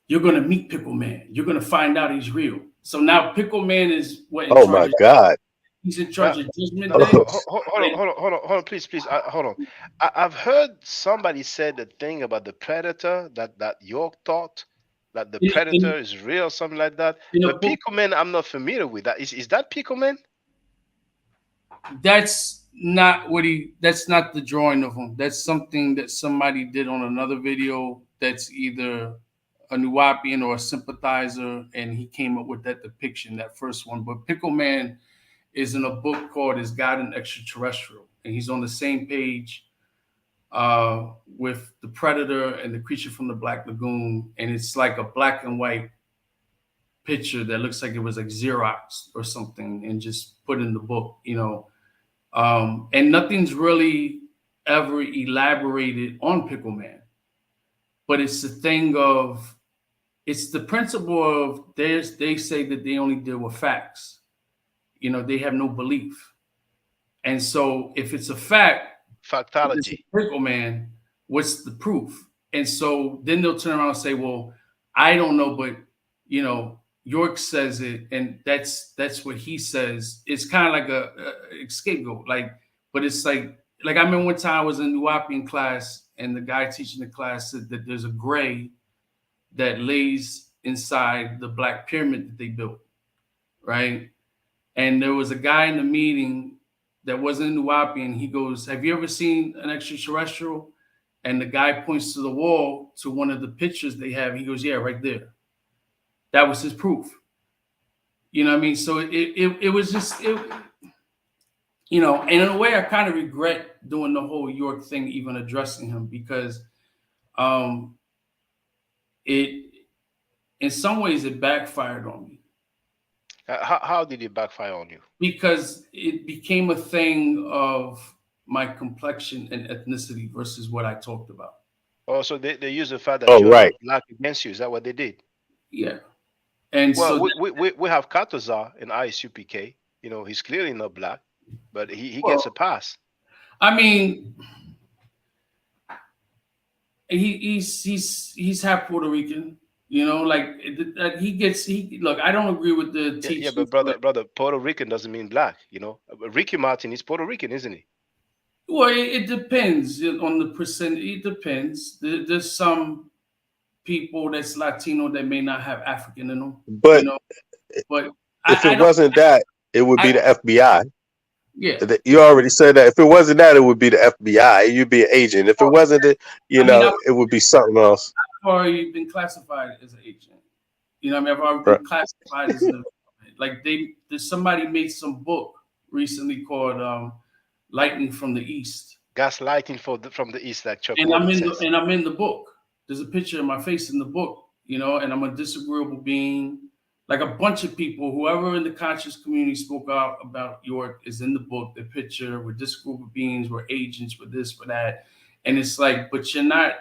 you're gonna meet Pickle Man. You're gonna find out he's real." So now Pickle Man is what? Oh my God! He's in charge of Judgment Day. Hold on, please, hold on. I've heard somebody said the thing about the predator that York thought that the predator is real, something like that. But Pickle Man, I'm not familiar with that. Is that Pickle Man? That's not that's not the drawing of him. That's something that somebody did on another video. That's either a Nuwapian or a sympathizer, and he came up with that depiction, that first one. But Pickle Man is in a book called "Is God an Extraterrestrial?" and he's on the same page with the Predator and the creature from the Black Lagoon, and it's like a black and white picture that looks like it was like Xerox or something and just put in the book, you know. And nothing's really ever elaborated on Pickle Man, but it's the thing of, it's the principle of they say that they only deal with facts. You know, they have no belief. And so if it's a fact, factology, Pickle Man, what's the proof? And so then they'll turn around and say, well, I don't know, but you know, York says it, and that's what he says. It's kind of like a scapegoat, like, but it's like I remember one time I was in Nuwapian class, and the guy teaching the class said that there's a gray that lays inside the Black Pyramid that they built, right? And there was a guy in the meeting that wasn't Nuwapian. He goes, "Have you ever seen an extraterrestrial?" And the guy points to the wall to one of the pictures they have. He goes, "Yeah, right there." That was his proof. You know what I mean? So it was just, you know, and in a way I kind of regret doing the whole York thing, even addressing him, because it, in some ways it backfired on me. How did it backfire on you? Because it became a thing of my complexion and ethnicity versus what I talked about. Oh, so they use the fact that you're black against you. Is that what they did? Yeah. And well, so we have Katazar in ISUPK. You know, he's clearly not black, but he gets a pass. I mean, he's half Puerto Rican. You know, like look. I don't agree with the teaching. Yeah, but brother, Puerto Rican doesn't mean black. You know, Ricky Martin is Puerto Rican, isn't he? Well, it depends on the percent. It depends. There's some people that's Latino that may not have African in them. But, you know? But if it wasn't that, it would be the FBI. Yeah. You already said that. If it wasn't that, it would be the FBI. You'd be an agent. If it wasn't it, it would be something else. I've already been classified as an agent. You know what I mean? I've already been classified as like somebody made some book recently called Lightning from the East. Gaslighting from the East, like Chuck. And I'm in the book. There's a picture of my face in the book, you know, and I'm a disagreeable being. Like a bunch of people, whoever in the conscious community spoke out about York is in the book. The picture, we're disagreeable beings, we're agents, we're this, we're that. And it's like, but you're not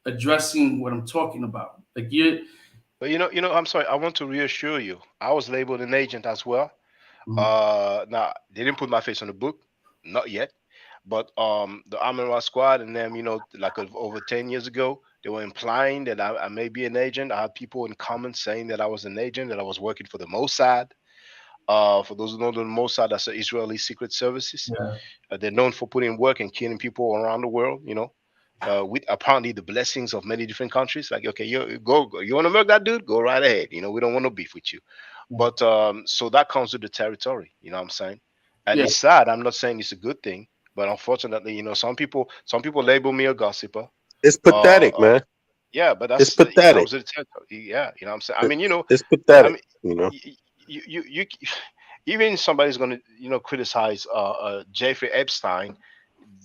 addressing what I'm talking about. Like But you know, I'm sorry, I want to reassure you. I was labeled an agent as well. Now they didn't put my face on the book, not yet. But the Amara Squad and them, you know, like over 10 years ago, they were implying that I may be an agent. I had people in comments saying that I was an agent, that I was working for the Mossad. For those who don't know, the Mossad, that's the Israeli secret services. Yeah. They're known for putting work and killing people around the world, you know, with apparently the blessings of many different countries. Like, okay, you go, you want to murder that dude? Go right ahead. You know, we don't want no beef with you. But so that comes with the territory, you know what I'm saying? And it's sad. I'm not saying it's a good thing. But unfortunately, some people label me a gossiper. It's pathetic, man. Yeah, but It's that's it pathetic. comes with the territory. Yeah, you know what I'm saying. I mean, It's I pathetic. mean, you even somebody's gonna criticize Jeffrey Epstein.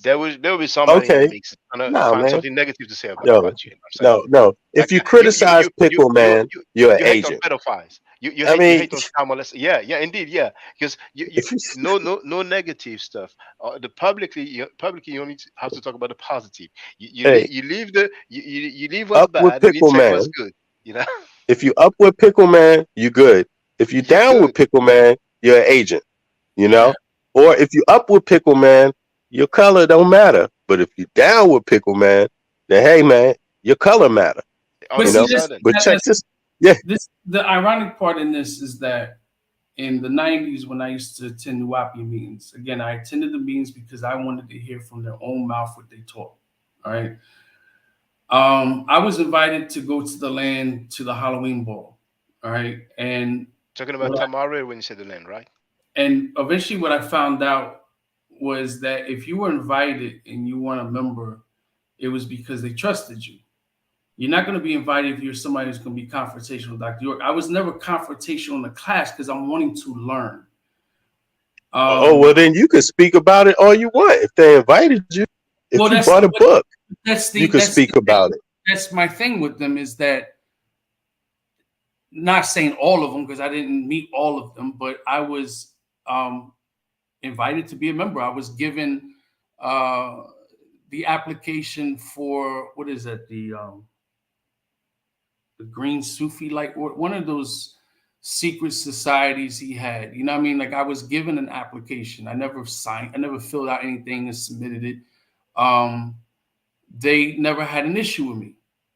There will be somebody in the Okay. mix gonna Nah, find man. something negative to say about No, you. You know what I'm saying? no. If you criticize Pickle Man, you're an you hate on agent. pedophiles. You I hate mean, on child molesters. Yeah, indeed, yeah. Because you no negative stuff. Publicly you only have to talk about the positive. hey, You leave you leave what's up with bad and you Pickle say what's Man. good. You know. If you up with Pickle Man, you good. If you You're down with good. Pickle Man, you're an agent. You know? Or if you up with Pickle Man, your color don't matter. But if you down with Pickle Man, then hey man, your color matter. All But of see, a But sudden. check this. Yeah. The ironic part in this is that in the 90s, when I used to attend Nuwapi meetings, again, I attended the meetings because I wanted to hear from their own mouth what they taught. All right. I was invited to go to the land to the Halloween ball. All right. And Talking about Tamari when you said the land, right? and eventually what I found out was that if you were invited and you weren't a member, it was because they trusted you. You're not going to be invited if you're somebody who's going to be confrontational with Dr. York. I was never confrontational in the class because I'm wanting to learn. Well then you can speak about it all you want. If they invited you, if you bought a book, you can speak about it. That's my thing with them is that not saying all of them because I didn't meet all of them, but I was invited to be a member. I was given the application for what is that? The Green Sufi, like one of those secret societies he had. You know what I mean? Like I was given an application. I never filled out anything and submitted it. They never had an issue with me,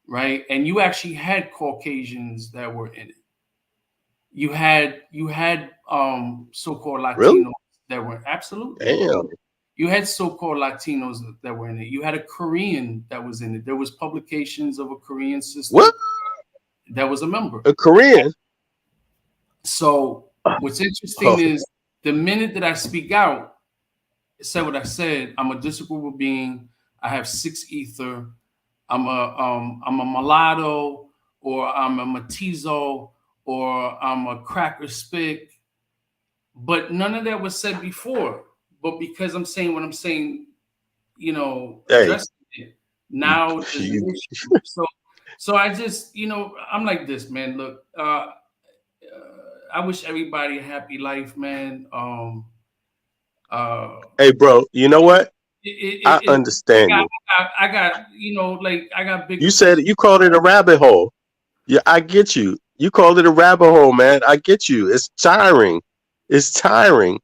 right? And you actually had Caucasians that were in it. You had so-called Latinos that were absolutely. Damn. You had so-called Latinos that were in it. You had a Korean that was in it. There was publications of a Korean sister that was a member. A Korean. So what's interesting is the minute that I speak out, said what I said, I'm a disagreeable being. I have 6 ether. I'm a mulatto, or I'm a mestizo, or I'm a cracker spick. But none of that was said before. But because I'm saying what I'm saying, addressing it now. So I just, I'm like this, man. Look, I wish everybody a happy life, man. Hey, bro, you know what? I understand you. I got, I got big. You said you called it a rabbit hole. Yeah, I get you. You called it a rabbit hole, man. I get you. It's tiring. It's tiring.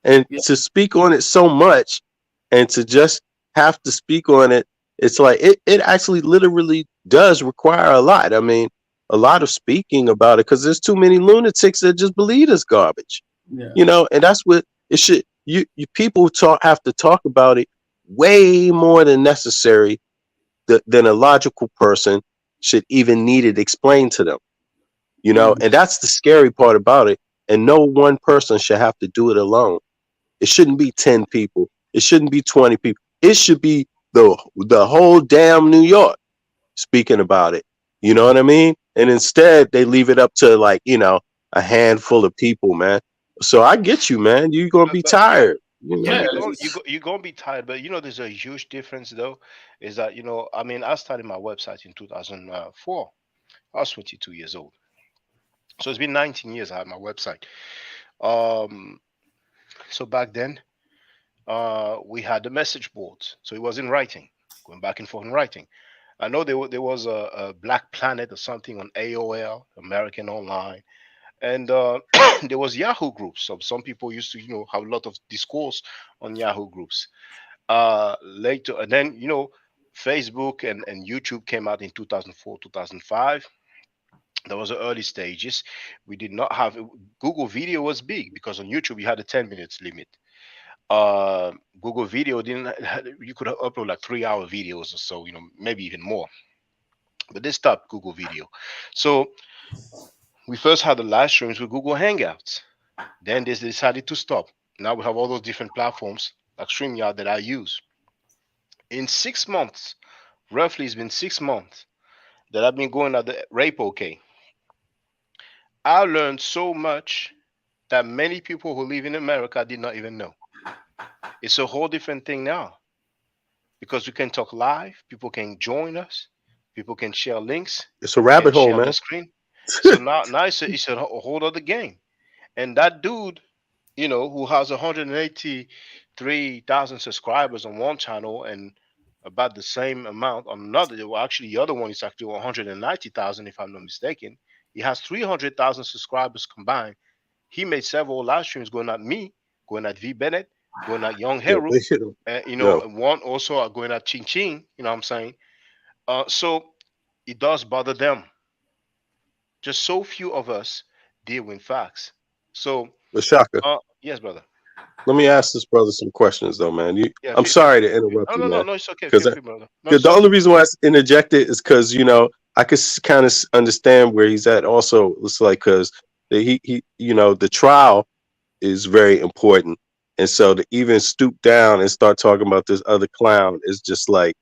And to speak on it so much and to just have to speak on it, it's like it actually literally does require a lot. I mean, a lot of speaking about it because there's too many lunatics that just believe this garbage. Yeah. And that's what it should. You people have to talk about it way more than necessary than a logical person should even need it explained to them. And that's the scary part about it. And no one person should have to do it alone. It shouldn't be 10 people. It shouldn't be 20 people. It should be the whole damn New York speaking about it. You know what I mean? And instead they leave it up to a handful of people, man. So I get you, man. You're gonna be tired. You're gonna be tired, but there's a huge difference though. Is that I mean, I started my website in 2004. I was 22 years old, so it's been 19 years I had my website. So back then, we had the message boards, so it was in writing, going back and forth in writing. I know there was a Black Planet or something on AOL, American Online. And there was Yahoo groups. So some people used to, have a lot of discourse on Yahoo groups. Later, and then, Facebook and YouTube came out in 2004, 2005. That was the early stages. We did not have Google Video was big because on YouTube you had a 10 minutes limit. Google Video you could upload like 3-hour videos or so, maybe even more. But they stopped Google Video. So we first had the live streams with Google Hangouts. Then they decided to stop. Now we have all those different platforms StreamYard that I use. In 6 months, roughly, it's been 6 months that I've been going at the Rapo K. I learned so much that many people who live in America did not even know. It's a whole different thing now because we can talk live, people can join us, people can share links. It's a rabbit hole, share man. the screen. So now it's a whole other game. And that dude, you know, who has 183,000 subscribers on one channel and about the same amount on another. Well, actually, the other one is actually 190,000, if I'm not mistaken. He has 300,000 subscribers combined. He made several live streams going at me, going at V Bennett, going at Young Heru, you know, and one also going at Ching Ching. You know what I'm saying? So it does bother them. Just so few of us deal with facts. So, Shaka, yes, brother. let me ask this brother some questions, though, man. Yeah, I'm sorry to interrupt you, man. No, it's okay. Because the only reason why I interjected is because, you know, I could kind of understand where he's at. Also, it's like because he, you know, the trial is very important, and so to even stoop down and start talking about this other clown is just like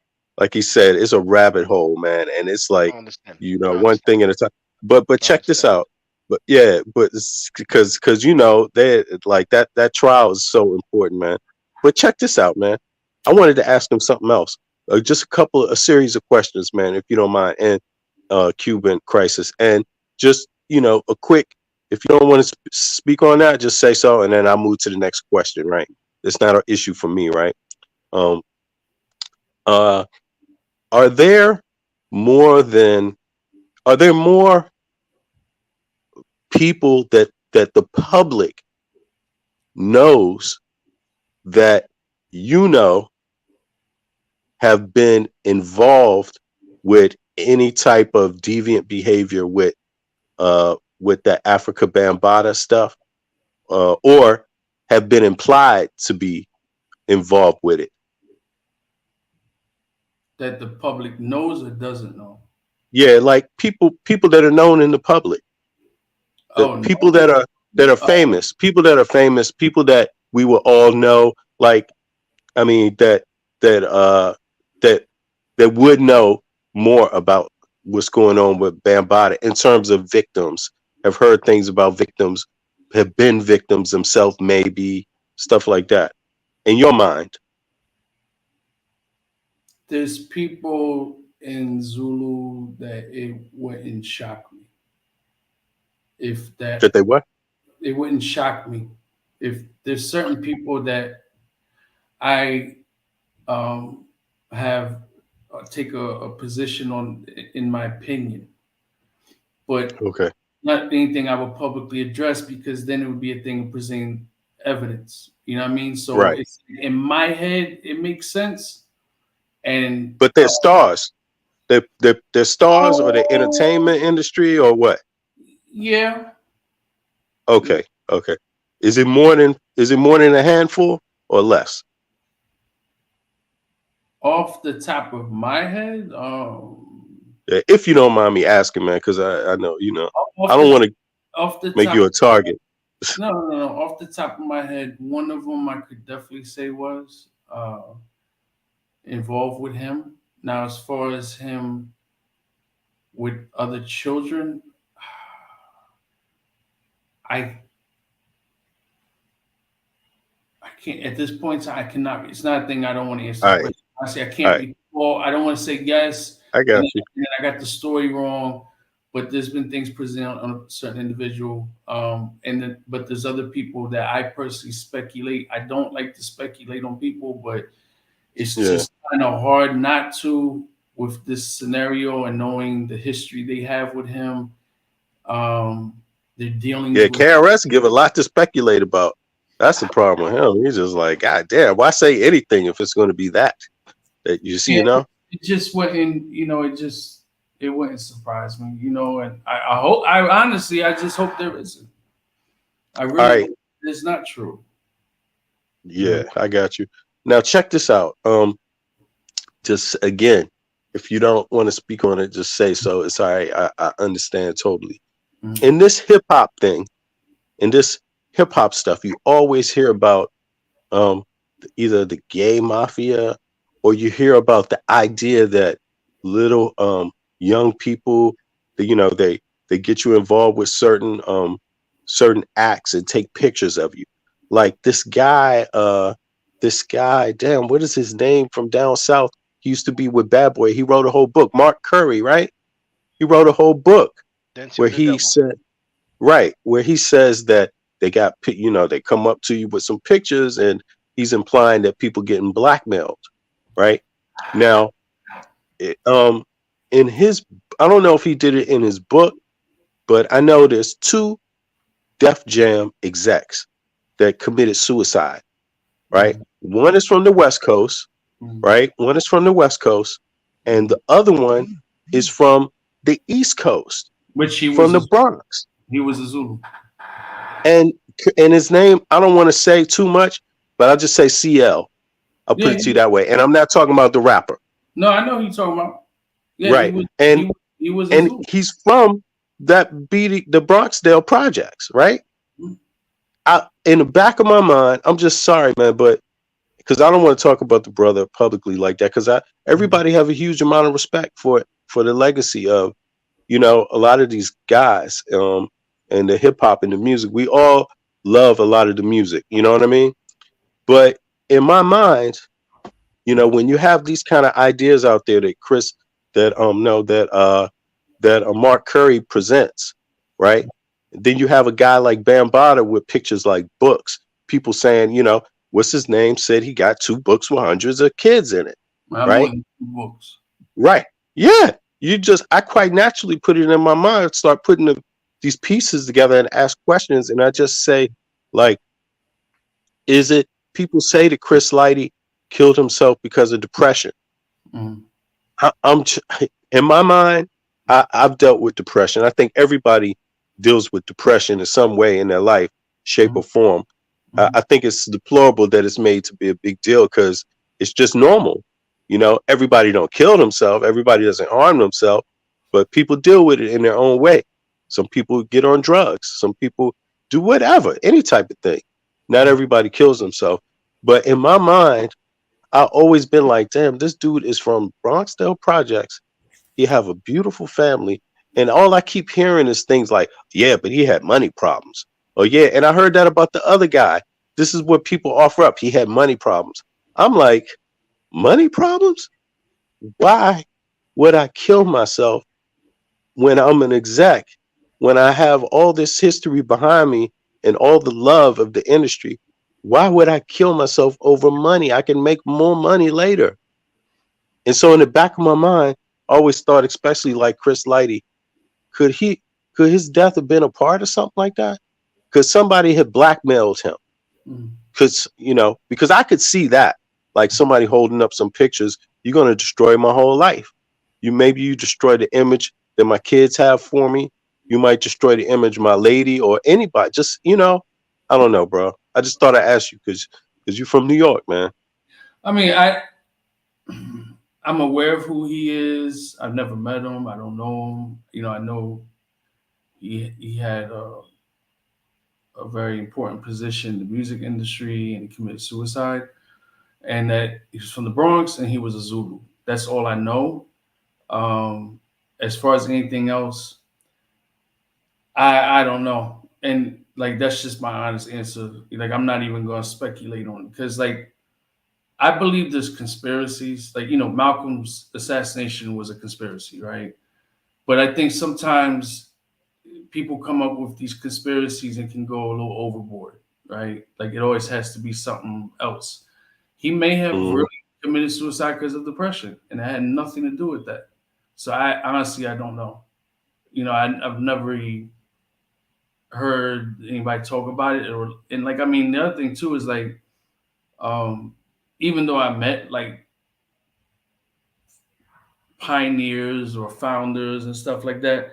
he said, it's a rabbit hole, man, and it's like, you know, one thing at a time. But check this out. But yeah, but because you know they like that trial is so important, man. But check this out, man. I wanted to ask him something else. Just a series of questions, man, if you don't mind, and Cuban crisis, and just, you know, a quick. If you don't want to speak on that, just say so, and then I'll move to the next question. Right? It's not an issue for me, right? Are there more people that the public knows that, you know, have been involved with any type of deviant behavior with the Afrika Bambaataa stuff, or have been implied to be involved with it? That the public knows or doesn't know? Yeah, like people that are known in the public. People that are famous, people that are famous, people that we will all know. Like, I mean, that would know more about what's going on with Bambaataa in terms of victims. Have heard things about victims, have been victims themselves, maybe stuff like that. In your mind, there's people in Zulu that it wouldn't shock me if that they what? It wouldn't shock me if there's certain people that I have take a position on, in my opinion, but not anything I would publicly address, because then it would be a thing of presenting evidence. You know what I mean? So it's, in my head, it makes sense. But they're stars. They're stars, or the entertainment industry, or what? Yeah. Okay. Is it more than a handful or less? Off the top of my head, if you don't mind me asking, man, because I know, you know, I don't want to make you a target. No. Off the top of my head, one of them I could definitely say was involved with him. Now, as far as him with other children, I can't at this point. I cannot. It's not a thing I don't want to answer. Right. I say I can't recall. I don't want to say yes. I got you. And I got the story wrong, but there's been things presented on a certain individual, but there's other people that I personally speculate. I don't like to speculate on people, but it's just kind of hard not to with this scenario and knowing the history they have with him. They're dealing. Yeah, KRS give a lot to speculate about. That's the problem with him. He's just like, God damn, why say anything if it's going to be that you see, you know? It just wouldn't, you know, it wouldn't surprise me, you know, and I honestly just hope there isn't. I really hope it's not true. Yeah, I got you. Now check this out. Just again, if you don't want to speak on it, just say so. It's all right. I understand totally. Mm-hmm. In this hip hop thing, in this hip hop stuff, you always hear about either the gay mafia, or you hear about the idea that little young people, you know, they get you involved with certain acts and take pictures of you. Like this guy, damn, what is his name from down south? He used to be with Bad Boy. He wrote a whole book. Mark Curry, right? He wrote a whole book Dancing where with the he devil. said, right, where he says that they got, you know, they come up to you with some pictures, and he's implying that people getting blackmailed, right? Now, in his, I don't know if he did it in his book, but I know there's 2 Def Jam execs that committed suicide, right? One is from the West Coast, right? One is from the West Coast, and the other one is from the East Coast, which he from was. the Bronx. He was a Zulu. And his name, I don't want to say too much, but I'll just say CL. I'll put it to you that way. And I'm not talking about the rapper. No, I know who you're talking about. Yeah, Right. he was and he's from the Bronxdale projects, right? In the back of my mind, I'm just sorry, man, but because I don't want to talk about the brother publicly like that, because everybody have a huge amount of respect for the legacy of, you know, a lot of these guys, and the hip hop and the music. We all love a lot of the music, you know what I mean? But in my mind, you know, when you have these kind of ideas out there that Mark Curry presents, right? Then you have a guy like Bambaataa with pictures like books. People saying, you know, what's his name said he got 2 books with hundreds of kids in it, right? More than 2 books. Right. Yeah. I quite naturally put it in my mind, start putting these pieces together and ask questions. And I just say, like, is it, people say that Chris Lighty killed himself because of depression. I'm in my mind, I've dealt with depression. I think everybody deals with depression in some way in their life, shape, or form. I think it's deplorable that it's made to be a big deal, because it's just normal. You know, everybody don't kill themselves, everybody doesn't harm themselves, but people deal with it in their own way. Some people get on drugs, some people do whatever, any type of thing. Not everybody kills themselves. But in my mind, I've always been like, damn, this dude is from Bronxdale Projects. He have a beautiful family. And all I keep hearing is things like, yeah, but he had money problems. Oh, yeah. And I heard that about the other guy. This is what people offer up. He had money problems. I'm like, money problems? Why would I kill myself when I'm an exec, when I have all this history behind me and all the love of the industry? Why would I kill myself over money? I can make more money later. And so in the back of my mind, I always thought, especially like Chris Lighty, could his death have been a part of something like that? Because somebody had blackmailed him. Because, you know, because I could see that, like somebody holding up some pictures, you're going to destroy my whole life. Maybe you destroy the image that my kids have for me. You might destroy the image of my lady or anybody. Just, you know, I don't know, bro. I just thought I'd ask you because you're from New York, man. I mean, I'm aware of who he is. I've never met him. I don't know him. You know, I know he had a very important position in the music industry, and he committed suicide, and that he was from the Bronx and he was a Zulu. That's all I know. As far as anything else, I don't know. And like, that's just my honest answer. Like, I'm not even going to speculate on it, because like, I believe there's conspiracies. Like, you know, Malcolm's assassination was a conspiracy, right? But I think sometimes people come up with these conspiracies and can go a little overboard, right? Like, it always has to be something else. He may have really committed suicide because of depression, and it had nothing to do with that. So I honestly, I don't know. You know, I've never really heard anybody talk about it. And like, I mean, the other thing too is like, even though I met like pioneers or founders and stuff like that,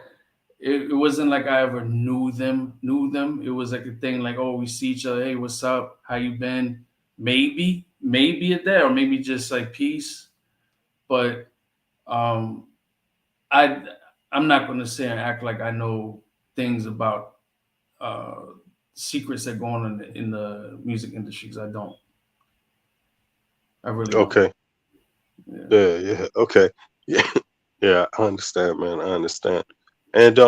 it wasn't like I ever knew them. It was like a thing like, oh, we see each other. Hey, what's up? How you been? Maybe a day, or maybe just like peace. But I'm not going to say and act like I know things about secrets that go on in the music industry, because I don't. I really don't. Okay. Yeah. Okay. Yeah. Yeah. I understand, man. I understand. And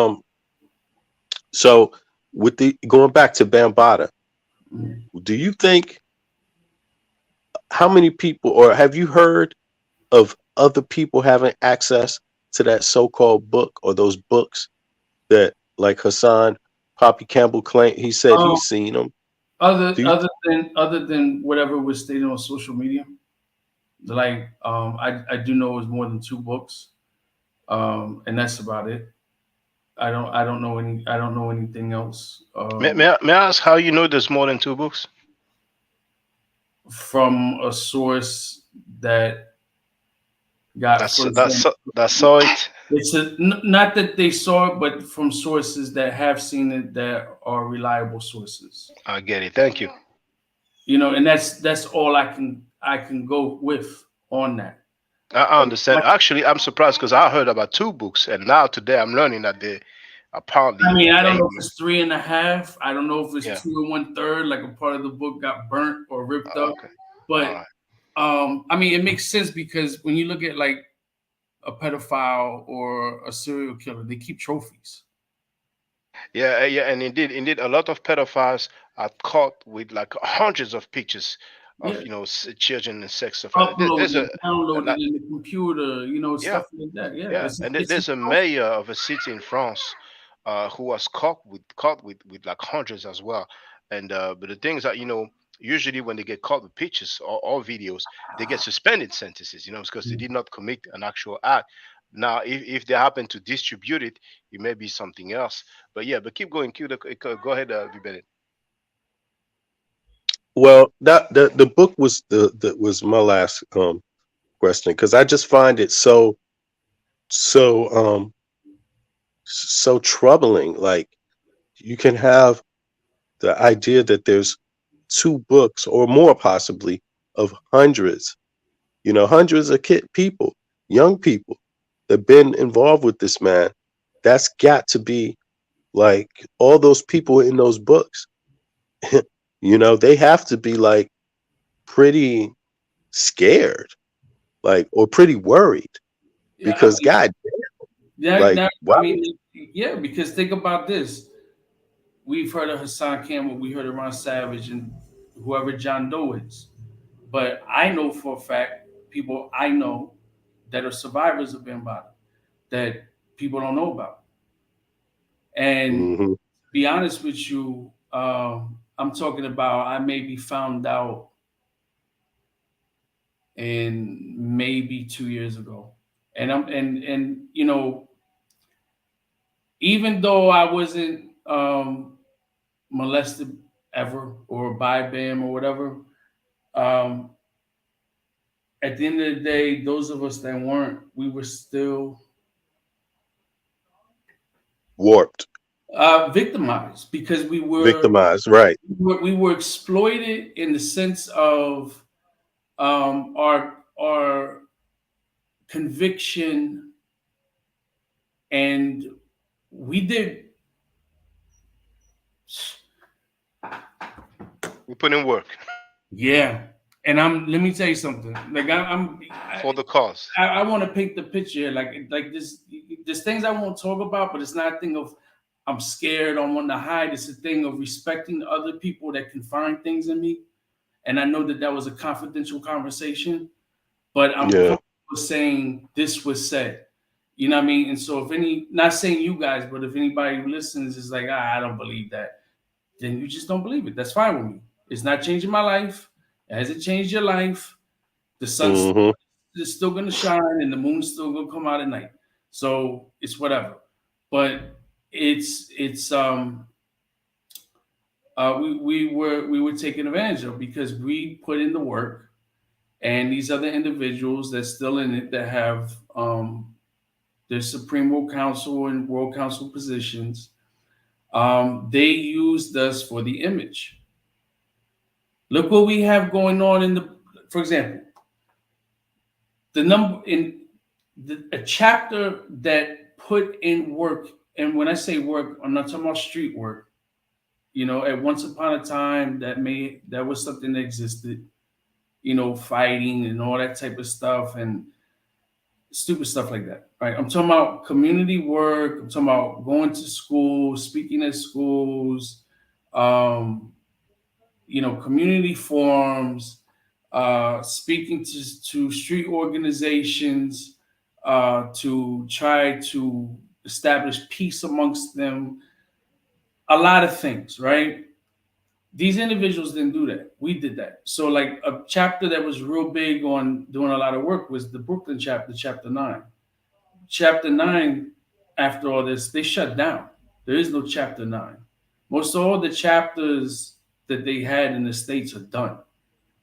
so with the going back to Bambaataa, do you think how many people, or have you heard of other people having access to that so-called book or those books that, like Hassan Poppy Campbell claimed, he said he's seen them? Other than whatever was stated on social media, like I do know it's more than 2 books, and that's about it. I don't know anything else. May I ask how you know there's more than 2 books? From a source that got that saw it. It's not that they saw it, but from sources that have seen it that are reliable sources. I get it. Thank you. You know, and that's all I can go with on that. I understand. Actually, I'm surprised because I heard about 2 books, and now today I'm learning that they apparently. I mean, I don't know if it's 3.5. I don't know if it's 2 1/3, like a part of the book got burnt or ripped up. But I mean, it makes sense because when you look at like a pedophile or a serial killer, they keep trophies. Yeah, and indeed, a lot of pedophiles are caught with like hundreds of pictures of children and sex stuff. Uploaded, downloaded in the computer, stuff like that. Yeah, and there's a mayor of a city in France who was caught with like hundreds as well. And but the things that usually when they get caught with pictures or videos, they get suspended sentences, because they did not commit an actual act. Now, if they happen to distribute it, it may be something else. But keep going. Go ahead, Bennett. Well, that the book was was my last question, because I just find it so troubling. Like, you can have the idea that there's 2 books or more possibly of hundreds of people, young people that been involved with this man. That's got to be like all those people in those books. They have to be like pretty scared, like, or pretty worried, because God damn. Because think about this. We've heard of Hassan Campbell, we heard of Ron Savage, and whoever John Doe is. But I know for a fact, people I know that are survivors of Bambaataa that people don't know about. And to be honest with you, I'm talking about I may be found out in maybe 2 years ago. And even though I wasn't molested ever or by BAM or whatever, at the end of the day, those of us that weren't, we were still warped, victimized, because we were victimized, right? We were exploited in the sense of our conviction, and we put in work. Yeah. And let me tell you something. Like I'm for the cause. I want to paint the picture like this. There's things I won't talk about, but it's not a thing of I'm scared, I want to hide. It's a thing of respecting other people that can find things in me. And I know that was a confidential conversation, but I'm comfortable saying this was said. You know what I mean? And so not saying you guys, but if anybody who listens is like, I don't believe that, then you just don't believe it. That's fine with me. It's not changing my life. As it changed your life, the sun is still going to shine and the moon's still going to come out at night. So it's whatever. But it's we were taken advantage of because we put in the work, and these other individuals that's still in it that have their Supreme World Council and World Council positions, they used us for the image. Look what we have going on for example, the number in a chapter that put in work, and when I say work, I'm not talking about street work. At once upon a time that was something that existed. you know, fighting and all that type of stuff and stupid stuff like that, right? I'm talking about community work. I'm talking about going to school, speaking at schools, you know, community forums, speaking to street organizations, to try to establish peace amongst them. A lot of things, right? These individuals didn't do that. We did that. So like a chapter that was real big on doing a lot of work was the Brooklyn chapter, chapter 9. Chapter 9, after all this, they shut down. There is no chapter 9. Most of all the chapters that they had in the States are done.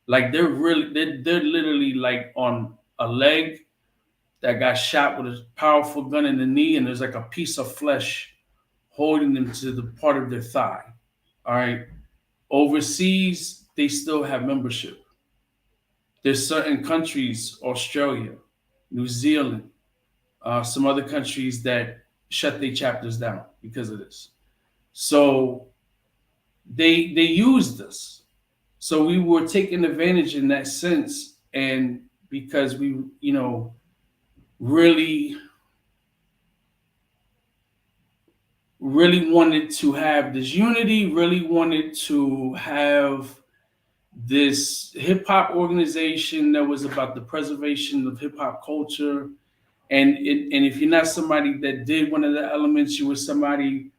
Like they're literally like on a leg that got shot with a powerful gun in the knee, and there's like a piece of flesh holding them to the part of their thigh. All right. Overseas, they still have membership. There's certain countries, Australia, New Zealand, some other countries that shut their chapters down because of this. So they used us. So we were taking advantage in that sense, and because we, you know, really wanted to have this unity, really wanted to have this hip hop organization that was about the preservation of hip hop culture. And if you're not somebody that did one of the elements, you were somebody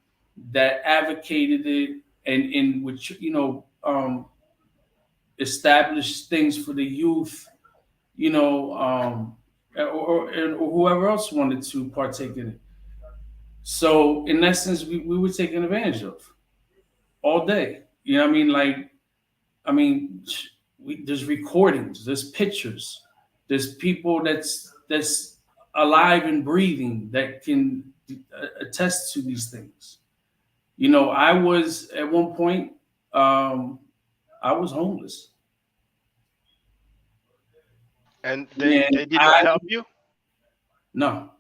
that advocated it and which, you know, established things for the youth, you know, or whoever else wanted to partake in it. So in that sense, we were taken advantage of all day. You know what I mean? Like, I mean, there's recordings, there's pictures, there's people that's alive and breathing that can attest to these things. You know, I was at one point, I was homeless. And they did not help you? No.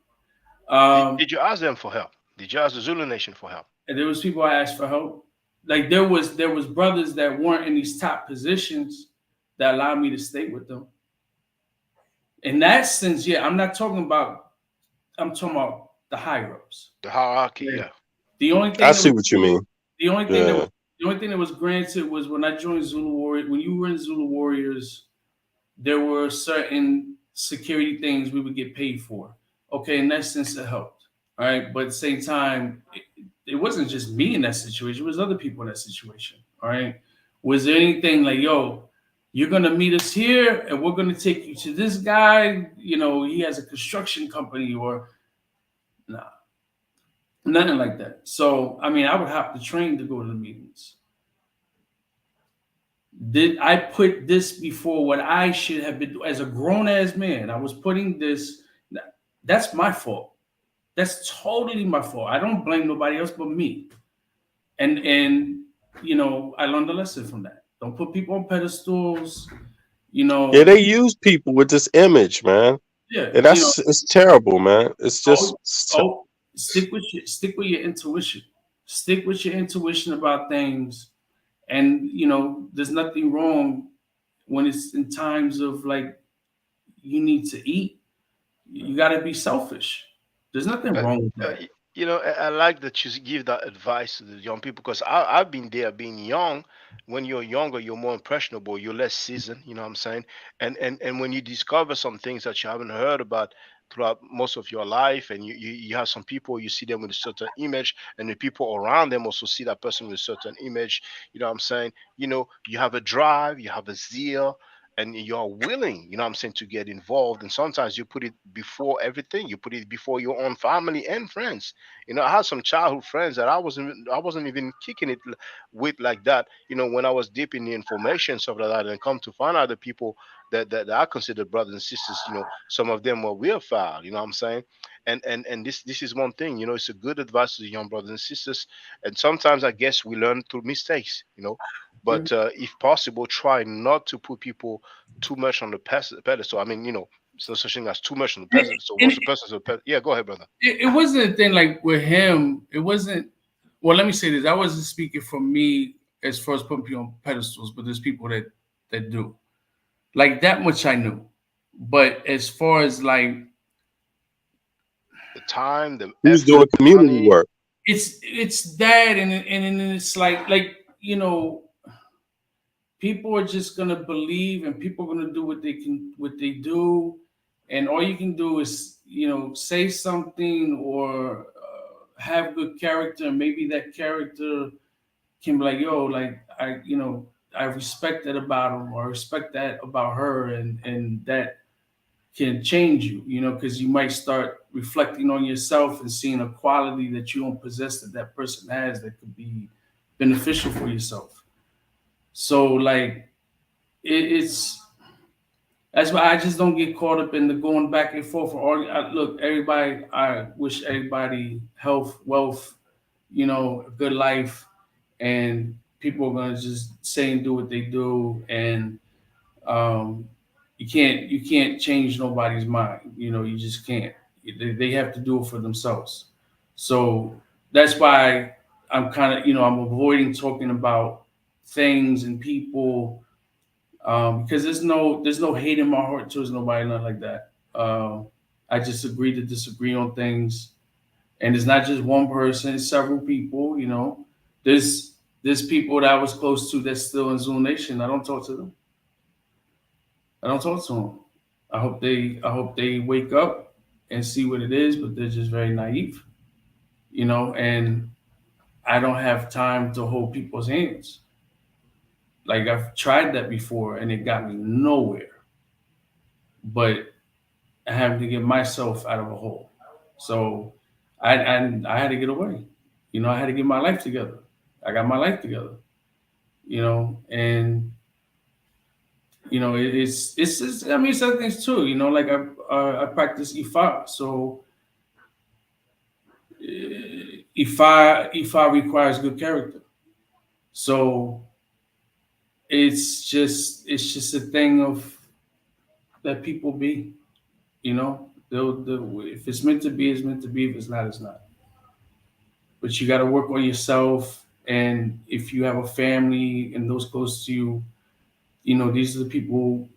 Did you ask them for help? Did you ask the Zulu Nation for help? And there was people I asked for help. Like there was brothers that weren't in these top positions that allowed me to stay with them. In that sense, yeah, I'm talking about the higher ups. The hierarchy, yeah. The only thing I see what you mean. The only thing that was granted was when I joined Zulu Warriors. When you were in Zulu Warriors, there were certain security things we would get paid for. Okay, in that sense, it helped. All right, but at the same time, it wasn't just me in that situation. It was other people in that situation. All right, was there anything like, yo, you're gonna meet us here, and we're gonna take you to this guy? You know, he has a construction company, or nah. Nothing like that. So, I mean, I would have to train to go to the meetings. Did I put this before what I should have been as a grown-ass man? I was putting this. That's my fault. That's totally my fault. I don't blame nobody else but me. And you know, I learned a lesson from that. Don't put people on pedestals. You know. Yeah, they use people with this image, man. Yeah, and that's it's terrible, man. It's just. Stick with your intuition. Stick with your intuition about things, and you know there's nothing wrong when it's in times of like you need to eat. You got to be selfish. There's nothing wrong with that. You know, I like that you give that advice to the young people because I've been there, being young. When you're younger, you're more impressionable, you're less seasoned. You know what I'm saying? And when you discover some things that you haven't heard about throughout most of your life, and you have some people, you see them with a certain image, and the people around them also see that person with a certain image. You know what I'm saying? You know, you have a drive, you have a zeal, and you're willing, you know what I'm saying, to get involved. And sometimes you put it before everything. You put it before your own family and friends. You know, I had some childhood friends that I wasn't even kicking it with like that. You know, when I was deep in the information, stuff like that, and come to find out the people that I consider brothers and sisters, you know, some of them were real foul, you know what I'm saying? And this is one thing, you know, it's a good advice to the young brothers and sisters. And sometimes I guess we learn through mistakes, you know. But if possible, try not to put people too much on the pedestal. I mean, you know, there's no such thing as too much on the pedestal. So once the pedestal, yeah, go ahead, brother. It wasn't a thing like with him. It wasn't. Well, let me say this. I wasn't speaking for me as far as putting people on pedestals, but there's people that do. Like that much I knew. But as far as like the time, the Who's effort, doing the community money. work? it's that, and it's like you know, people are just gonna believe, and people are gonna do what they do, and all you can do is, you know, say something or have good character, and maybe that character can be like, yo, like I respect that about him, or I respect that about her, and that can change you, you know, because you might start reflecting on yourself and seeing a quality that you don't possess that person has that could be beneficial for yourself. So like it's that's why I just don't get caught up in the going back and forth. Look, everybody, I wish everybody health, wealth, you know, a good life, and people are gonna just say and do what they do, and um, you can't change nobody's mind. You know, you just can't. They have to do it for themselves. So that's why I'm kind of, you know, I'm avoiding talking about things and people, because there's no hate in my heart towards nobody, not like that. I just agree to disagree on things, and it's not just one person; it's several people. You know, there's people that I was close to that's still in Zulu Nation. I don't talk to them. I don't talk to them. I hope they wake up and see what it is, but they're just very naive, you know. And I don't have time to hold people's hands. Like I've tried that before, and it got me nowhere. But I have to get myself out of a hole. So I had to get away. You know, I had to get my life together. I got my life together. You know, and you know it's I mean it's other things too. You know, like I practice Ifa, so Ifa requires good character. So it's just a thing of that people be. You know, if it's meant to be, it's meant to be. If it's not, it's not. But you got to work on yourself. And if you have a family and those close to you, you know, these are the people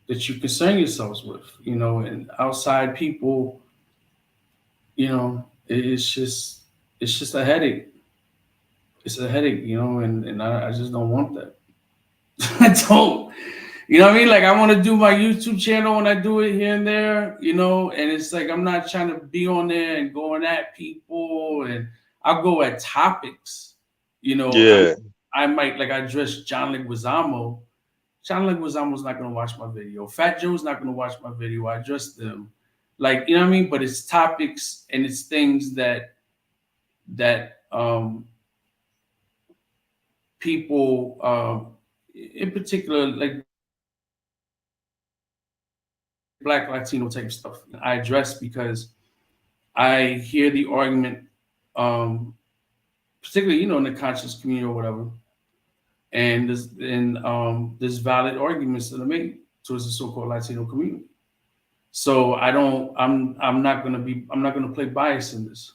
that you concern yourselves with, you know, and outside people, you know, it's just a headache. It's a headache, you know, and I just don't want that. I don't. You know what I mean? Like I want to do my YouTube channel and I do it here and there, you know, and it's like I'm not trying to be on there and going at people, and I'll go at topics, you know. Yeah. I might, like, I address John Leguizamo. John Leguizamo's not gonna watch my video. Fat Joe's not gonna watch my video. I address them. Like, you know what I mean? But it's topics and it's things that people in particular, like Black Latino type stuff, I address because I hear the argument, particularly, you know, in the conscious community or whatever, and there's valid arguments that are made towards the so-called Latino community. So I'm not gonna play bias in this,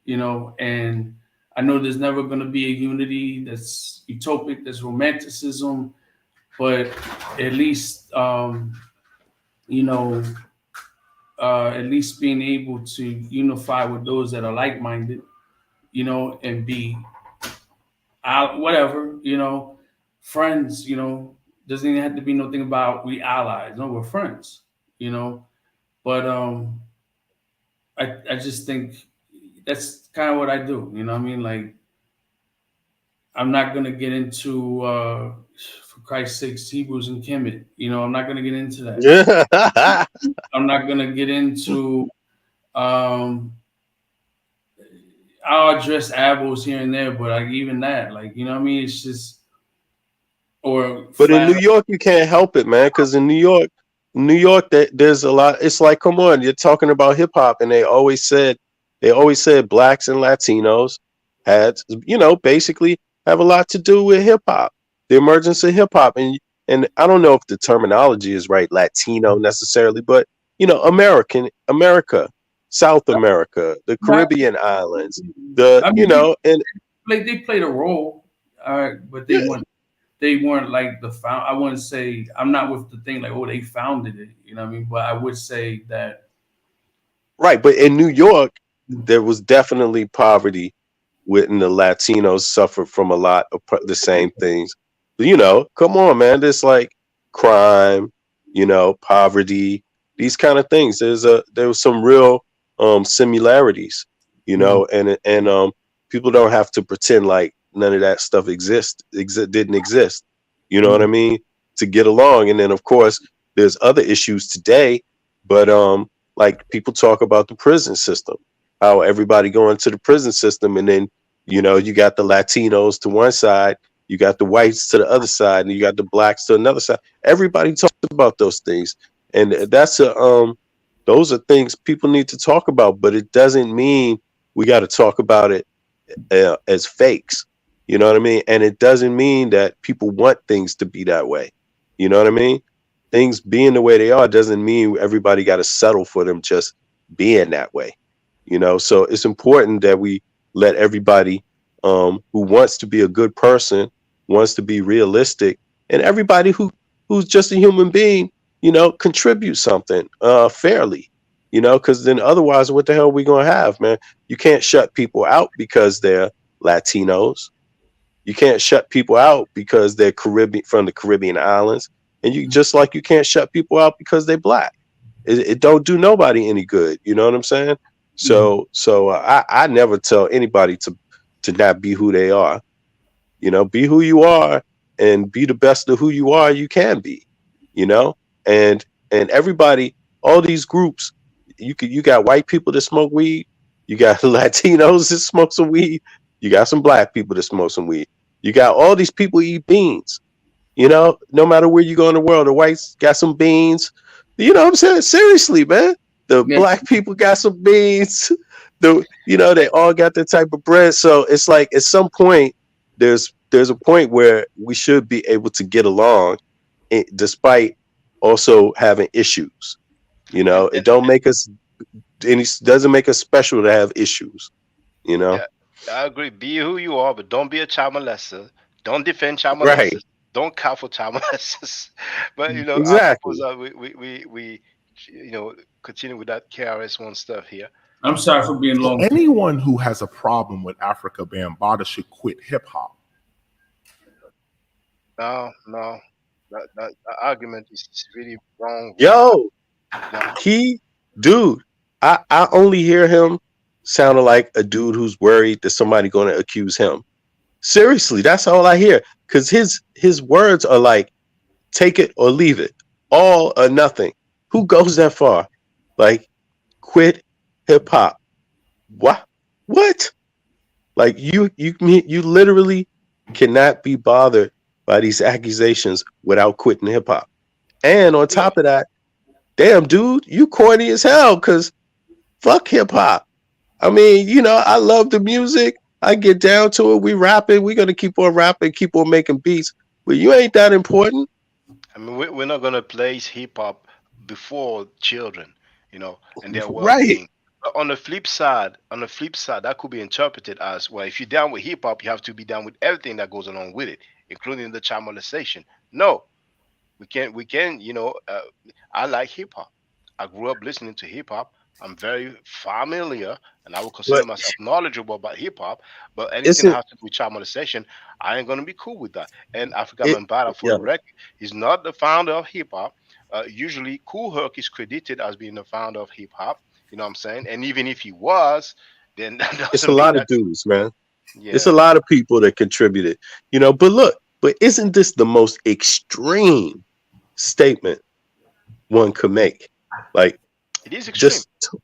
you know, and I know there's never gonna be a unity that's utopic, that's romanticism, but at least you know, at least being able to unify with those that are like-minded, you know, and be whatever, you know, friends, you know, doesn't even have to be nothing about we allies. No, we're friends, you know. But I just think that's kind of what I do, you know what I mean? Like, I'm not gonna get into for Christ's sakes, Hebrews and Kemet. You know, I'm not gonna get into that. Yeah. I'm not gonna get into I'll address apples here and there, but like even that, like, you know what I mean? It's just But in New York, you can't help it, man, because in New York, there's a lot. It's like, come on, you're talking about hip hop, and they always said blacks and Latinos had, you know, basically have a lot to do with hip hop, the emergence of hip hop, and I don't know if the terminology is right, Latino necessarily, but you know, America, South America, the Caribbean islands, you know, and like they played a role, but they weren't. they weren't like the found. I wouldn't say I'm not with the thing like, oh, they founded it. You know what I mean? But I would say that Right, but in New York, there was definitely poverty, and the Latinos suffered from a lot of the same things. You know, come on, man. There's like crime, you know, poverty, these kind of things. There was some real similarities, you know, and people don't have to pretend like none of that stuff didn't exist. You know what I mean? To get along. And then of course there's other issues today, but like people talk about the prison system, how everybody going to the prison system, and then you know you got the Latinos to one side, you got the whites to the other side, and you got the blacks to another side. Everybody talks about those things, and that's those are things people need to talk about, but it doesn't mean we got to talk about it as fakes. You know what I mean? And it doesn't mean that people want things to be that way. You know what I mean? Things being the way they are doesn't mean everybody got to settle for them just being that way. You know, so it's important that we let everybody who wants to be a good person, wants to be realistic, and everybody who's just a human being, you know, contribute something fairly, you know, because then otherwise, what the hell are we going to have, man? You can't shut people out because they're Latinos. You can't shut people out because they're from the Caribbean islands. And you just like you can't shut people out because they're black. It don't do nobody any good. You know what I'm saying? So I never tell anybody to not be who they are. You know, be who you are and be the best of who you are you can be. You know, and everybody, all these groups, you got white people that smoke weed, you got Latinos that smoke some weed, you got some black people that smoke some weed, you got all these people eat beans. You know, no matter where you go in the world, the whites got some beans. You know what I'm saying? Seriously, man. The black people got some beans. You know, they all got that type of bread. So it's like at some point, there's a point where we should be able to get along, despite also having issues. You know, it doesn't make us special to have issues. You know, I agree. Be who you are, but don't be a child molester. Don't defend child molesters. Right. Don't cow for child molesters. But you know, exactly. I suppose we you know continue with that KRS-One stuff here. I'm sorry for being long. Anyone who has a problem with Afrika Bambaataa should quit hip hop. No, that argument is really wrong. Yo, dude, I only hear him sounding like a dude who's worried that somebody's going to accuse him. Seriously, that's all I hear. Because his words are like, take it or leave it, all or nothing. Who goes that far? Like, quit hip hop. What? Like you literally cannot be bothered by these accusations without quitting hip hop. And on top of that, damn dude, you corny as hell. Because fuck hip hop. I mean, you know, I love the music. I get down to it. We rapping. We're gonna keep on rapping, keep on making beats. But you ain't that important. I mean, we're not gonna place hip hop before children, you know, and their well-being. Right. But on the flip side, that could be interpreted as, well, if you're down with hip hop, you have to be down with everything that goes along with it, including the child molestation. No, we can. You know, I like hip hop. I grew up listening to hip hop. I'm very familiar, and I would consider myself knowledgeable about hip hop. But anything that has to do with child molestation, I ain't gonna be cool with that. And Afrika Bambaataa, for the record, he's not the founder of hip hop. Usually, Kool Herc is credited as being the founder of hip hop. You know what I'm saying? And even if he was, then it's a lot of dudes, man. Yeah. It's a lot of people that contributed. You know, but isn't this the most extreme statement one could make? Like, it is extreme.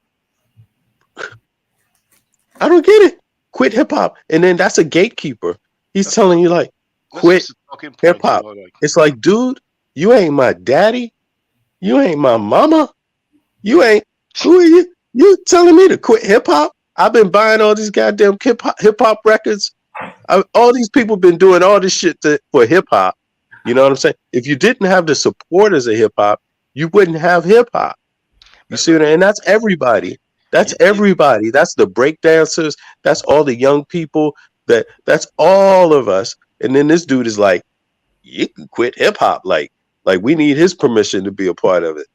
I don't get it. Quit hip hop, and then that's a gatekeeper. He's telling you like, quit hip hop. It's like, dude, you ain't my daddy. You ain't my mama. You ain't. Who are you? You telling me to quit hip hop? I've been buying all these goddamn hip hop records. All these people been doing all this shit for hip hop. You know what I'm saying? If you didn't have the supporters of hip hop, you wouldn't have hip hop. You see what I mean? And that's everybody. That's everybody. That's the breakdancers. That's all the young people. That's all of us. And then this dude is like, you can quit hip hop. Like we need his permission to be a part of it.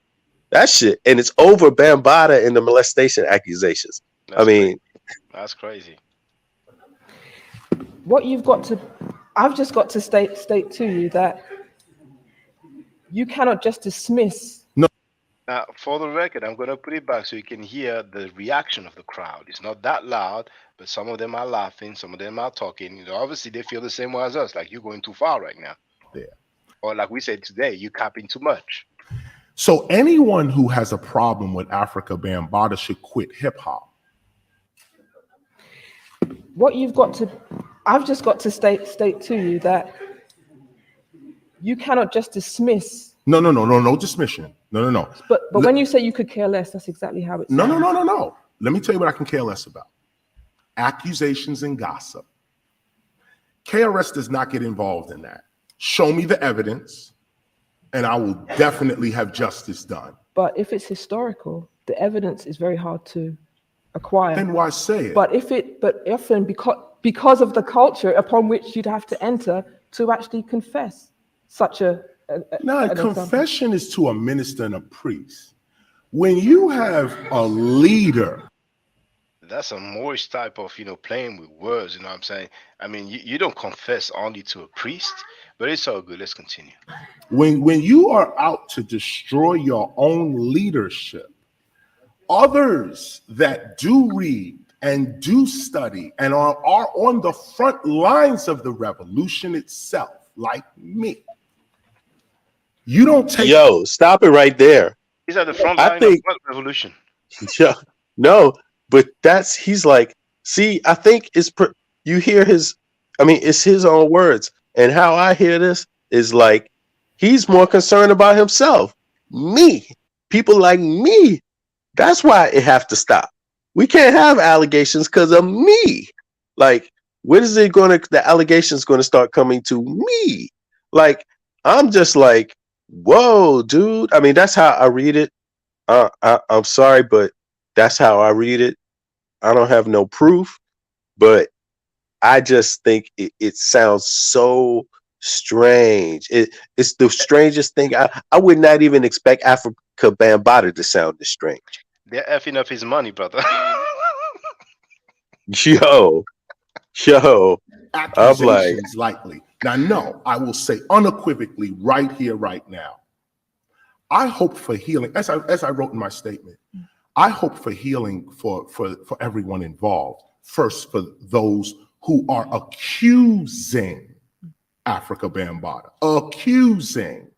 That shit, and it's over Bambaataa and the molestation accusations. That's crazy. What you've got to, I've just got to state to you that you cannot just dismiss. No. Now, for the record, I'm going to put it back so you can hear the reaction of the crowd. It's not that loud, but some of them are laughing, some of them are talking. You know, obviously they feel the same way as us, like you're going too far right now. Yeah. Or like we said today, you're capping too much. So anyone who has a problem with Afrika Bambaataa should quit hip hop. What you've got to, I've just got to state to you that you cannot just dismiss. No dismission. No. But when you say you could care less, that's exactly how it's. No. Let me tell you what I can care less about. Accusations and gossip. KRS does not get involved in that. Show me the evidence, and I will definitely have justice done. But if it's historical, the evidence is very hard to acquire. Then why say it? But often because of the culture upon which you'd have to enter to actually confess such a confession is to a minister and a priest. When you have a leader, that's a Moorish type of, playing with words, you know what I'm saying? I mean, you don't confess only to a priest, but it's all good. Let's continue. When you are out to destroy your own leadership, others that do read and do study and are on the front lines of the revolution itself, like me, you don't take. Yo, stop it right there. He's at the front line of what revolution? Yeah, no, but he's like, see, I think you hear it's his own words. And how I hear this is like, he's more concerned about himself. Me, people like me. That's why it have to stop. We can't have allegations because of me. Like, when is the allegations going to start coming to me? Like, I'm just like, whoa, dude. I mean, that's how I read it. I'm sorry, but that's how I read it. I don't have no proof, but I just think it sounds so strange. It's the strangest thing. I would not even expect Afrika Bambaataa to sound this strange. They're effing up his money, brother. Yo. Accusations likely. Now, no, I will say unequivocally right here, right now, I hope for healing. As I wrote in my statement, I hope for healing for everyone involved. First, for those who are accusing Afrika Bambaataa. Accusing.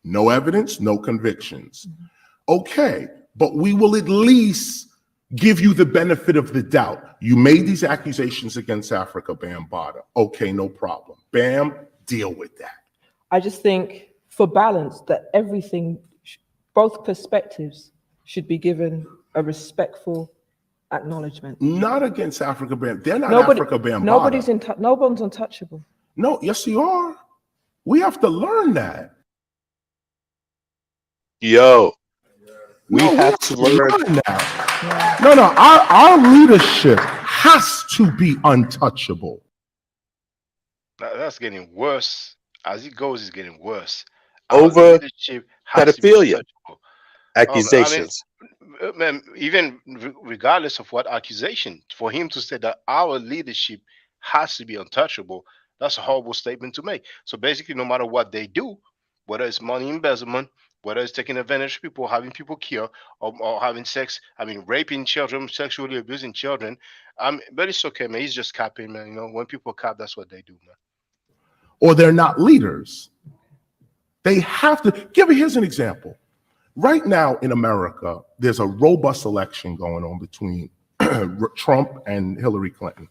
No evidence, no convictions. Okay, but we will at least give you the benefit of the doubt. You made these accusations against Afrika Bambaataa. Okay, no problem. Bam, deal with that. I just think for balance that both perspectives should be given a respectful acknowledgement. Not against Afrika Bambaataa. They're not Afrika Bambaataa. No one's untouchable. No, yes, you are. We have to learn that. Yo, we have to learn that. No, our leadership has to be untouchable. That's getting worse. As it goes, it's getting worse. Over pedophilia accusations. Even regardless of what accusation, for him to say that our leadership has to be untouchable, that's a horrible statement to make. So basically, no matter what they do, whether it's money embezzlement, whether it's taking advantage of people, having people killed, or having sex, raping children, sexually abusing children, but it's okay, man. He's just capping, man. When people cap, that's what they do, man. Or they're not leaders. They have to. Here's an example. Right now in America, there's a robust election going on between Trump and Hillary Clinton.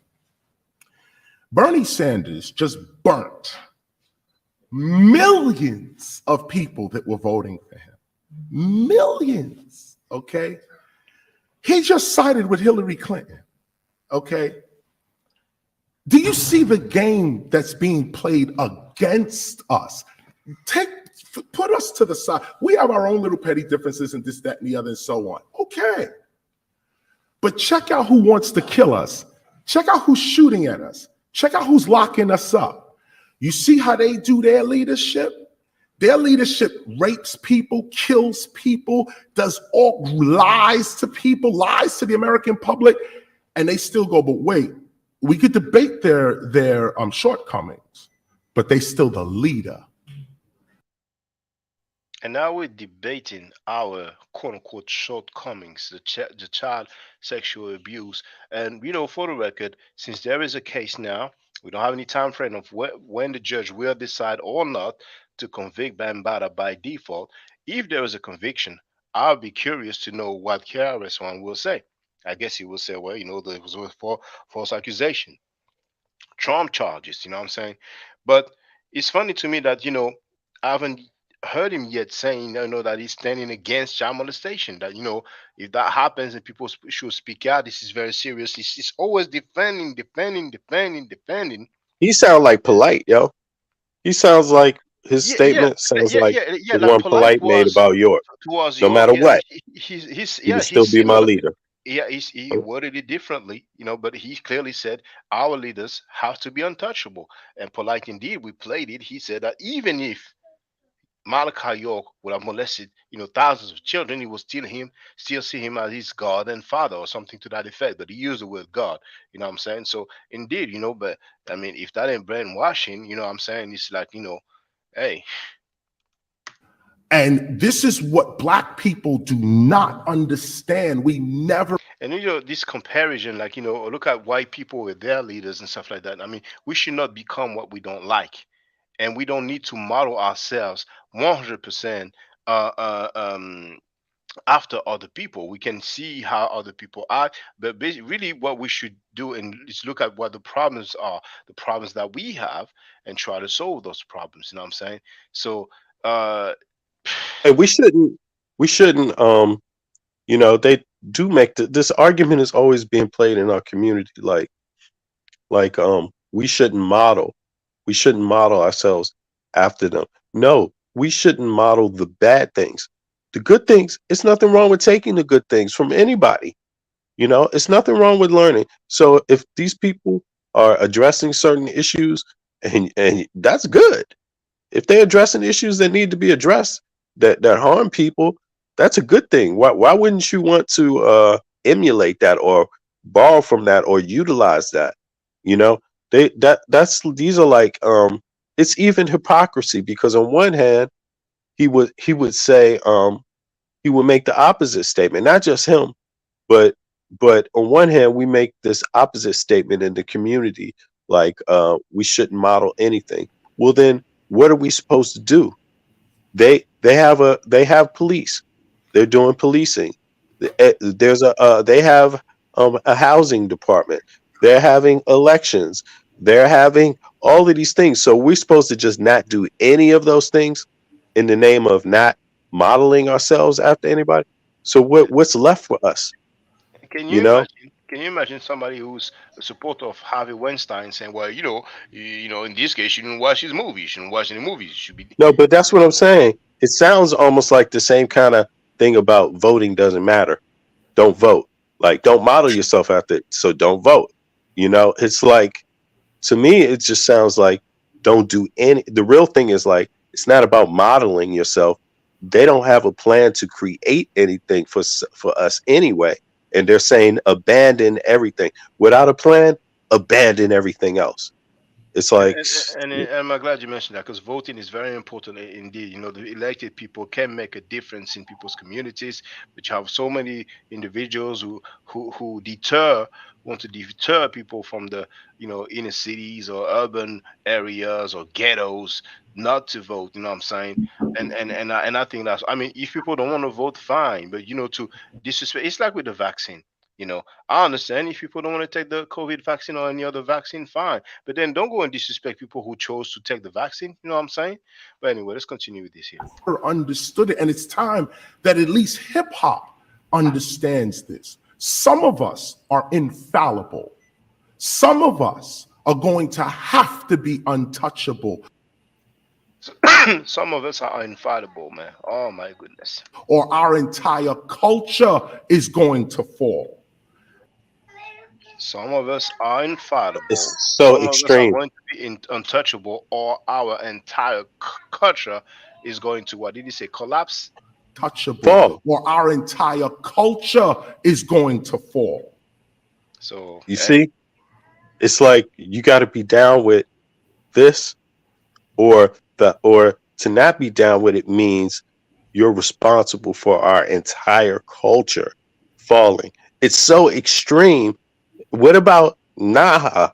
Bernie Sanders just burnt millions of people that were voting for him. Millions, okay? He just sided with Hillary Clinton, okay? Do you see the game that's being played against us? Put us to the side. We have our own little petty differences and this, that, and the other, and so on. Okay. But check out who wants to kill us. Check out who's shooting at us. Check out who's locking us up. You see how they do their leadership? Their leadership rapes people, kills people, does all lies to people, lies to the American public, and they still go, but wait, we could debate their shortcomings, but they still the leader. And now we're debating our quote-unquote shortcomings, the child sexual abuse. And, you know, for the record, since there is a case now, we don't have any time frame of when the judge will decide or not to convict Bambaataa by default. If there is a conviction, I'll be curious to know what KRS-One will say. I guess he will say, well, you know, there was for false accusation, Trump charges, you know what I'm saying? But it's funny to me that, you know, I haven't heard him yet saying, you know, that he's standing against child molestation, that, you know, if that happens and people should speak out, this is very serious. He's always defending. He sounds like polite, yo. He sounds like his Yeah, statement sounds like the like one polite polite made about York. towards No York. matter Yeah, what, he would still be my leader. he worded it differently, you know, but he clearly said our leaders have to be untouchable. And polite indeed, we played it. He said that even if Malachi York would have molested, you know, thousands of children, he would still see him as his God and father or something to that effect. But he used the word God, you know what I'm saying? So indeed, you know, but I mean, if that ain't brainwashing, you know what I'm saying? It's like, you know, hey. And this is what Black people do not understand. We never. And you know, this comparison, like, you know, look at white people with their leaders and stuff like that. I mean, we should not become what we don't like. And we don't need to model ourselves 100% after other people. We can see how other people are, but really what we should do is look at what the problems are, the problems that we have, and try to solve those problems. You know what I'm saying? So and we shouldn't you know, they do make this argument is always being played in our community, like we shouldn't model ourselves after them. No, we shouldn't model the bad things. The good things, it's nothing wrong with taking the good things from anybody. You know, it's nothing wrong with learning. So if these people are addressing certain issues, and that's good. If they're addressing issues that need to be addressed that harm people, that's a good thing. Why wouldn't you want to emulate that or borrow from that or utilize that? You know, these are like it's even hypocrisy, because on one hand he would say he would make the opposite statement, not just him, but on one hand we make this opposite statement in the community, like we shouldn't model anything. Well, then what are we supposed to do? They have police. They're doing policing. They have a housing department. They're having elections. They're having all of these things. So we're supposed to just not do any of those things in the name of not modeling ourselves after anybody. So what's left for us? Can You you know? imagine? Can you imagine somebody who's a supporter of Harvey Weinstein saying, "Well, you know, in this case, you didn't watch his movies. You shouldn't watch any movies. You should be." No, but that's what I'm saying. It sounds almost like the same kind of thing about voting doesn't matter. Don't vote. Like, don't model yourself after it, so don't vote. You know, it's like, to me, it just sounds like don't do any. The real thing is like, it's not about modeling yourself. They don't have a plan to create anything for us anyway. And they're saying abandon everything. Without a plan, abandon everything else. It's like, And I'm glad you mentioned that, because voting is very important indeed. You know, the elected people can make a difference in people's communities, but you have so many individuals who want to deter people from the, you know, inner cities or urban areas or ghettos not to vote. You know what I'm saying? And I think that's, I mean, if people don't want to vote, fine, but you know, to disrespect, it's like with the vaccine. You know, I understand if people don't want to take the COVID vaccine or any other vaccine, fine. But then don't go and disrespect people who chose to take the vaccine. You know what I'm saying? But anyway, let's continue with this here. Understood it, and it's time that at least hip hop understands this. Some of us are infallible. Some of us are going to have to be untouchable. Some of us are infallible, man. Oh my goodness. Or our entire culture is going to fall. Some of us are infallible. It's so Some of us are extreme. going to be untouchable, or our entire culture is going to, what did he say, collapse? Touchable, Fall. or our entire culture is going to fall. So You see, it's like you got to be down with this, or to not be down with it means you're responsible for our entire culture falling. It's so extreme. What about nah?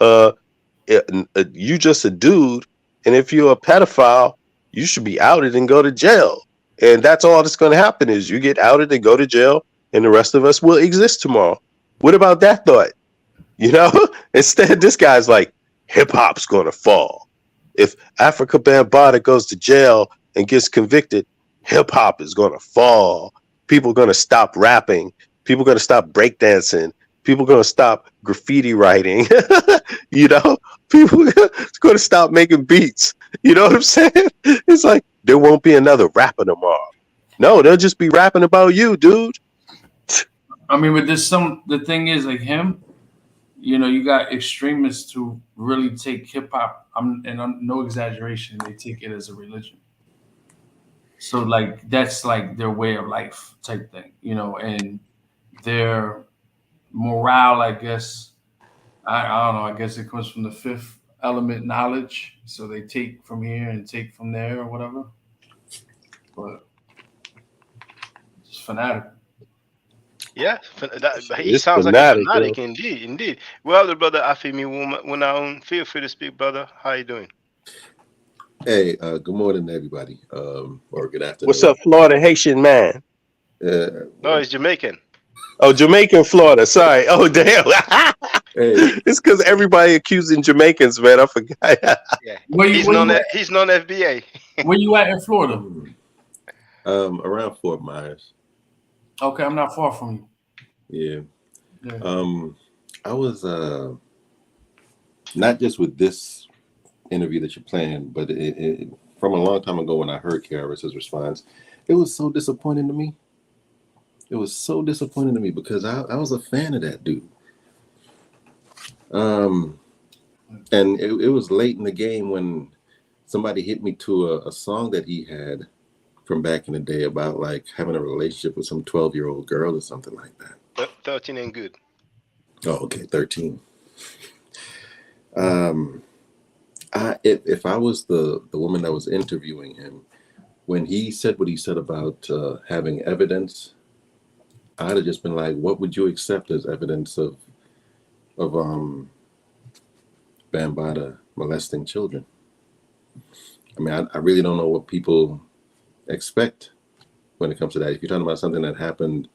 You just a dude, and if you're a pedophile, you should be outed and go to jail. And that's all that's going to happen is you get outed and go to jail, and the rest of us will exist tomorrow. What about that thought? You know, instead, this guy's like, hip hop's going to fall. If Afrika Bambaataa goes to jail and gets convicted, hip hop is going to fall. People are going to stop rapping. People are going to stop breakdancing. People are going to stop graffiti writing. You know, people are going to stop making beats. You know what I'm saying? It's like there won't be another rapper tomorrow. No, they'll just be rapping about you, dude. I mean, but the thing is, like him, you know, you got extremists who really take hip hop, and I'm no exaggeration, they take it as a religion. So like that's like their way of life type thing, you know, and their morale, I guess. I don't know. I guess it comes from the fifth element, knowledge. So they take from here and take from there or whatever. But just fanatic. Yeah, he It's sounds fanatic, like a fanatic, yo. indeed. Well, the brother Afimi Wuna, feel free to speak, brother. How you doing? Hey, good morning, everybody. Or good afternoon. What's up, Florida Haitian man? No, it's Jamaican. Oh, Jamaican, Florida. Sorry. Oh, damn. Hey. It's because everybody accusing Jamaicans, man. I forgot. Yeah, Where he's you non at? he's non FBA. Where you at in Florida? Around Fort Myers. Okay, I'm not far from you. Yeah. Yeah. I was not just with this interview that you're playing, but it from a long time ago when I heard KRS's response, it was so disappointing to me. It was so disappointing to me because I was a fan of that dude. And it was late in the game when somebody hit me to a song that he had from back in the day about like having a relationship with some 12-year-old girl or something like that. 13 ain't good. Oh, okay, 13. If I was the woman that was interviewing him, when he said what he said about having evidence, I'd have just been like, what would you accept as evidence of Bambaataa molesting children? I mean, I really don't know what people expect when it comes to that. If you're talking about something that happened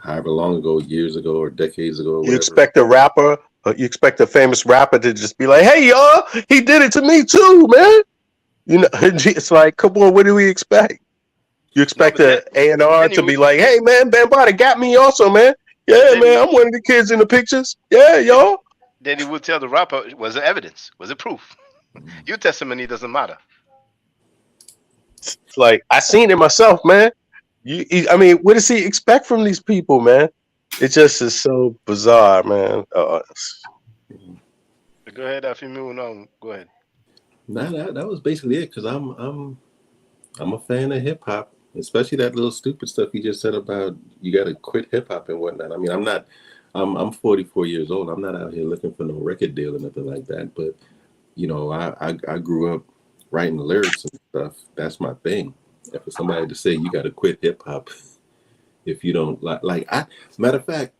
however long ago, years ago, or decades ago, or You expect a rapper, you expect a famous rapper to just be like, hey, y'all, he did it to me too, man. You know, it's like, come on, what do we expect? You expect a A&R to be like, hey, man, Bambaataa got me also, man. Yeah, man, I'm one of the kids in the pictures. Yeah, y'all. Then he will tell the rapper, was it evidence? Was it proof? Your testimony doesn't matter. It's like, I seen it myself, man. I mean, what does he expect from these people, man? It just is so bizarre, man. Go ahead, Afimi. No, go ahead. Nah, that was basically it. Because I'm a fan of hip hop, especially that little stupid stuff he just said about you got to quit hip hop and whatnot. I mean, I'm 44 years old. I'm not out here looking for no record deal or nothing like that. But you know, I grew up writing lyrics and stuff. That's my thing. And for somebody to say you got to quit hip hop if you don't matter of fact,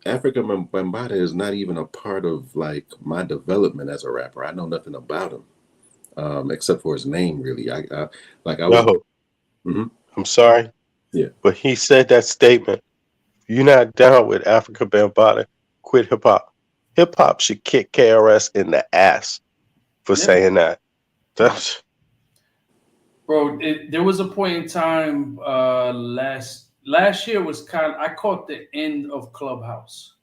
Afrika Bambaataa is not even a part of like my development as a rapper. I know nothing about him except for his name. Really, I was. No, I'm sorry. Yeah, but he said that statement. You're not down with Afrika Bambaataa. Quit hip hop. Hip hop should kick KRS in the ass for saying that. That's. Bro, there was a point in time last year was I caught the end of Clubhouse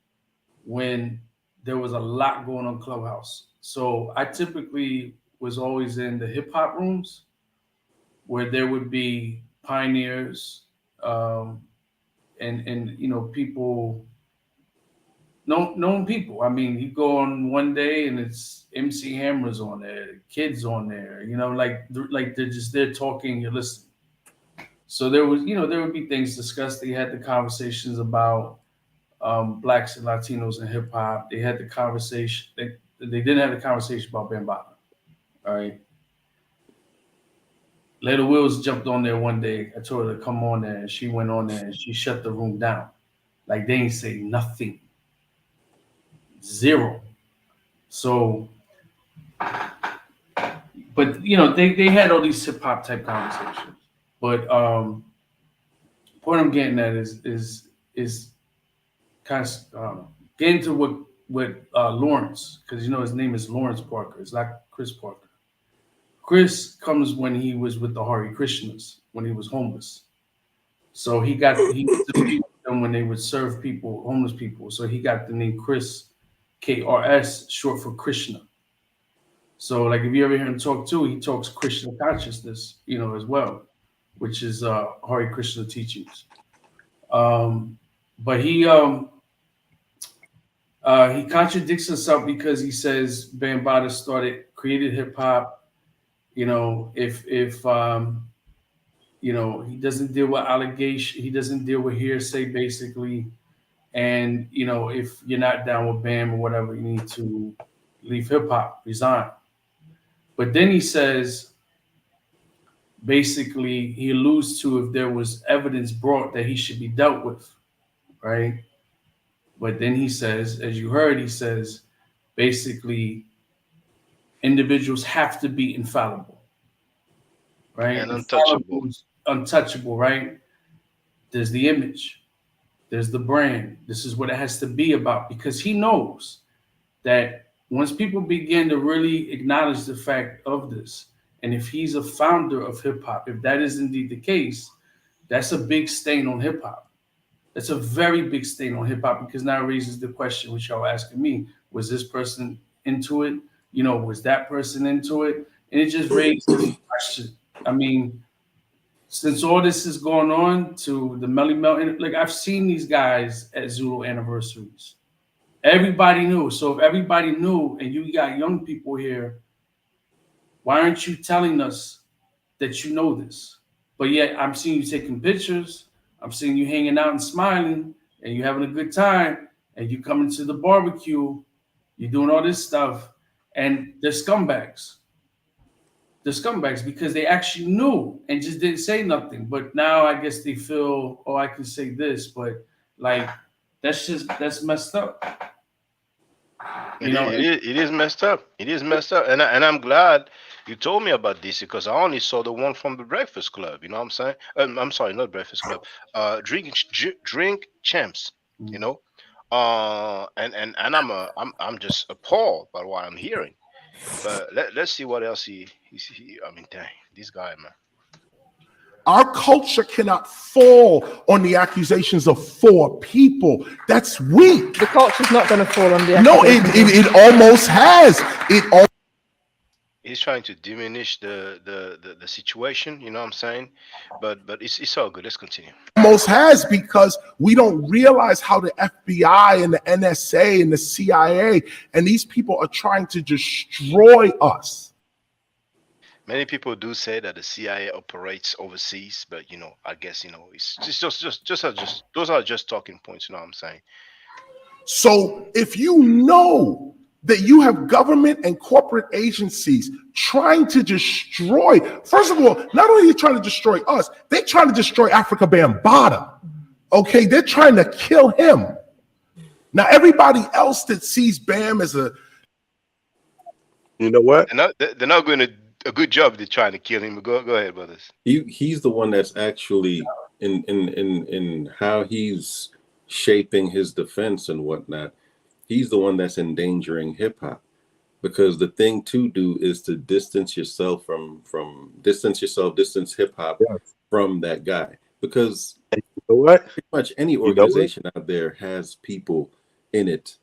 when there was a lot going on Clubhouse. So I typically was always in the hip hop rooms where there would be pioneers, and you know, people, known people. I mean, you go on one day and it's MC Hammer's on there, kids on there, you know, like they're just there talking, you're listening. So there was, you know, there would be things discussed. They had the conversations about blacks and Latinos in hip hop. They had the conversation. They didn't have the conversation about Bambaataa. All right. Leda Wills jumped on there one day. I told her to come on there, and she went on there and she shut the room down. Like they ain't say nothing. Zero. So, but you know, they had all these hip hop type conversations. But point I'm getting at is kind of getting to what Lawrence, because you know his name is Lawrence Parker. It's not Chris Parker. Chris comes when he was with the Hare Krishnas, when he was homeless. So he used to be with them when they would serve people, homeless people. So he got the name Chris, KRS, short for Krishna. So like if you ever hear him talk too, he talks Krishna consciousness, you know, as well, which is Hare Krishna teachings. But he contradicts himself because he says Bambaataa created hip hop. You know, if you know, he doesn't deal with allegation, he doesn't deal with hearsay basically. And you know, if you're not down with Bam or whatever, you need to leave hip hop, resign. But then he says, basically, he alludes to if there was evidence brought that he should be dealt with, right? But then he says, as you heard, he says, basically, individuals have to be infallible, right? And untouchable. Untouchable, right? There's the image. There's the brand. This is what it has to be about, because he knows that once people begin to really acknowledge the fact of this, and if he's a founder of hip hop, if that is indeed the case, that's a big stain on hip hop. That's a very big stain on hip hop, because now it raises the question, which y'all asking me, was this person into it? You know, was that person into it? And it just raises the question. I mean, since all this is going on to the Melly Mel, like I've seen these guys at Zulu anniversaries. Everybody knew. So if everybody knew and you got young people here, why aren't you telling us that you know this? But yet I'm seeing you taking pictures. I'm seeing you hanging out and smiling and you having a good time and you coming to the barbecue. You're doing all this stuff. And they're scumbags. They're scumbags because they actually knew and just didn't say nothing. But now I guess they feel, oh, I can say this. But like, that's messed up. You know, it is messed up. It is messed up. And I'm glad you told me about this, because I only saw the one from the Breakfast Club. You know what I'm saying? I'm sorry, not Breakfast Club. Drink Champs. You know, and I'm just appalled by what I'm hearing. But let's see what else he I mean, dang, this guy, man. Our culture cannot fall on the accusations of 4 people. That's weak. The culture's not going to fall on the accusations. No, it almost has. He's trying to diminish the situation, you know what I'm saying? But it's all good. Let's continue. Almost has, because we don't realize how the FBI and the NSA and the CIA and these people are trying to destroy us. Many people do say that the CIA operates overseas, but you know, I guess, you know, it's just those are just talking points, you know what I'm saying? So if you know that you have government and corporate agencies trying to destroy, first of all, not only are they trying to destroy us, they're trying to destroy Afrika Bambaataa. Okay, they're trying to kill him. Now, everybody else that sees Bam as a, you know what? They're not going to a good job. They're trying to kill him. Go ahead, brothers. He's the one that's actually in how he's shaping his defense and whatnot. He's the one that's endangering hip hop, because the thing to do is to distance hip hop from that guy. Because you know what? Pretty much any organization out there has people in it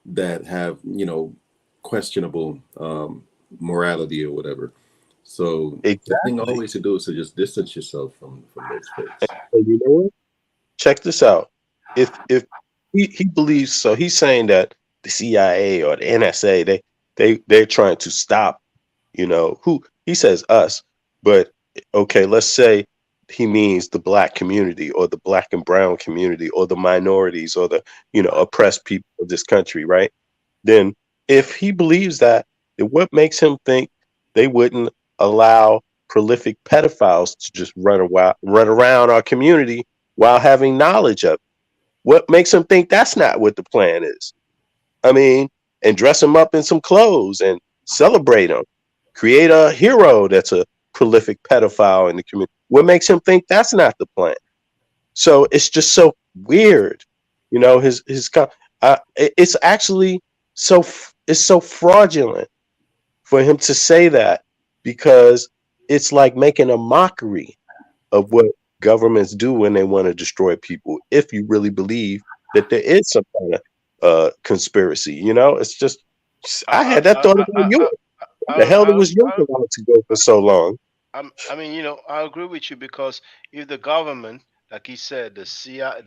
that have, you know, questionable morality or whatever. So the thing always to do is to just distance yourself from those folks. And you know what? check this out. If he believes, so he's saying that the CIA or the NSA, they're trying to stop, you know, who he says us, but okay, let's say he means the black community or the black and brown community or the minorities or the, you know, oppressed people of this country, right? Then if he believes that, then what makes him think they wouldn't allow prolific pedophiles to just run around our community while having knowledge of it? What makes him think that's not what the plan is? I mean, and dress him up in some clothes and celebrate him, create a hero that's a prolific pedophile in the community. What makes him think that's not the plan? So it's just so weird, you know. It's actually it's so fraudulent for him to say that, because it's like making a mockery of what governments do when they want to destroy people. If you really believe that there is some kind of conspiracy, you know, it's just, I had that thought about you. What the hell was you allowed to go for so long? I mean, you know, I agree with you, because if the government, like he said, the CIA,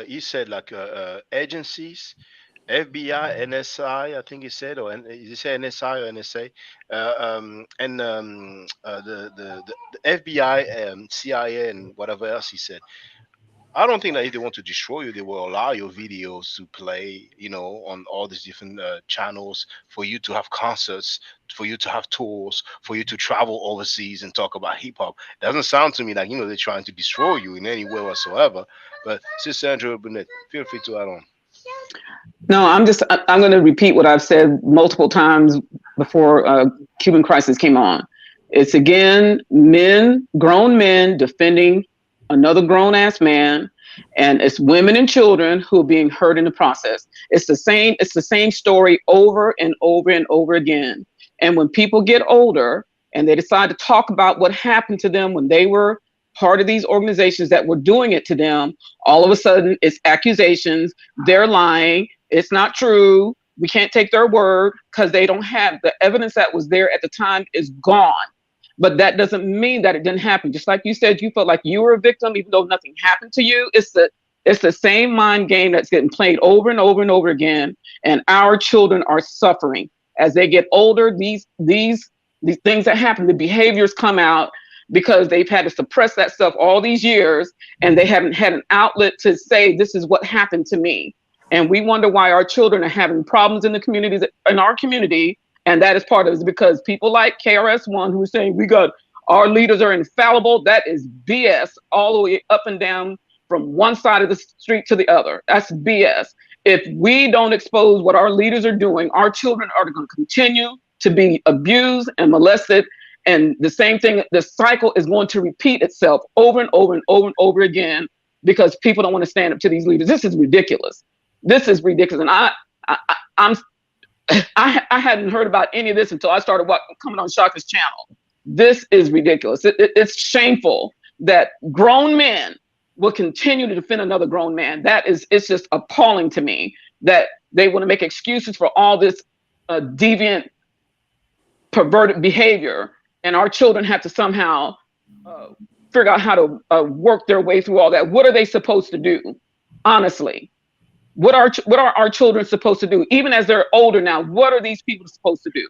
he said like agencies, FBI, NSI, I think he said, or he said NSI or NSA, the FBI, CIA, and whatever else he said. I don't think that if they want to destroy you, they will allow your videos to play, you know, on all these different channels, for you to have concerts, for you to have tours, for you to travel overseas and talk about hip hop. Doesn't sound to me like, you know, they're trying to destroy you in any way whatsoever. But Sister Andrea Burnett, feel free to add on. No, I'm going to repeat what I've said multiple times before Cuban Crisis came on. It's again, grown men defending another grown-ass man, and it's women and children who are being hurt in the process. It's the same story over and over and over again. And when people get older and they decide to talk about what happened to them when they were part of these organizations that were doing it to them, all of a sudden it's accusations, they're lying, it's not true, we can't take their word, because they don't have the evidence that was there at the time is gone. But that doesn't mean that it didn't happen. Just like you said, you felt like you were a victim, even though nothing happened to you. It's the same mind game that's getting played over and over and over again. And our children are suffering as they get older. These things that happen, the behaviors come out because they've had to suppress that stuff all these years, and they haven't had an outlet to say, this is what happened to me. And we wonder why our children are having problems in the communities, in our community. And that is part of it, because people like KRS-One, who are saying our leaders are infallible. That is BS all the way up and down from one side of the street to the other. That's BS. If we don't expose what our leaders are doing, our children are going to continue to be abused and molested. And the same thing, the cycle is going to repeat itself over and over and over and over again, because people don't want to stand up to these leaders. This is ridiculous. This is ridiculous. And I hadn't heard about any of this until I started coming on Shaka's channel. This is ridiculous. It's shameful that grown men will continue to defend another grown man. It's just appalling to me that they want to make excuses for all this deviant, perverted behavior, and our children have to somehow figure out how to work their way through all that. What are they supposed to do? Honestly. What are our children supposed to do? Even as they're older now, what are these people supposed to do?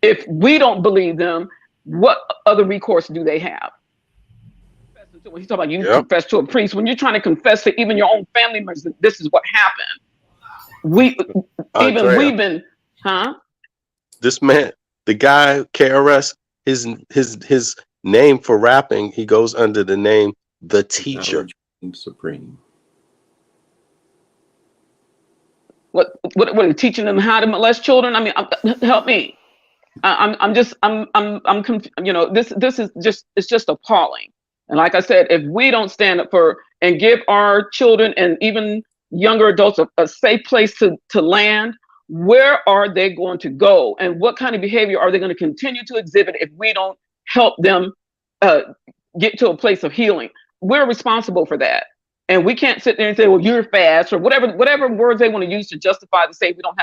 If we don't believe them, what other recourse do they have? When he's talking about confess to a priest, when you're trying to confess to even your own family members that this is what happened. We've been, This man, the guy, KRS, his name for rapping, he goes under the name The Teacher. Supreme. What are you teaching them how to molest children? I mean, help me. I'm you know, this is just appalling. And like I said, if we don't stand up for and give our children and even younger adults a safe place to land, where are they going to go? And what kind of behavior are they going to continue to exhibit if we don't help them get to a place of healing? We're responsible for that. And we can't sit there and say, well, you're fast, or whatever words they want to use to justify to say we don't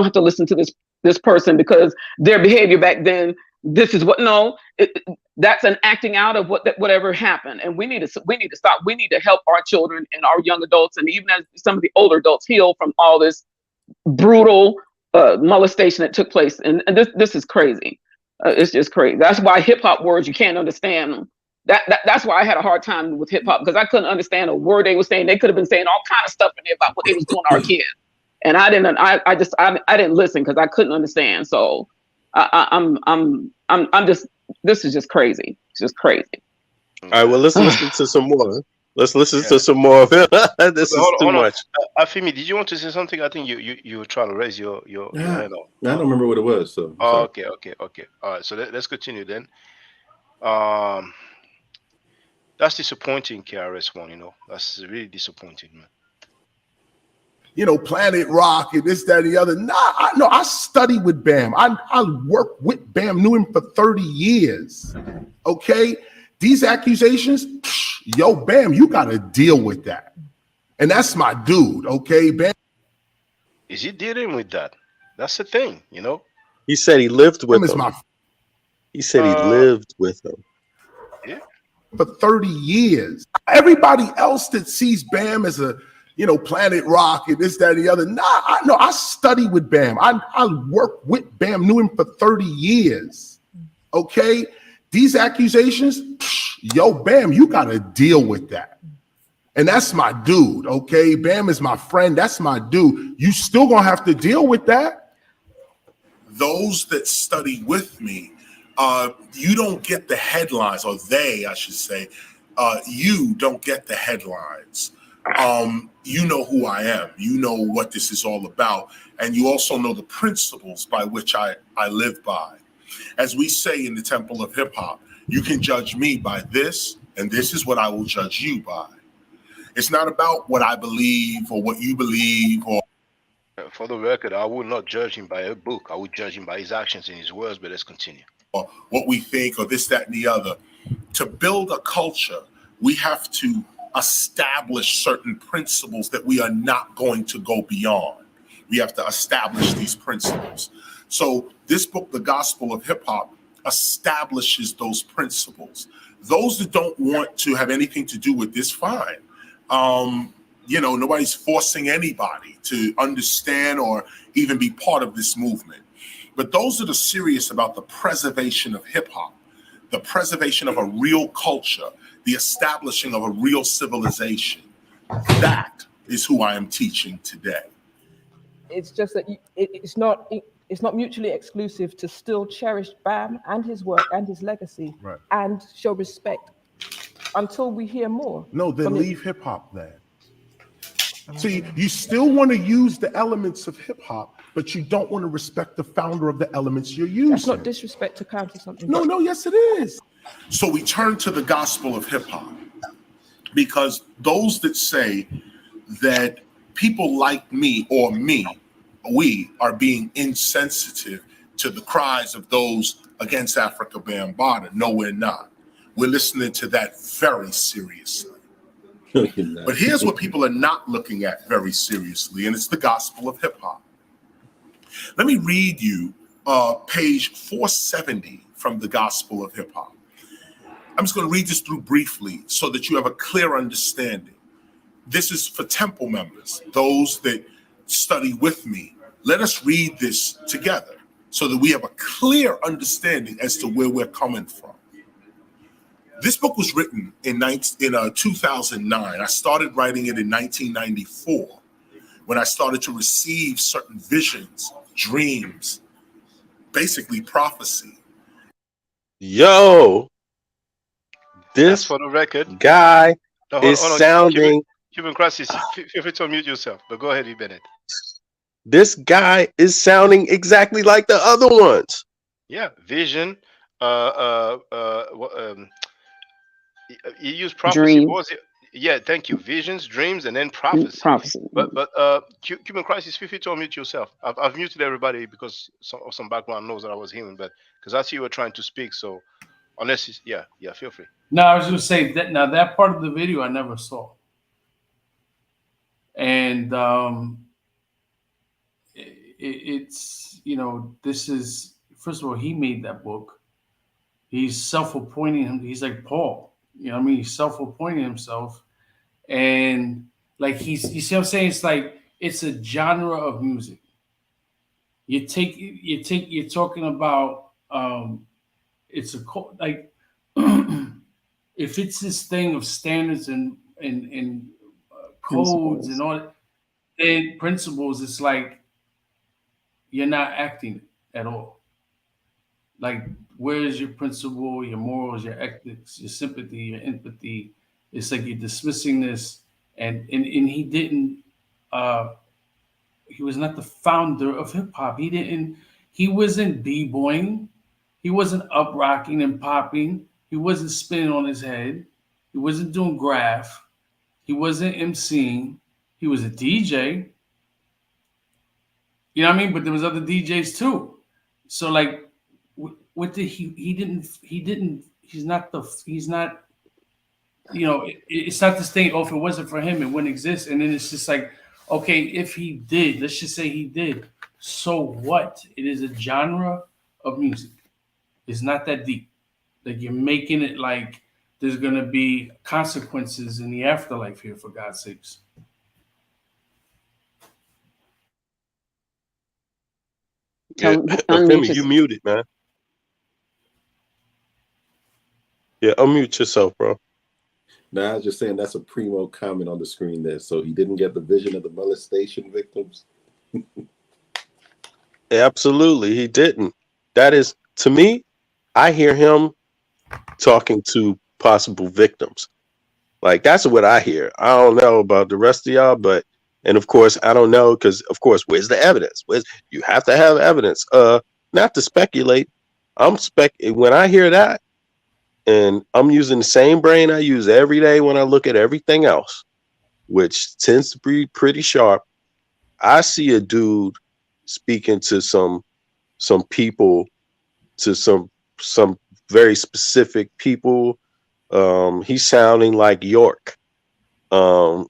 have to listen to this person because their behavior back then this is what that's an acting out of whatever happened, and we need to stop. We need to help our children and our young adults, and even as some of the older adults heal from all this brutal molestation that took place. And this is crazy. It's just crazy. That's why hip hop words, you can't understand them. That's why I had a hard time with hip hop, because I couldn't understand a word they were saying. They could have been saying all kind of stuff in there about what they was doing to our kids, and I didn't listen because I couldn't understand. So I'm just, this is just crazy. It's just crazy. All right, well, let's listen to some more. Let's listen to some more of it. This is too much. Afimi, did you want to say something? I think you were trying to raise your hand up. I don't remember what it was. So. Oh, okay. All right, so let's continue then. That's disappointing, KRS-One. You know, that's really disappointing, man. You know, Planet Rock and this, that, and the other. I study with Bam. I worked with Bam, knew him for 30 years. Okay? These accusations, yo, Bam, you got to deal with that. And that's my dude, okay? Bam. Is he dealing with that? That's the thing, you know? He said he lived with him. He said he lived with him. Yeah. For 30 years. Everybody else that sees Bam as a, you know, Planet Rock and this, that, and the other. I study with Bam. I worked with Bam, knew him for 30 years. Okay? These accusations, yo, Bam, you got to deal with that. And that's my dude, okay? Bam is my friend. That's my dude. You still gonna have to deal with that. Those that study with me, you don't get the headlines, or they, I should say, you don't get the headlines. You know who I am. You know what this is all about. And you also know the principles by which I live by. As we say in the Temple of Hip Hop, you can judge me by this, and this is what I will judge you by. It's not about what I believe or what you believe. Or for the record, I would not judge him by a book. I would judge him by his actions and his words, but let's continue. Or what we think, or this, that, and the other. To build a culture, we have to establish certain principles that we are not going to go beyond. We have to establish these principles. So this book, The Gospel of Hip Hop, establishes those principles. Those that don't want to have anything to do with this, fine. You know, nobody's forcing anybody to understand or even be part of this movement. But those that are serious about the preservation of hip hop, the preservation of a real culture, the establishing of a real civilization, that is who I am teaching today. It's just that it's not mutually exclusive to still cherish Bam and his work and his legacy, right, and show respect until we hear more. No, then leave hip hop then. See, you still want to use the elements of hip hop, but you don't want to respect the founder of the elements you're using. That's not disrespect to counter something. No, yes it is. So we turn to the gospel of hip hop, because those that say that people like me or we are being insensitive to the cries of those against Afrika Bambaataa. No, we're not. We're listening to that very seriously. But here's what people are not looking at very seriously, and it's the gospel of hip hop. Let me read you page 470 from the gospel of hip hop. I'm just going to read this through briefly so that you have a clear understanding. This is for temple members, those that study with me. Let us read this together so that we have a clear understanding as to where we're coming from. This book was written in 2009. I started writing it in 1994 when I started to receive certain visions, dreams, basically prophecy. Yo, this for the record guy is sounding. Cuban crisis. Feel free to unmute yourself, but go ahead, Bennett. This guy is sounding exactly like the other ones. Yeah, vision. He used prophecy. Dream. What was it? Yeah, thank you. Visions, dreams, and then prophecy. But Cuban crisis. Feel free to unmute yourself. I've muted everybody because some background noise that I was hearing, but because I see you were trying to speak. So unless it's, yeah, feel free. No, I was going to say that now that part of the video I never saw. And it's, you know, this is, first of all, he made that book. He's self-appointing him. He's like Paul. You know what I mean? He's self-appointing himself. And like you see what I'm saying? It's like it's a genre of music. You're talking about it's a like if it's this thing of standards and codes and all that, and principles, it's like you're not acting at all. Like, where is your principle, your morals, your ethics, your sympathy, your empathy? It's like you're dismissing this, and he didn't. He was not the founder of hip hop. He wasn't b-boying. He wasn't up rocking and popping. He wasn't spinning on his head. He wasn't doing graph. He wasn't MCing. He was a DJ. You know what I mean? But there was other DJs too. So like, what did he's not, you know, it's not this thing, oh, if it wasn't for him, it wouldn't exist. And then it's just like, okay, if he did, let's just say he did. So what? It is a genre of music. It's not that deep. Like, you're making it like there's going to be consequences in the afterlife here, for God's sakes. Yeah, Femi, you muted, man. Yeah, unmute yourself, bro. Nah, I was just saying that's a primo comment on the screen there. So he didn't get the vision of the molestation victims. Absolutely, he didn't. That is, to me, I hear him talking to possible victims. Like, that's what I hear. I don't know about the rest of y'all, but, and of course, I don't know, because of course, where's the evidence? You have to have evidence. Not to speculate. When I hear that, and I'm using the same brain I use every day when I look at everything else, which tends to be pretty sharp. I see a dude speaking to some people, to some very specific people. He's sounding like York, and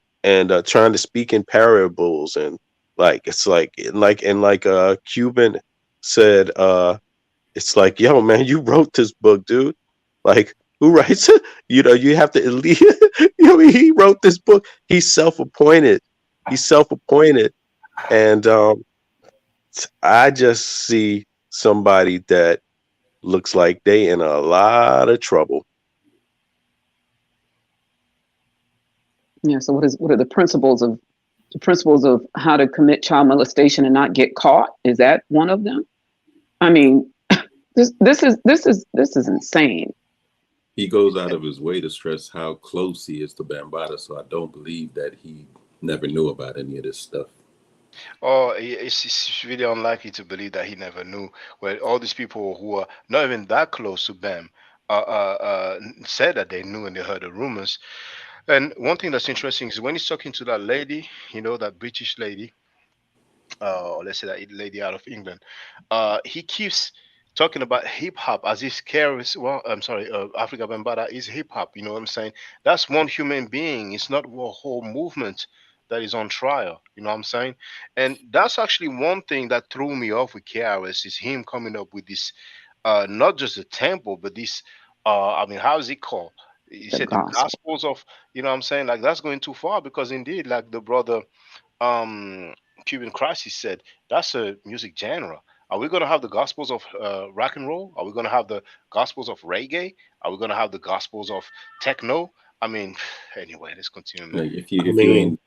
trying to speak in parables, and like it's like Cuban said, it's like, yo, man, you wrote this book, dude. Like, who writes it? You know, you have to at least, you know, he wrote this book. He's self-appointed. And I just see somebody that looks like they in a lot of trouble. Yeah. So what are the principles of how to commit child molestation and not get caught? Is that one of them? I mean, this is insane. He goes out of his way to stress how close he is to Bambaataa, so I don't believe that he never knew about any of this stuff. Oh, it's really unlikely to believe that he never knew. Well, all these people who are not even that close to Bam said that they knew and they heard the rumors. And one thing that's interesting is when he's talking to that lady, you know, that British lady, or let's say that lady out of England, he keeps talking about hip hop as if KRS, well, I'm sorry, Afrika Bambaataa is hip hop. You know what I'm saying? That's one human being. It's not a whole movement that is on trial. You know what I'm saying? And that's actually one thing that threw me off with KRS is him coming up with this, not just a temple, but this, I mean, how is it called? He said the Gospels of, you know what I'm saying? Like, that's going too far because indeed, like the brother Cuban Crisis said, that's a music genre. Are we going to have the Gospels of rock and roll? Are we going to have the Gospels of reggae? Are we going to have the Gospels of techno? I mean, anyway, let's continue. Like, if you ain't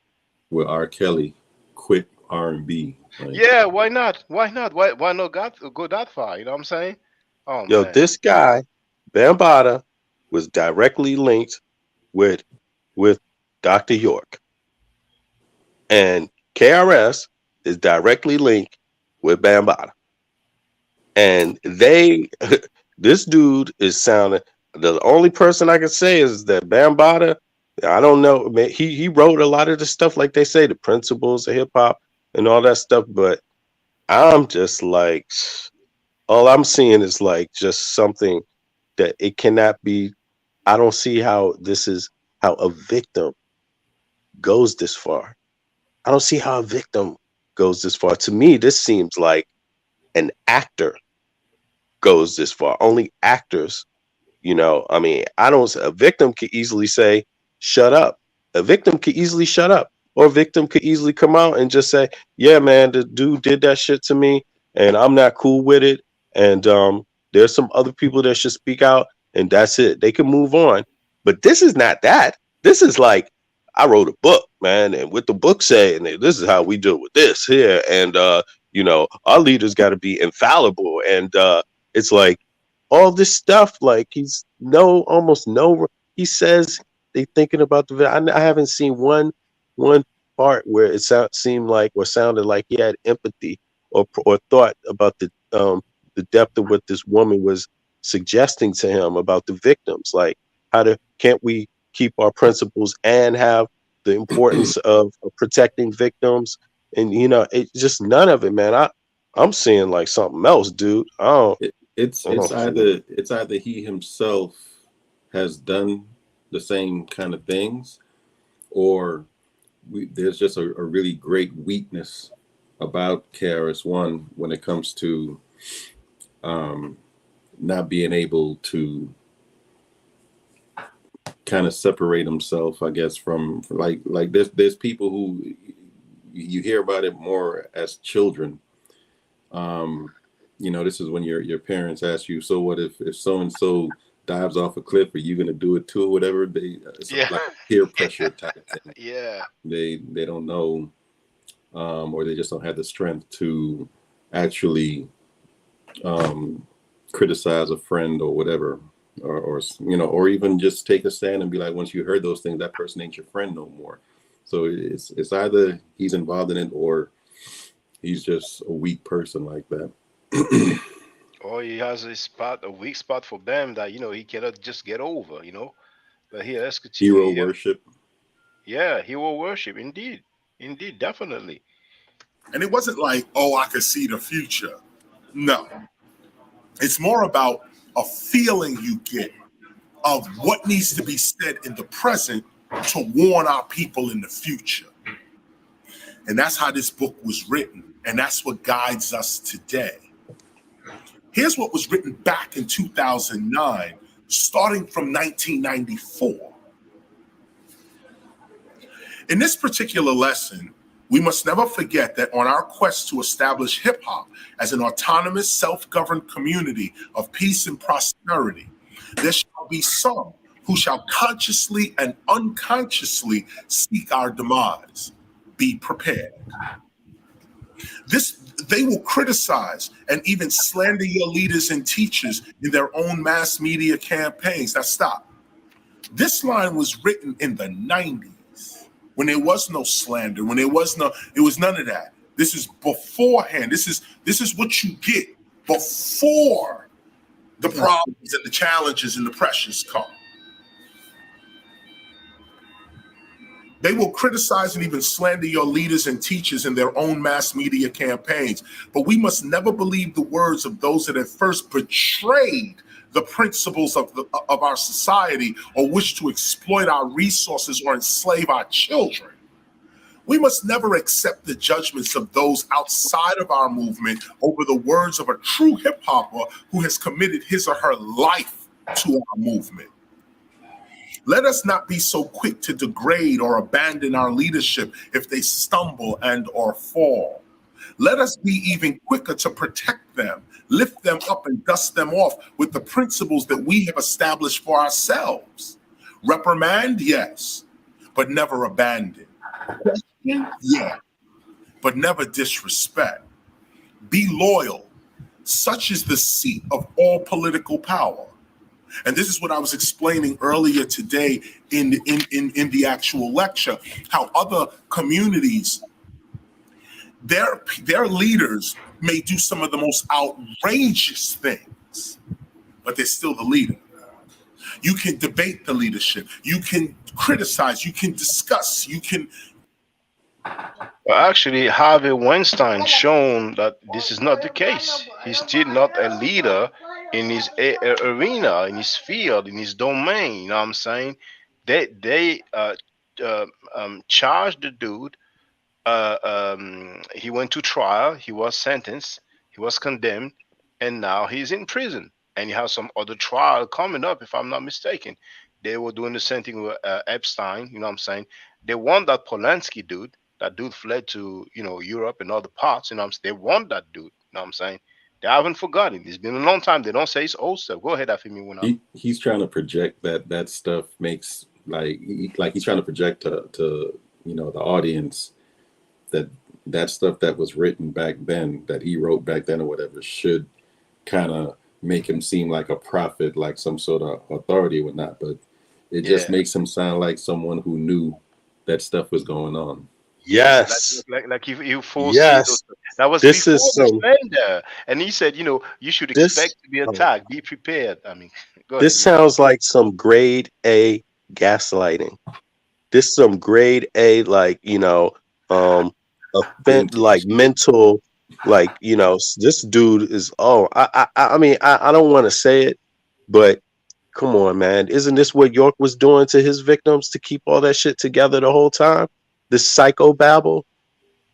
with R. Kelly, quit R&B. Like, yeah, why not? Why not? Why not go that far? You know what I'm saying? Oh, yo, man. This guy, Bambaataa, was directly linked with Dr. York. And KRS is directly linked with Bambaataa. And this dude is sounding, the only person I can say is that Bambaataa, I don't know, man, he wrote a lot of the stuff, like they say, the principles of hip hop and all that stuff, but I'm just like, all I'm seeing is like just something that it cannot be. I don't see how how a victim goes this far. I don't see how a victim goes this far. To me, this seems like an actor goes this far. Only actors You know, I mean, a victim could easily say, shut up. A victim could easily shut up. Or a victim could easily come out and just say, yeah, man, the dude did that shit to me and I'm not cool with it. And there's some other people that should speak out and that's it. They can move on. But this is not that. This is like, I wrote a book, man, and what the book say, and this is how we deal with this here. And you know, our leaders got to be infallible. And it's like all this stuff, like almost no. He says they thinking about I haven't seen one part where it seemed like or sounded like he had empathy or thought about the depth of what this woman was suggesting to him about the victims. Like, can't we keep our principles and have the importance of protecting victims? And you know, it's just none of it, man. I'm seeing like something else, dude. It's either he himself has done the same kind of things, or there's just a really great weakness about KRS-One when it comes to not being able to kind of separate himself, I guess, from like there's people who you hear about it more as children. You know, this is when your parents ask you, so what if so and so dives off a cliff, are you gonna do it too, or whatever? It's like peer pressure type thing. Yeah. They don't know, or they just don't have the strength to actually criticize a friend or whatever, or you know, or even just take a stand and be like, once you heard those things, that person ain't your friend no more. So it's either he's involved in it or he's just a weak person like that. Or he has a weak spot for them that, you know, he cannot just get over, you know. But here, let's continue. Hero worship. Yeah, hero worship, indeed, definitely. And it wasn't like, oh, I could see the future. No, it's more about a feeling you get of what needs to be said in the present to warn our people in the future. And that's how this book was written. And that's what guides us today. Here's what was written back in 2009, starting from 1994. In this particular lesson, we must never forget that on our quest to establish hip hop as an autonomous, self-governed community of peace and prosperity, there shall be some who shall consciously and unconsciously seek our demise. Be prepared. They will criticize and even slander your leaders and teachers in their own mass media campaigns. Now stop. This line was written in the 90s when there was no slander, when it was none of that. This is beforehand. This is what you get before the problems and the challenges and the pressures come. They will criticize and even slander your leaders and teachers in their own mass media campaigns. But we must never believe the words of those that have first betrayed the principles of our society or wish to exploit our resources or enslave our children. We must never accept the judgments of those outside of our movement over the words of a true hip-hopper who has committed his or her life to our movement. Let us not be so quick to degrade or abandon our leadership if they stumble and or fall. Let us be even quicker to protect them, lift them up and dust them off with the principles that we have established for ourselves. Reprimand, yes, but never abandon. Question, yeah, but never disrespect. Be loyal. Such is the seat of all political power. And this is what I was explaining earlier today in the actual lecture, how other communities, their leaders may do some of the most outrageous things, but they're still the leader. You can debate the leadership. You can criticize. You can discuss. You can. Well, actually, Harvey Weinstein shown that this is not the case. He's still not a leader in his arena, in his field, in his domain. You know what I'm saying? They charged the dude. He went to trial. He was sentenced. He was condemned, and now he's in prison. and you have some other trial coming up, if I'm not mistaken. They were doing the same thing with Epstein. You know what I'm saying? They want that Polanski dude. That dude fled to Europe and other parts. You know what I'm saying? They want that dude. You know what I'm saying? They haven't forgotten. It's been a long time. They don't say it's old stuff. Go ahead, Afimi. When He's trying to project that stuff makes like he's trying to project to the audience that stuff that was written back then, that he wrote back then or whatever, should kind of make him seem like a prophet, like some sort of authority or whatnot. But it just makes him sound like someone who knew that stuff was going on. Yes, like you foresee those. That was This before is the some. slender, and he said, you should expect to be attacked. Be prepared. I mean, go ahead. This sounds like some grade A gaslighting. This is some grade A, like like mental, like this dude is. I mean, I don't want to say it, but come on, man, isn't this what York was doing to his victims to keep all that shit together the whole time? This psychobabble.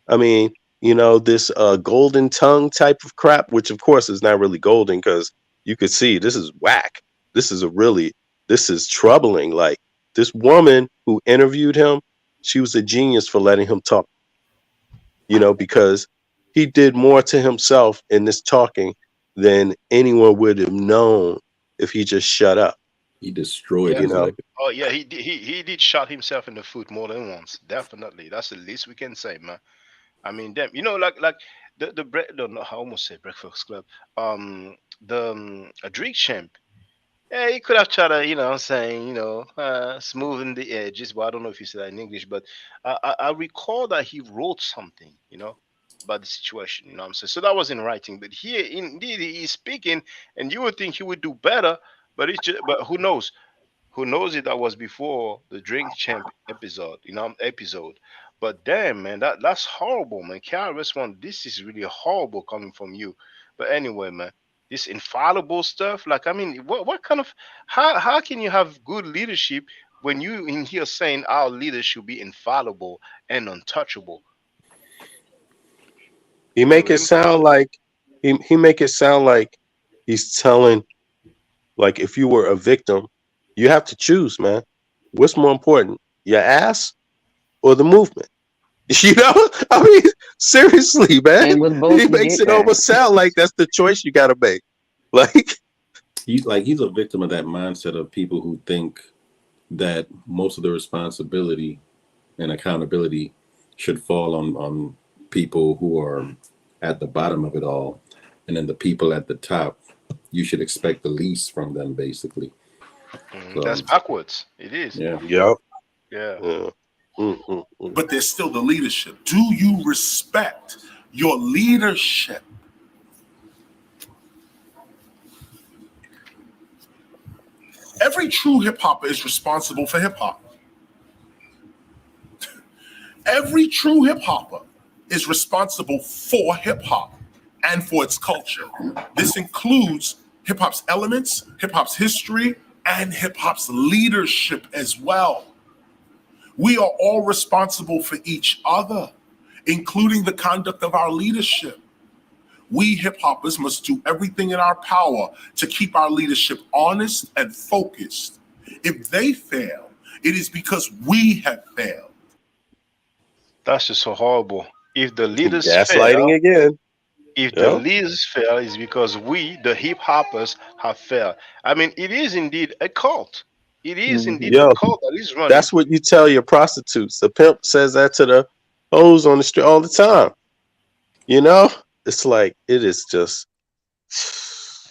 I mean, this golden tongue type of crap, which of course is not really golden, because you could see this is whack. This is troubling. Like, this woman who interviewed him, she was a genius for letting him talk, because he did more to himself in this talking than anyone would have known if he just shut up. He destroyed his life. Oh yeah, he did shot himself in the foot more than once. Definitely, that's the least we can say, man. I mean, them. Like the bread. No, I almost said Breakfast Club. A drink champ. Yeah, he could have tried to, I'm saying, smoothing the edges. Well, I don't know if you said that in English, but I recall that he wrote something, about the situation. You know what I'm saying? So that was in writing, but here, indeed, he's speaking, and you would think he would do better, but but who knows? Who knows it? That was before the drink champ episode. But damn, man, that's horrible, man. KRS-One, this is really horrible coming from you. But anyway, man, this infallible stuff. Like, I mean, what kind of how can you have good leadership when you in here saying our leaders should be infallible and untouchable? He make it sound like he's telling, like, if you were a victim, you have to choose, man. What's more important, your ass or the movement? I mean, seriously, man. He makes it almost sound like that's the choice you got to make. Like, he's a victim of that mindset of people who think that most of the responsibility and accountability should fall on people who are at the bottom of it all, and then the people at the top, you should expect the least from them, basically. So, that's backwards. It is. Yeah. Yep. Yeah. But there's still the leadership. Do you respect your leadership? Every true hip hopper is responsible for hip hop. Every true hip hopper is responsible for hip hop and for its culture. This includes hip hop's elements, hip hop's history, and hip hop's leadership as well. We are all responsible for each other, including the conduct of our leadership. We hip hoppers must do everything in our power to keep our leadership honest and focused. If they fail, it is because we have failed. That's just so horrible. If the leaders gaslighting fail, again. If the leaders fail, it's because we, the hip hoppers, have failed. I mean, it is indeed a cult. It is indeed a cult that is running. That's what you tell your prostitutes. The pimp says that to the hoes on the street all the time. It's like, it is just.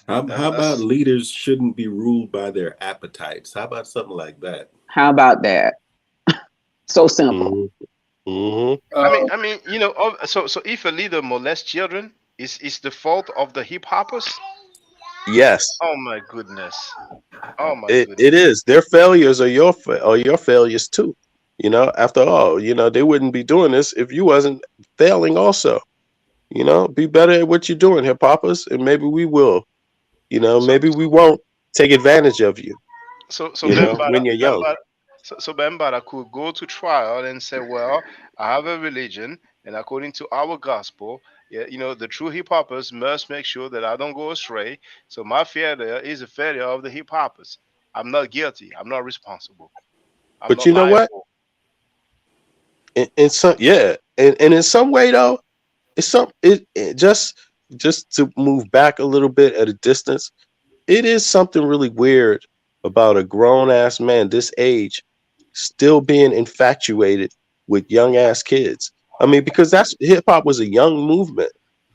How about leaders shouldn't be ruled by their appetites? How about something like that? How about that? So simple. I mean, so if a leader molests children, is the fault of the hip hoppers? Yes. Oh my goodness. Oh my It goodness. is. Their failures are your failures too. After all, they wouldn't be doing this if you wasn't failing also. Be better at what you're doing, hip hoppers, and maybe we will. Maybe we won't take advantage of you. So when you're young. So Bambaataa could go to trial and say, well, I have a religion, and according to our gospel, Yeah, the true hip hoppers must make sure that I don't go astray. So my failure is a failure of the hip hoppers. I'm not guilty. I'm not responsible. I'm But not you know what? liable. In some, yeah, and in some way though, it just to move back a little bit at a distance. It is something really weird about a grown ass man this age still being infatuated with young ass kids. I mean, because that's hip hop was a young movement.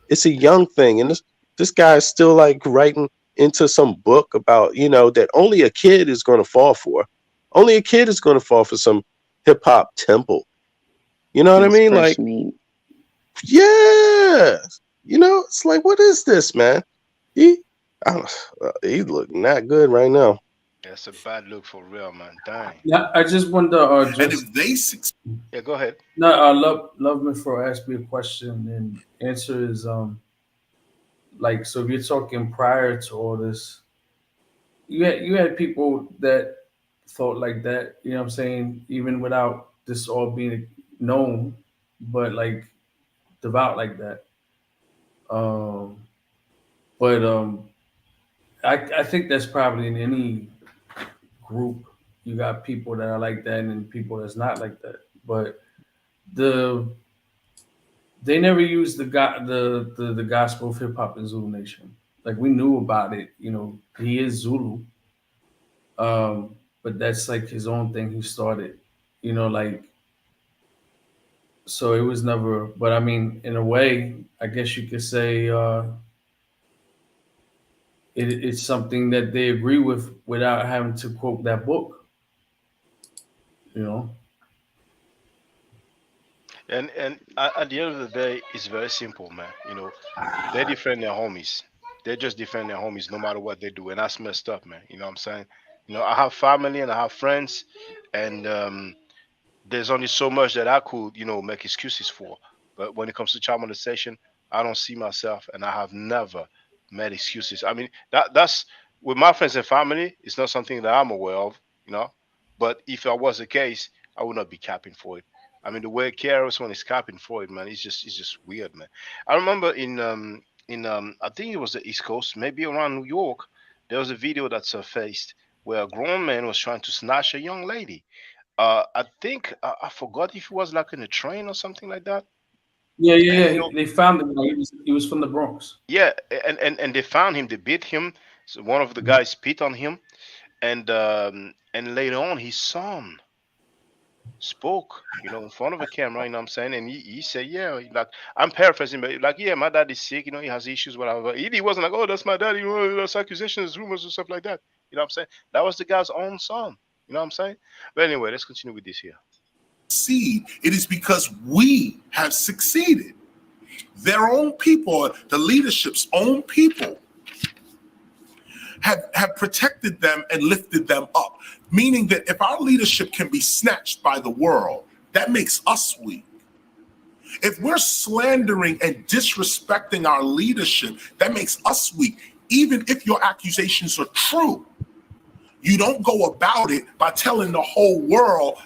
It's a young thing, and this guy is still like writing into some book about that only a kid is going to fall for. Only a kid is going to fall for some hip hop temple. You know what I These mean? fresh Like, meat. yeah, it's like, what is this, man? He's looking not good right now. That's a bad look for real, man. Dang. Yeah, I just wonder. And if they succeed, Yeah, go ahead. No, love me for ask me a question and answer is like, so if you're talking prior to all this, you had people that thought like that, you know what I'm saying, even without this all being known, but like devout like that. Um but I think that's probably in any group you got people that are like that and people that's not like that. But they never used the gospel of hip hop in Zulu Nation. Like we knew about it, he is Zulu. But that's like his own thing he started, like, so it was never, but I mean, in a way, I guess you could say it's something that they agree with without having to quote that book, you know. And at the end of the day, it's very simple, man. They defend their homies. They just defend their homies no matter what they do, and that's messed up, man. You know what I'm saying? I have family and I have friends, and there's only so much that I could, make excuses for. But when it comes to child molestation, I don't see myself, and I have never made excuses. I mean, that's with my friends and family. It's not something that I'm aware of, you know. But if that was the case, I would not be capping for it. I mean, the way KRS-One is capping for it, man, it's just weird, man. I remember in I think it was the East Coast, maybe around New York, there was a video that surfaced where a grown man was trying to snatch a young lady. I think I forgot if it was like in a train or something like that. Yeah, yeah, And yeah. They found him. He was from the Bronx. yeah, and they found him. They beat him. So one of the guys spit on him, and later on, his son spoke, in front of a camera. You know what I'm saying? And he said, yeah, like I'm paraphrasing, but like, yeah, my dad is sick. He has issues, whatever. He wasn't like, oh, that's my dad. There's accusations, rumors, and stuff like that. You know what I'm saying? That was the guy's own son. You know what I'm saying? But anyway, let's continue with this here. it is because we have succeeded. Their own people, the leadership's own people, have protected them and lifted them up. Meaning that if our leadership can be snatched by the world, that makes us weak. If we're slandering and disrespecting our leadership, that makes us weak. Even if your accusations are true, you don't go about it by telling the whole world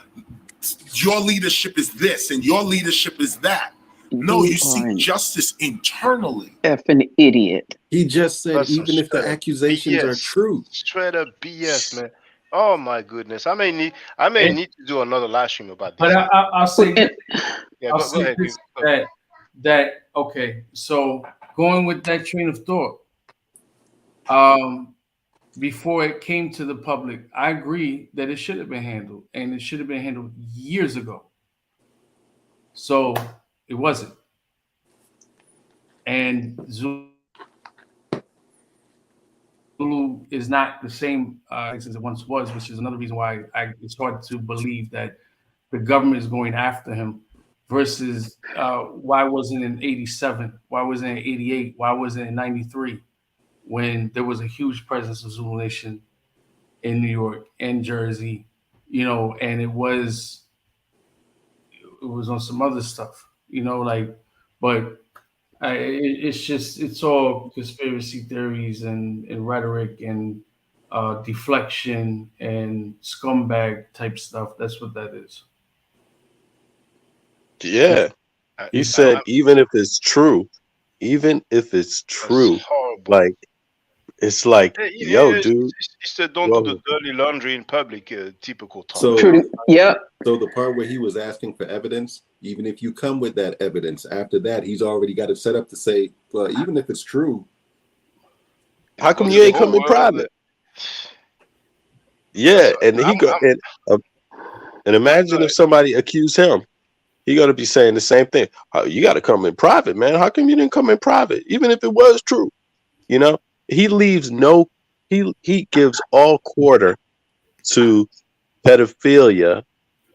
your leadership is this and your leadership is that. No, you seek justice internally. Effing idiot. He just said That's even if the straight up accusations are BS. true. Straight up BS, man. Oh my goodness. I may need to do another live stream about this. But I'll say this. Yeah, I'll go say ahead. this, Go. that okay. So going with that train of thought, before it came to the public, I agree that it should have been handled, and it should have been handled years ago. So it wasn't, and Zulu is not the same as it once was, which is another reason why it's hard to believe that the government is going after him. Versus why wasn't it in '87? Why wasn't it in '88? Why wasn't it in '93? When there was a huge presence of Zulu Nation in New York and Jersey, and it was on some other stuff, but it's all conspiracy theories and rhetoric and deflection and scumbag type stuff. That's what that is. Yeah. He said, even if it's true, even if it's That's true, horrible. like it's like, yo, dude. He said, "Don't do the dirty laundry in public." Typical talk. So, yeah. So the part where he was asking for evidence, even if you come with that evidence, after that, he's already got it set up to say, well, even if it's true, how come you ain't come in private? Yeah, and he go and imagine if somebody accused him, he got to be saying the same thing. You got to come in private, man. How come you didn't come in private, even if it was true? You know, he leaves no. He gives all quarter to pedophilia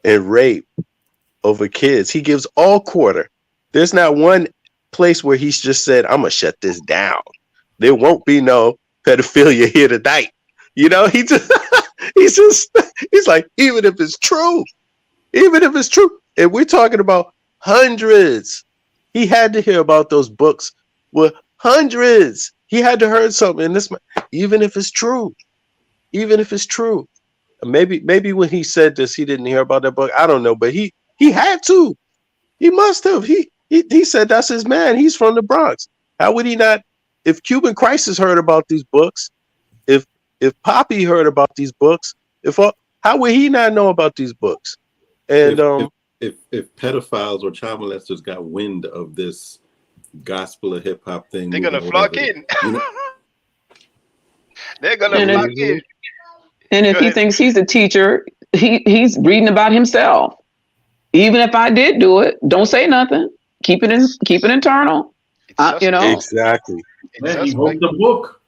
and rape over kids. He gives all quarter. There's not one place where he's just said, "I'm gonna shut this down. There won't be no pedophilia here tonight." You know, he's like, even if it's true, and we're talking about hundreds. He had to hear about those books with hundreds. He had to heard something in this, even if it's true. Maybe when he said this, he didn't hear about that book. I don't know, but he had to. He must have. He said that's his man. He's from the Bronx. How would he not? If Cuban Crisis heard about these books, if Poppy heard about these books, how would he not know about these books? And if pedophiles or child molesters got wind of this gospel of hip hop thing, they're gonna flock in. You know? They're gonna flock in. And if he thinks he's a teacher, he's reading about himself. Even if I did do it, don't say nothing. Keep it internal. You know, exactly. Man, he wrote the book.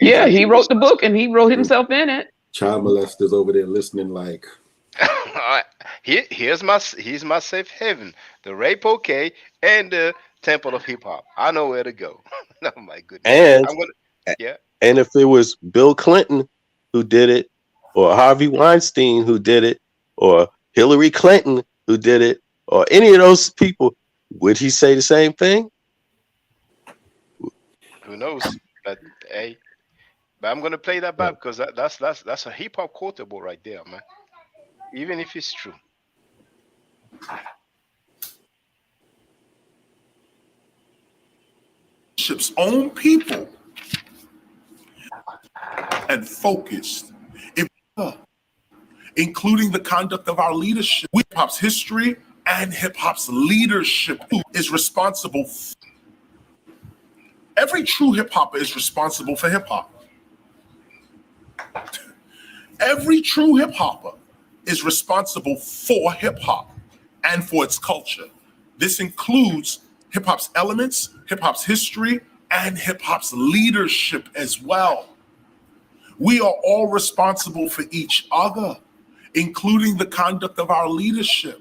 Yeah, he wrote the book and he wrote himself in it. Child molesters over there listening like. Here's my safe haven, the Rape OK and the Temple of Hip Hop. I know where to go. Oh my goodness. And if it was Bill Clinton who did it, or Harvey Weinstein who did it, or Hillary Clinton who did it, or any of those people, would he say the same thing? Who knows? But hey, I'm gonna play that back because that's a hip hop quotable right there, man. Even if it's true. Ship's own people and focused, including the conduct of our leadership. Hip hop's history and hip hop's leadership is responsible. Every true hip hopper is responsible for hip hop. Every true hip hopper is responsible for hip hop and for its culture. This includes hip hop's elements, hip hop's history, and hip hop's leadership as well. We are all responsible for each other, including the conduct of our leadership.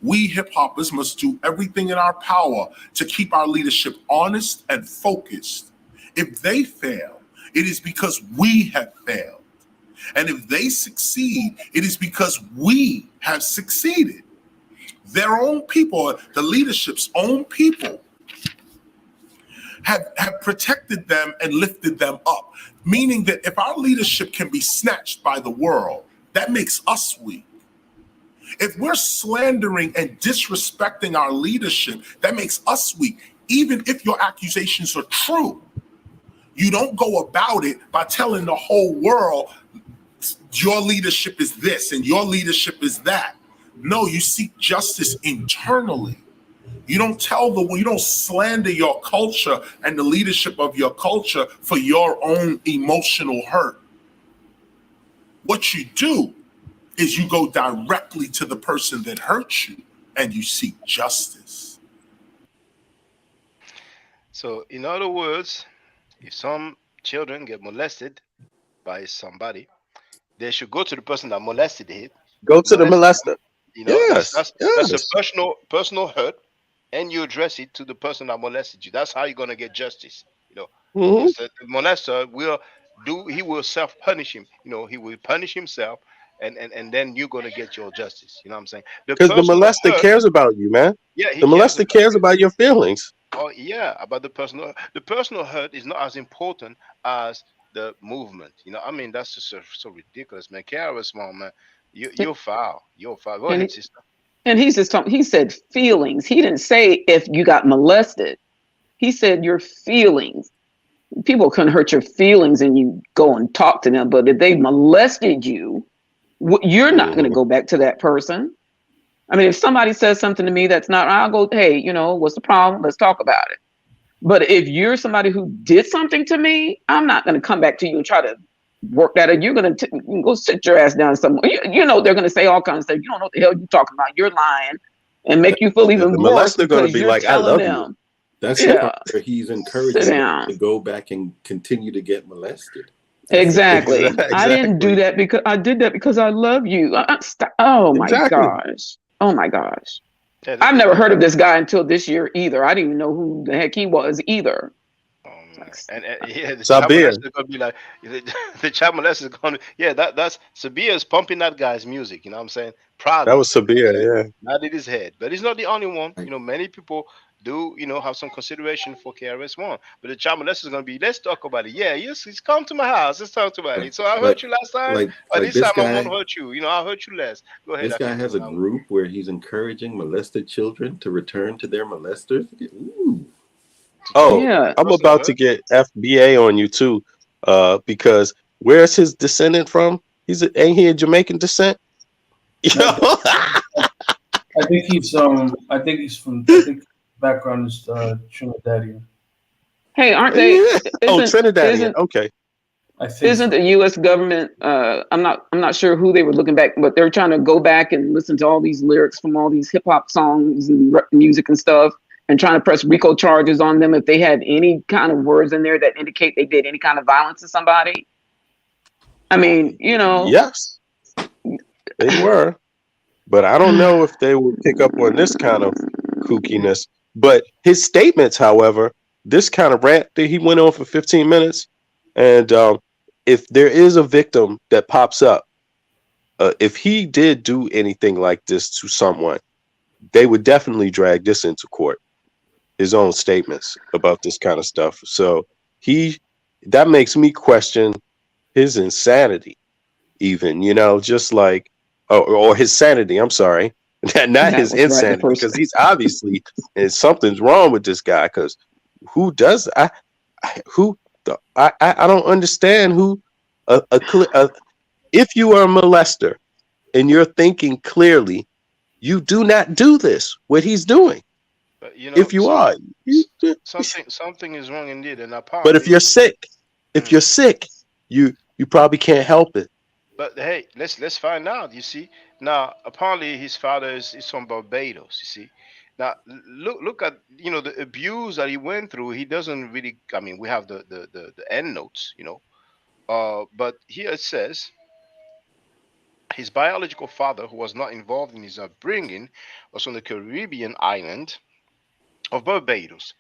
We hip hoppers must do everything in our power to keep our leadership honest and focused. If they fail, it is because we have failed. And if they succeed, it is because we have succeeded. Their own people, the leadership's own people, have protected them and lifted them up. Meaning that if our leadership can be snatched by the world, that makes us weak. If we're slandering and disrespecting our leadership, that makes us weak, even if your accusations are true. You don't go about it by telling the whole world your leadership is this and your leadership is that. No, you seek justice internally. You don't you don't slander your culture and the leadership of your culture for your own emotional hurt. What you do is you go directly to the person that hurt you and you seek justice. So, in other words, if some children get molested by somebody, they should go to the person that molested it. Go to the molester. You know, yes, that's a personal hurt, and you address it to the person that molested you. That's how you're gonna get justice. You know, the molester will self-punish him. You know, he will punish himself, and then you're gonna get your justice. You know what I'm saying? Because the molester cares about you, man. Yeah, the molester cares about your feelings. Oh yeah, about the personal hurt is not as important as the movement. You know, I mean, that's just so ridiculous, man. KRS-One, man, you're foul. You're foul. Go ahead, sister. And he said feelings. He didn't say if you got molested. He said your feelings. People couldn't hurt your feelings and you go and talk to them. But if they molested you, you're not going to go back to that person. I mean, if somebody says something to me that's not, I'll go, hey, you know, what's the problem? Let's talk about it. But if you're somebody who did something to me, I'm not going to come back to you and try to work that out. You're going to go sit your ass down somewhere. You know, they're going to say all kinds of stuff. You don't know what the hell you're talking about. You're lying, and make you feel even The worse molester going to because be you're like, I telling love them. you. That's the part where he's encouraging Sit them down. to go back and continue to get molested. Exactly. I didn't do that because I did that because I love you. Oh my gosh. Oh my gosh. Yeah, I've never heard of this guy until this year either. I didn't even know who the heck he was either. And yeah, the child Sabir. molester is gonna be like the child molester is gonna that's Sabir is pumping that guy's music. You know what I'm saying? Proud. That was Sabir, yeah. Not in his head, but he's not the only one. You know, many people do have some consideration for KRS-One, but the child molester is gonna be. Let's talk about it. Yeah, yes, he's come to my house. Let's talk about it. So I hurt you last time, but this this time I won't guy, hurt you. You know, I'll hurt you less. Go ahead. this guy has a group where he's encouraging molested children to return to their molesters. Ooh. Oh, yeah. I'm about to get FBA on you too, because where's his descendant from? Ain't he a Jamaican descent? I think he's from. I think background is Trinidadian. Hey, aren't they? Trinidadian. Okay. Isn't the U.S. government? I'm not sure who they were looking back, but they're trying to go back and listen to all these lyrics from all these hip hop songs and music and stuff, and trying to press RICO charges on them if they had any kind of words in there that indicate they did any kind of violence to somebody. I mean, you know. Yes, they were, but I don't know if they would pick up on this kind of kookiness. But his statements, however, this kind of rant that he went on for 15 minutes, and if there is a victim that pops up, if he did do anything like this to someone, they would definitely drag this into court. His own statements about this kind of stuff. So that makes me question his insanity, even, just like, or his sanity. I'm sorry, not his insanity, because he's obviously, and something's wrong with this guy. Because who does I don't understand who if you are a molester and you're thinking clearly, you do not do this. What he's doing. But, if you are, something is wrong indeed, and but if you're sick, you probably can't help it. But hey, let's find out. You see, now apparently his father is from Barbados. You see, now look at the abuse that he went through. He doesn't really. I mean, we have the end notes, but here it says his biological father, who was not involved in his upbringing, was on the Caribbean island of Barbados.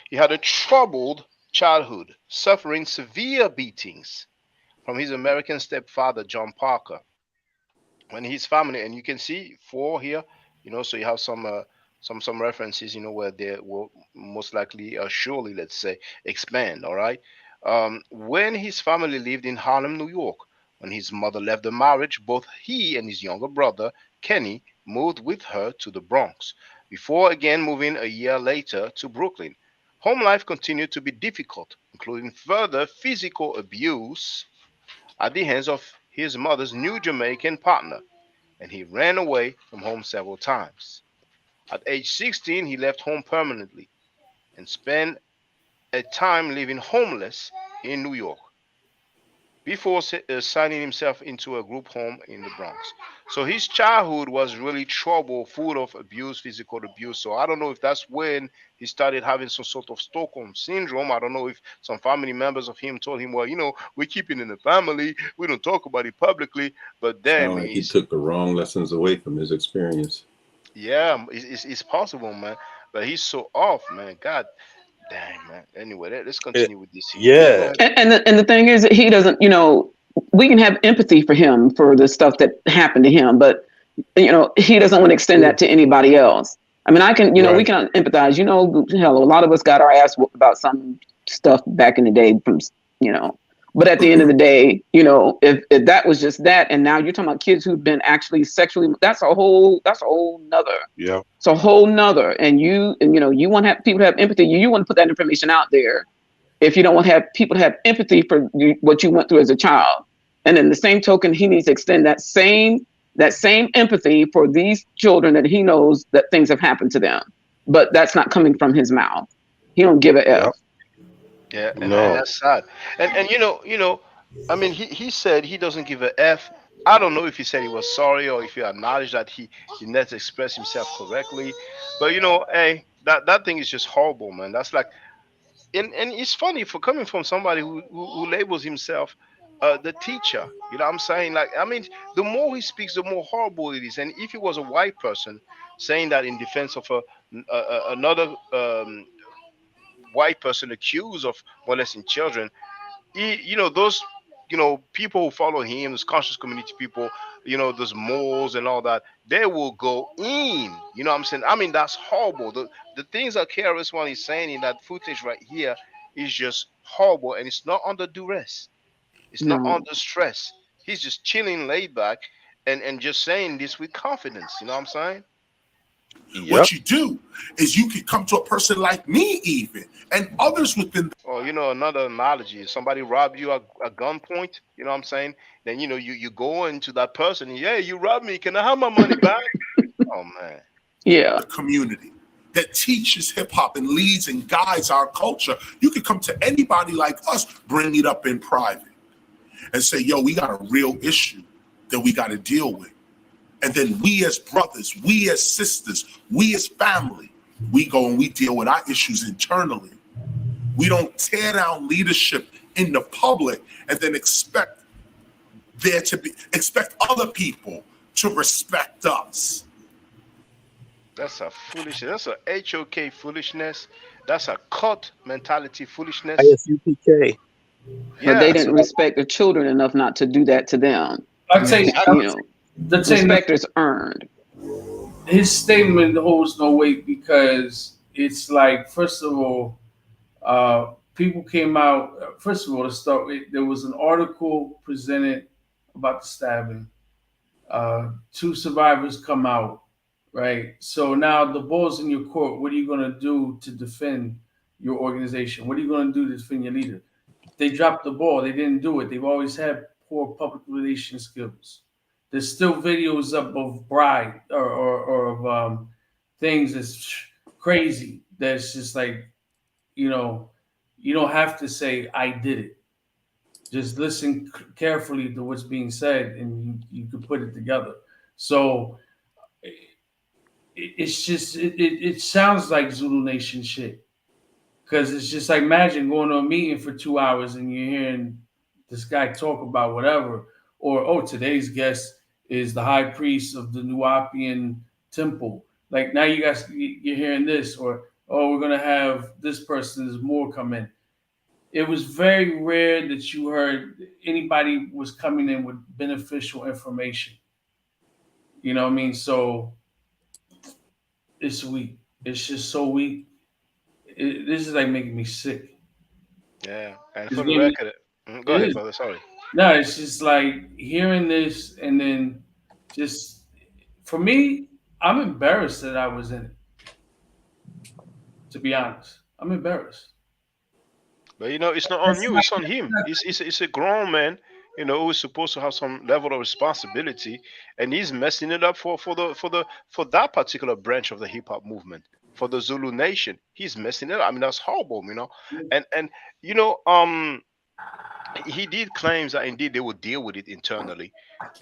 He had a troubled childhood, suffering severe beatings from his American stepfather, John Parker. When his family, and you can see 4 here, so you have some references, where they will most likely, surely, let's say, expand. All right. When his family lived in Harlem, New York, when his mother left the marriage, both he and his younger brother, Kenny, moved with her to the Bronx, before again moving a year later to Brooklyn. Home life continued to be difficult, including further physical abuse at the hands of his mother's new Jamaican partner, and he ran away from home several times. At age 16, he left home permanently and spent a time living homeless in New York before signing himself into a group home in the Bronx. So his childhood was really trouble, full of abuse, physical abuse. So I don't know if that's when he started having some sort of Stockholm syndrome. I don't know if some family members of him told him, well, we keep it in the family. We don't talk about it publicly. But then like he took the wrong lessons away from his experience. Yeah, it's possible, man. But he's so off, man. God damn, man. Anyway, let's continue with this. Yeah. And the thing is that he doesn't, we can have empathy for him for the stuff that happened to him, but he doesn't want to extend that to anybody else. I mean, I can, we can empathize. Hell, a lot of us got our ass whooped about some stuff back in the day from, But at the end of the day, you know, if that was just that, and now you're talking about kids who've been actually sexually, that's a whole nother. Yeah. It's a whole nother. And you know, you want to have people to have empathy. You want to put that information out there if you don't want to have people to have empathy for what you went through as a child. And in the same token, he needs to extend that same empathy for these children that he knows that things have happened to them. But that's not coming from his mouth. He don't give a F. Yeah, and No. that's sad. And you know, I mean, he said he doesn't give a F. I don't know if he said he was sorry or if he acknowledged that he didn't express himself correctly. But you know, hey, that thing is just horrible, man. That's like, and it's funny for coming from somebody who labels himself the teacher. You know what I'm saying? Like, I mean, the more he speaks, the more horrible it is. And if he was a white person saying that in defense of another white person accused of molesting children, you know, those, you know, people who follow him, those conscious community people, you know, those Moors and all that, they will go in. You know what I'm saying? I mean, that's horrible. The things that KRS-One is saying in that footage right here is just horrible, and it's not under duress. It's not No. under stress. He's just chilling, laid back, and just saying this with confidence. You know what I'm saying? What you do is you can come to a person like me, even, and others within. Or, you know, another analogy is somebody robbed you at gunpoint. You know what I'm saying? Then, you know, you go into that person. Yeah, you robbed me. Can I have my money back? Oh man. Yeah. The community that teaches hip hop and leads and guides our culture. You can come to anybody like us, bring it up in private, and say, "Yo, we got a real issue that we got to deal with." And then we as brothers, we as sisters, we as family, we go and we deal with our issues internally. We don't tear down leadership in the public and then expect other people to respect us. That's a foolishness. That's a HOK foolishness. That's a cult mentality foolishness. ISUPK. But they didn't respect the children enough not to do that to them. I'd say, you know, respect is earned. His statement holds no weight because it's like, first of all, people came out. First of all, to start with, there was an article presented about the stabbing. 2 survivors come out, right? So now the ball's in your court. What are you going to do to defend your organization? What are you going to do to defend your leader? They dropped the ball. They didn't do it. They've always had poor public relations skills. There's still videos up of bride or of things that's crazy. That's just like, you know, you don't have to say I did it. Just listen carefully to what's being said, and you can put it together. So it's just it sounds like Zulu Nation shit, because it's just like, imagine going to a meeting for 2 hours and you're hearing this guy talk about whatever, or oh, today's guest is the high priest of the Nuwapian temple. Like, now you guys, you're hearing this, or oh, we're gonna have this person's more come in. It was very rare that you heard anybody was coming in with beneficial information. You know what I mean? So it's weak. It's just so weak. This is like making me sick. Yeah, and for the record, go ahead, brother. Sorry. No, it's just like hearing this, and then just, for me, I'm embarrassed that I was in it. To be honest, I'm embarrassed. But you know, it's not on you; it's on him. It's a grown man, you know, who's supposed to have some level of responsibility, and he's messing it up for that particular branch of the hip hop movement, for the Zulu Nation. He's messing it up. I mean, that's horrible, you know. And you know, he did claims that indeed they would deal with it internally,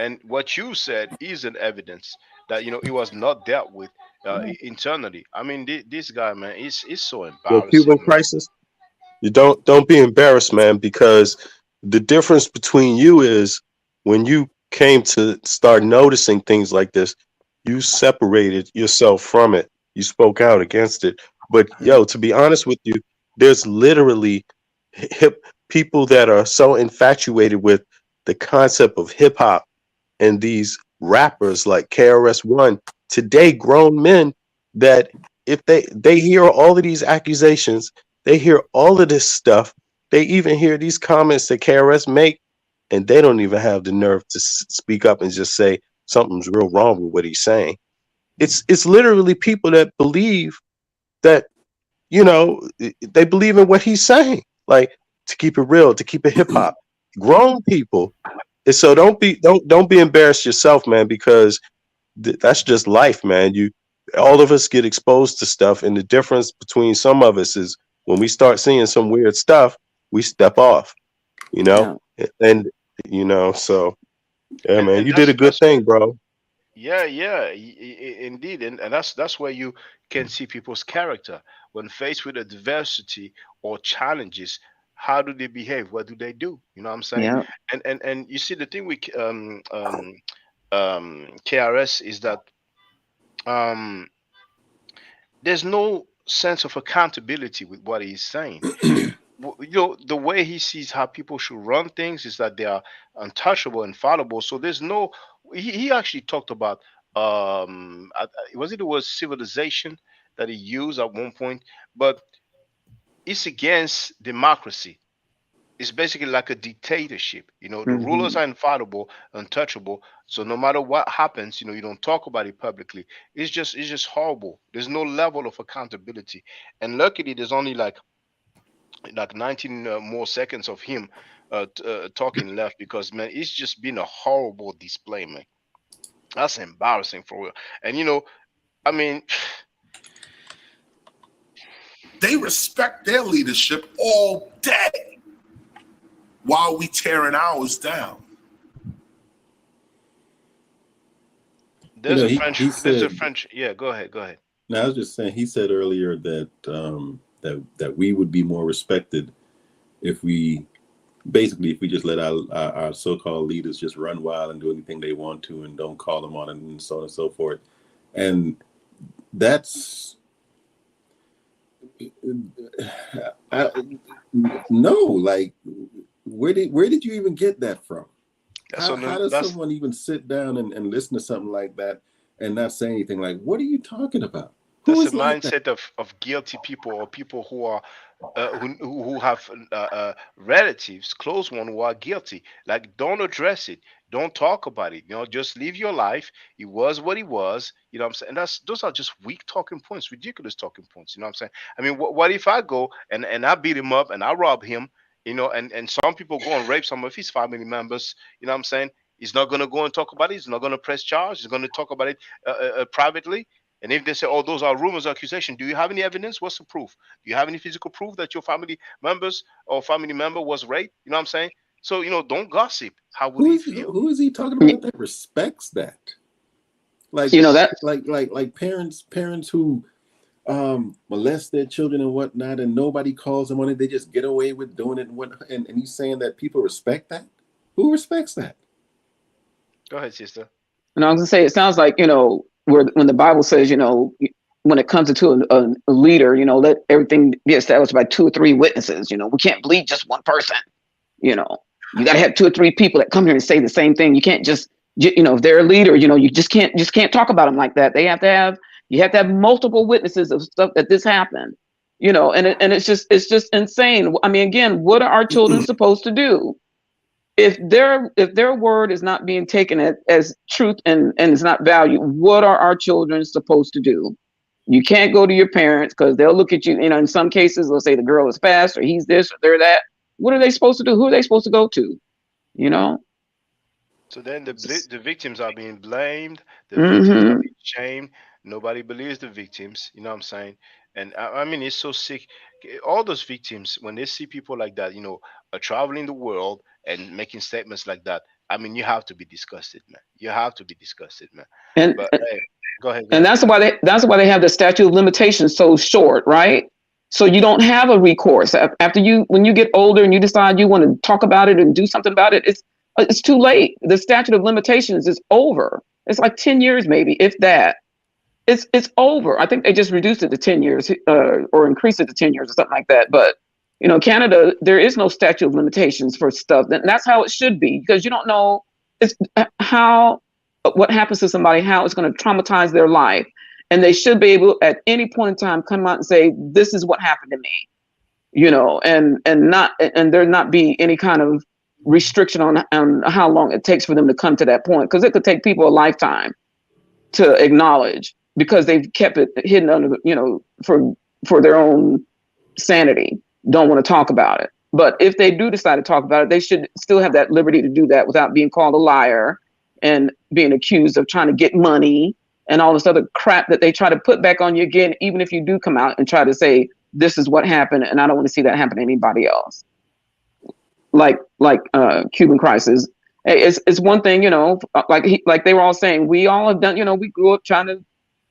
and what you said is an evidence that, you know, it was not dealt with internally. I mean, this guy, man, is so Yo, embarrassing. Cuban crisis. You don't be embarrassed, man, because the difference between you is when you came to start noticing things like this, you separated yourself from it. You spoke out against it. But yo, to be honest with you, there's literally people that are so infatuated with the concept of hip hop and these rappers like KRS-One, today grown men, that if they hear all of these accusations, they hear all of this stuff, they even hear these comments that KRS make, and they don't even have the nerve to speak up and just say something's real wrong with what he's saying. It's literally people that believe that, you know, they believe in what he's saying. Like, to keep it real, to keep it hip hop, grown people. And so don't be embarrassed yourself, man, because that's just life, man. All of us get exposed to stuff, and the difference between some of us is when we start seeing some weird stuff, we step off, you know, and you know, so yeah, man, you did a good thing, bro. Yeah, indeed, and that's where you can see people's character when faced with adversity or challenges. How do they behave? What do they do? You know what I'm saying? Yeah. And you see the thing with KRS is that there's no sense of accountability with what he's saying. You know, the way he sees how people should run things is that they are untouchable and fallible. So there's no. He actually talked about was it the word civilization that he used at one point, but it's against democracy. It's basically like a dictatorship. You know, the rulers are infallible, untouchable. So no matter what happens, you know, you don't talk about it publicly. It's just horrible. There's no level of accountability. And luckily, there's only like 19 more seconds of him talking left, because man, it's just been a horrible display, man. That's embarrassing for real. And you know, I mean, they respect their leadership all day while we tearing ours down. There's You know, there's a French. Yeah, go ahead. No, I was just saying. He said earlier that that we would be more respected if we just let our so-called leaders just run wild and do anything they want to and don't call them on it and so on and so forth. And that's no, like where did you even get that from? How does someone even sit down and listen to something like that and not say anything? Like, what are you talking about? That's a mindset of guilty people, or people who are who have relatives, close one, who are guilty. Like, don't address it, don't talk about it. You know, just live your life. It was what it was. You know what I'm saying? Those are just weak talking points, ridiculous talking points. You know what I'm saying? I mean, what if I go and I beat him up and I rob him? You know, and some people go and rape some of his family members. You know what I'm saying? He's not going to go and talk about it. He's not going to press charge. He's going to talk about it privately. And if they say, oh, those are rumors, accusation, do you have any evidence? What's the proof? Do you have any physical proof that your family members or family member was raped? You know what I'm saying? So, you know, don't gossip. How would he feel? Who is he talking about that respects that? Like, you know, that like parents who molest their children and whatnot, and nobody calls them on it. They just get away with doing it and whatnot. And he's saying that people respect that? Who respects that? Go ahead, sister. And I was gonna say, it sounds like, you know, when the Bible says, you know, when it comes to a leader, you know, let everything be established by 2 or 3 witnesses. You know, we can't believe just one person. You know, you got to have 2 or 3 people that come here and say the same thing. You can't just, you know, if they're a leader, you know, you just can't talk about them like that. You have to have multiple witnesses of stuff that this happened. You know, and it's just insane. I mean, again, what are our children supposed to do? If their word is not being taken as truth and is not valued, what are our children supposed to do? You can't go to your parents because they'll look at you. You know, in some cases, they'll say the girl is fast or he's this or they're that. What are they supposed to do? Who are they supposed to go to? You know. So then the victims are being blamed. The victims are being shamed. Nobody believes the victims. You know what I'm saying? And I mean, it's so sick. All those victims, when they see people like that, you know, traveling the world and making statements like that, I mean, you have to be disgusted, man. You have to be disgusted, man. But hey, go ahead. And that's why they have the statute of limitations so short, right? So you don't have a recourse when you get older and you decide you want to talk about it and do something about it. It's too late. The statute of limitations is over. It's like 10 years, maybe, if that. It's over. I think they just reduced it to 10 years or increased it to 10 years or something like that. But, you know, Canada, there is no statute of limitations for stuff. And that's how it should be, because you don't know what happens to somebody, how it's going to traumatize their life. And they should be able at any point in time come out and say, this is what happened to me. you know, and there not be any kind of restriction on how long it takes for them to come to that point, because it could take people a lifetime to acknowledge, because they've kept it hidden under, you know, for their own sanity, don't want to talk about it. But if they do decide to talk about it, they should still have that liberty to do that without being called a liar and being accused of trying to get money and all this other crap that they try to put back on you again, even if you do come out and try to say, this is what happened, and I don't want to see that happen to anybody else. Like Cuban Crisis. It's one thing, you know, like they were all saying, we all have done, you know, we grew up trying to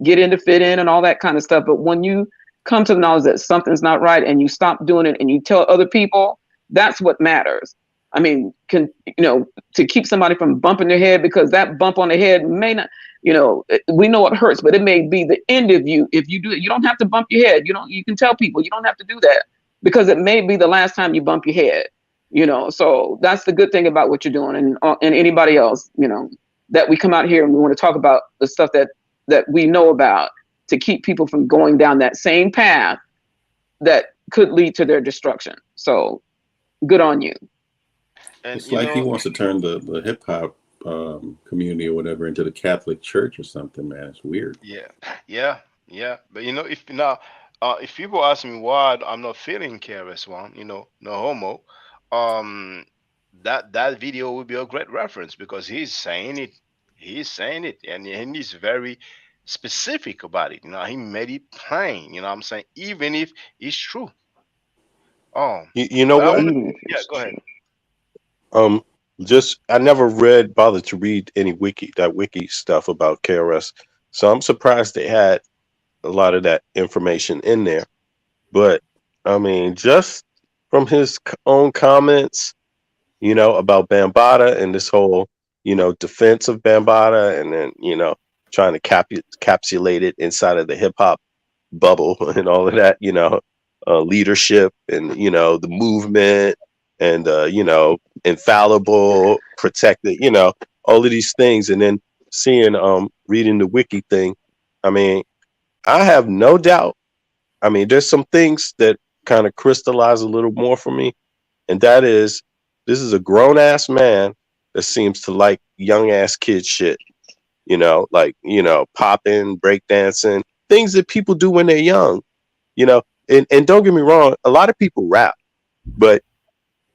get in to fit in and all that kind of stuff. But when you come to the knowledge that something's not right and you stop doing it and you tell other people, that's what matters. I mean, you know, to keep somebody from bumping their head, because that bump on the head may not, you know, we know it hurts, but it may be the end of you. If you do it, you don't have to bump your head. You can tell people you don't have to do that, because it may be the last time you bump your head, you know. So that's the good thing about what you're doing. And anybody else, you know, that we come out here and we want to talk about the stuff that we know about, to keep people from going down that same path that could lead to their destruction. So good on you. And it's like he wants to turn the hip hop community or whatever into the Catholic Church or something, man. It's weird. Yeah. But you know, if people ask me why I'm not feeling KRS-One, you know, no homo, that video would be a great reference, because he's saying it, and he's very specific about it. You know, he made it plain. You know what I'm saying? Even if it's true. You know what? Yeah, go ahead. I never bothered to read any wiki stuff about KRS, so I'm surprised they had a lot of that information in there. But I mean, just from his own comments, you know, about Bambaataa and this whole, you know, defense of Bambaataa, and then, you know, trying to capsulate it inside of the hip hop bubble and all of that, you know, leadership and, you know, the movement and, you know, infallible, protected, you know, all of these things. And then reading the wiki thing, I mean, I have no doubt. I mean, there's some things that kind of crystallize a little more for me. And that is, this is a grown ass man that seems to like young ass kid shit, you know, like, you know, popping, breakdancing, things that people do when they're young, you know. And don't get me wrong, a lot of people rap, but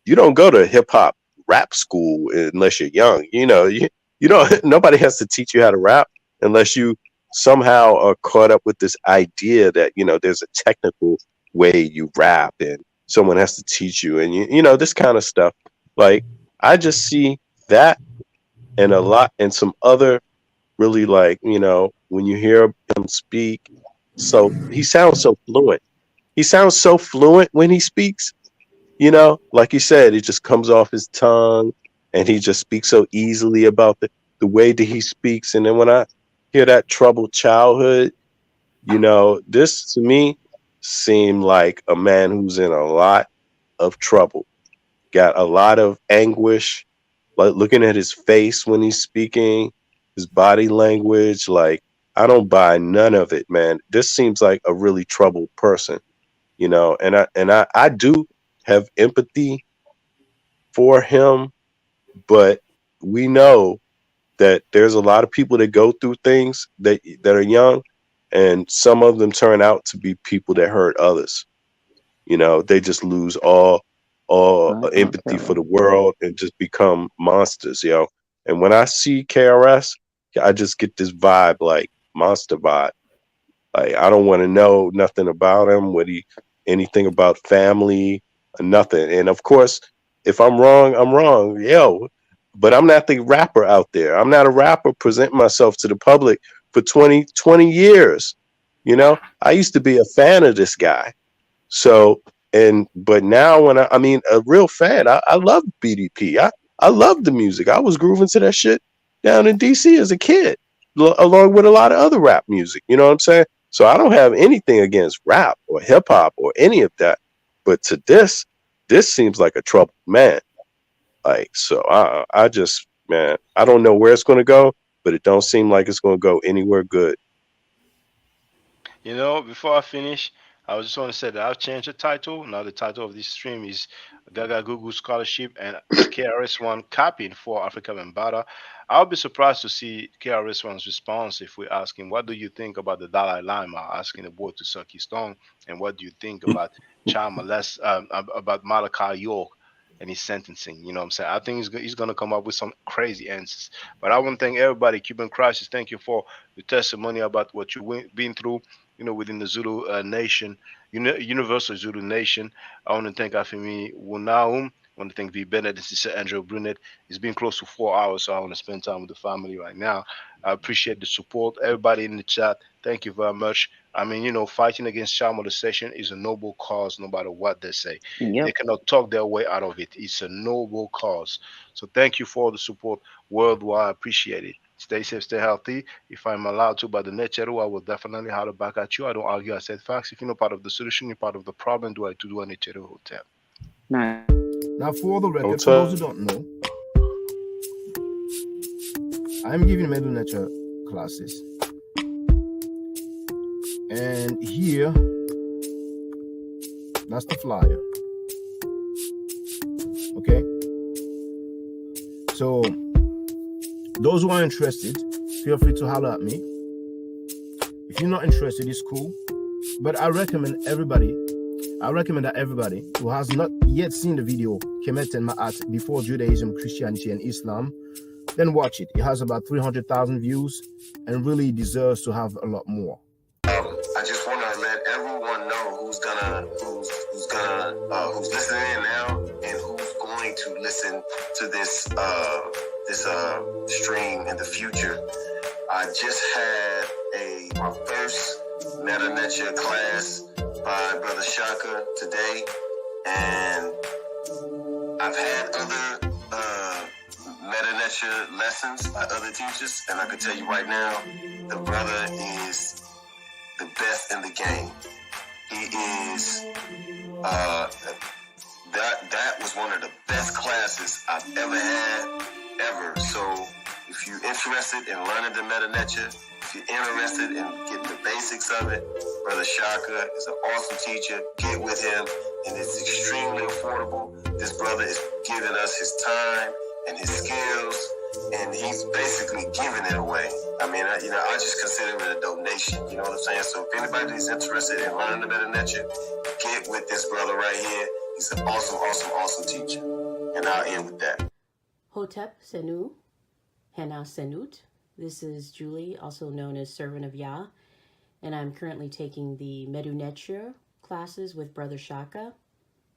you don't go to hip hop rap school unless you're young. You know, you don't, nobody has to teach you how to rap unless you somehow are caught up with this idea that, you know, there's a technical way you rap and someone has to teach you, and you know, this kind of stuff. Like, I just see that and some other really, like, you know, when you hear him speak, so he sounds so fluent. He sounds so fluent when he speaks, you know, like you said, it just comes off his tongue and he just speaks so easily about the way that he speaks. And then when I hear that troubled childhood, you know, this to me seemed like a man who's in a lot of trouble, got a lot of anguish, like looking at his face when he's speaking, his body language. Like, I don't buy none of it, man. This seems like a really troubled person, you know, and I do have empathy for him, but we know that there's a lot of people that go through things that are young, and some of them turn out to be people that hurt others. You know, they just lose all empathy for the world and just become monsters, yo. And when I see KRS, I just get this vibe, like monster vibe. Like, I don't want to know nothing about him, anything about family, nothing. And of course, if I'm wrong, I'm wrong, yo. But I'm not the rapper out there. I'm not a rapper presenting myself to the public for 20 years. You know, I used to be a fan of this guy. So, but now when I mean, a real fan, I love BDP. I love the music. I was grooving to that shit down in DC as a kid, along with a lot of other rap music. You know what I'm saying? So I don't have anything against rap or hip hop or any of that. But to this seems like a troubled man. Like, so I just, man, I don't know where it's going to go, but it don't seem like it's going to go anywhere good. You know, before I finish, I was just want to say that I've changed the title. Now the title of this stream is Gaga Goo Goo Scholarship and KRS-One copying for Afrika Bambaataa. I'll be surprised to see KRS-One's response if we ask him, what do you think about the Dalai Lama asking the boy to suck his tongue? And what do you think about child molest, about Malachi York and his sentencing? You know what I'm saying? I think he's going to come up with some crazy answers. But I want to thank everybody. Cuban Crisis, thank you for your testimony about what you've been through, you know, within the Zulu Nation, Universal Zulu Nation. I want to thank Afemi Wunaum. I want to thank V. Bennett and Sister Andrew Brunet. It's been close to 4 hours, so I want to spend time with the family right now. I appreciate the support. Everybody in the chat, thank you very much. I mean, you know, fighting against child molestation is a noble cause, no matter what they say. Yep. They cannot talk their way out of it. It's a noble cause. So thank you for the support worldwide. I appreciate it. Stay safe, stay healthy. If I'm allowed to by the nature, I will definitely holler back at you. I don't argue, I said facts. If you're not part of the solution, you're part of the problem. Do I to do a nature Hotep? Nice. Now, for the record, for those who don't know, I'm giving middle nature classes. And here, that's the flyer. Okay? So, those who are interested, feel free to holler at me. If you're not interested, it's cool. But I recommend that everybody who has not yet seen the video Kemet and Ma'at before Judaism, Christianity, and Islam, then watch it. It has about 300,000 views and really deserves to have a lot more. I just want to let everyone know who's listening in now and who's going to listen to this stream in the future. I just had my first Meta Nature class by Brother Shaka today, and I've had other Meta Nature lessons by other teachers, and I can tell you right now, the brother is the best in the game. He is that was one of the best classes I've ever had ever. So if you're interested in learning the Meta Nature, if you're interested in getting the basics of it, Brother Shaka is an awesome teacher. Get with him, and it's extremely affordable. This brother is giving us his time and his skills, and he's basically giving it away. I mean, I just consider it a donation. You know what I'm saying? So if anybody is interested in learning the Meta Nature, get with this brother right here. He's an awesome, awesome, awesome teacher. And I'll end with that. Hotep Senu, Hena Senut. This is Julie, also known as Servant of Yah, and I'm currently taking the Medu Neture classes with Brother Shaka,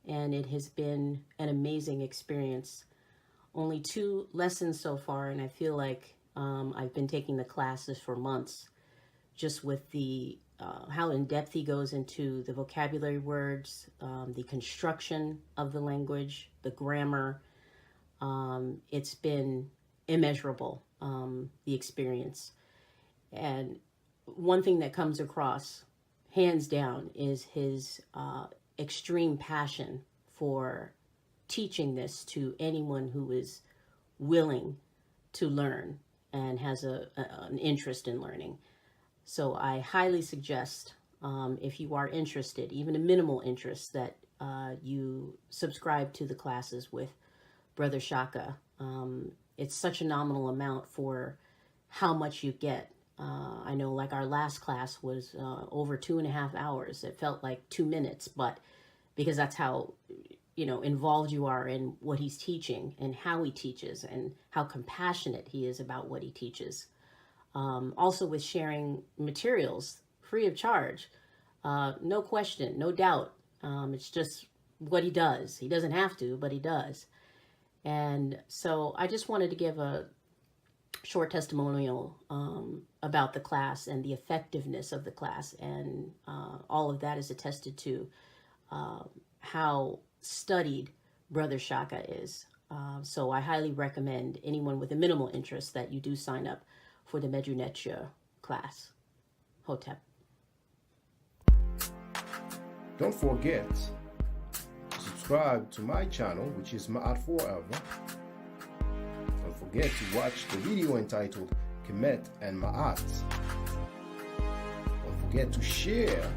and it has been an amazing experience. Only 2 lessons so far, and I feel like I've been taking the classes for months, just with the how in depth he goes into the vocabulary words, the construction of the language, the grammar. It's been immeasurable, the experience. And one thing that comes across, hands down, is his extreme passion for teaching this to anyone who is willing to learn and has an interest in learning. So I highly suggest, if you are interested, even a minimal interest, that you subscribe to the classes with Brother Shaka. It's such a nominal amount for how much you get. I know, like, our last class was over 2.5 hours. It felt like 2 minutes, but because that's how, involved you are in what he's teaching and how he teaches and how compassionate he is about what he teaches. Also with sharing materials free of charge, no question, no doubt. It's just what he does. He doesn't have to, but he does. And so I just wanted to give a short testimonial about the class and the effectiveness of the class. And all of that is attested to how studied Brother Shaka is. So I highly recommend anyone with a minimal interest that you do sign up for the Medu Neture class. Hotep. Don't forget to subscribe to my channel, which is Ma'at Forever. Don't forget to watch the video entitled Kemet and Ma'at. Don't forget to share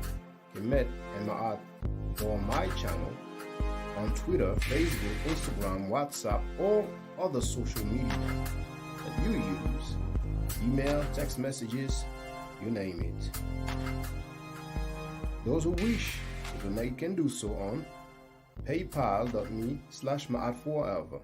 Kemet and Ma'at or my channel on Twitter, Facebook, Instagram, WhatsApp, or other social media that you use. Email, text messages, you name it. Those who wish to donate can do so on paypal.me/Ma'at Forever.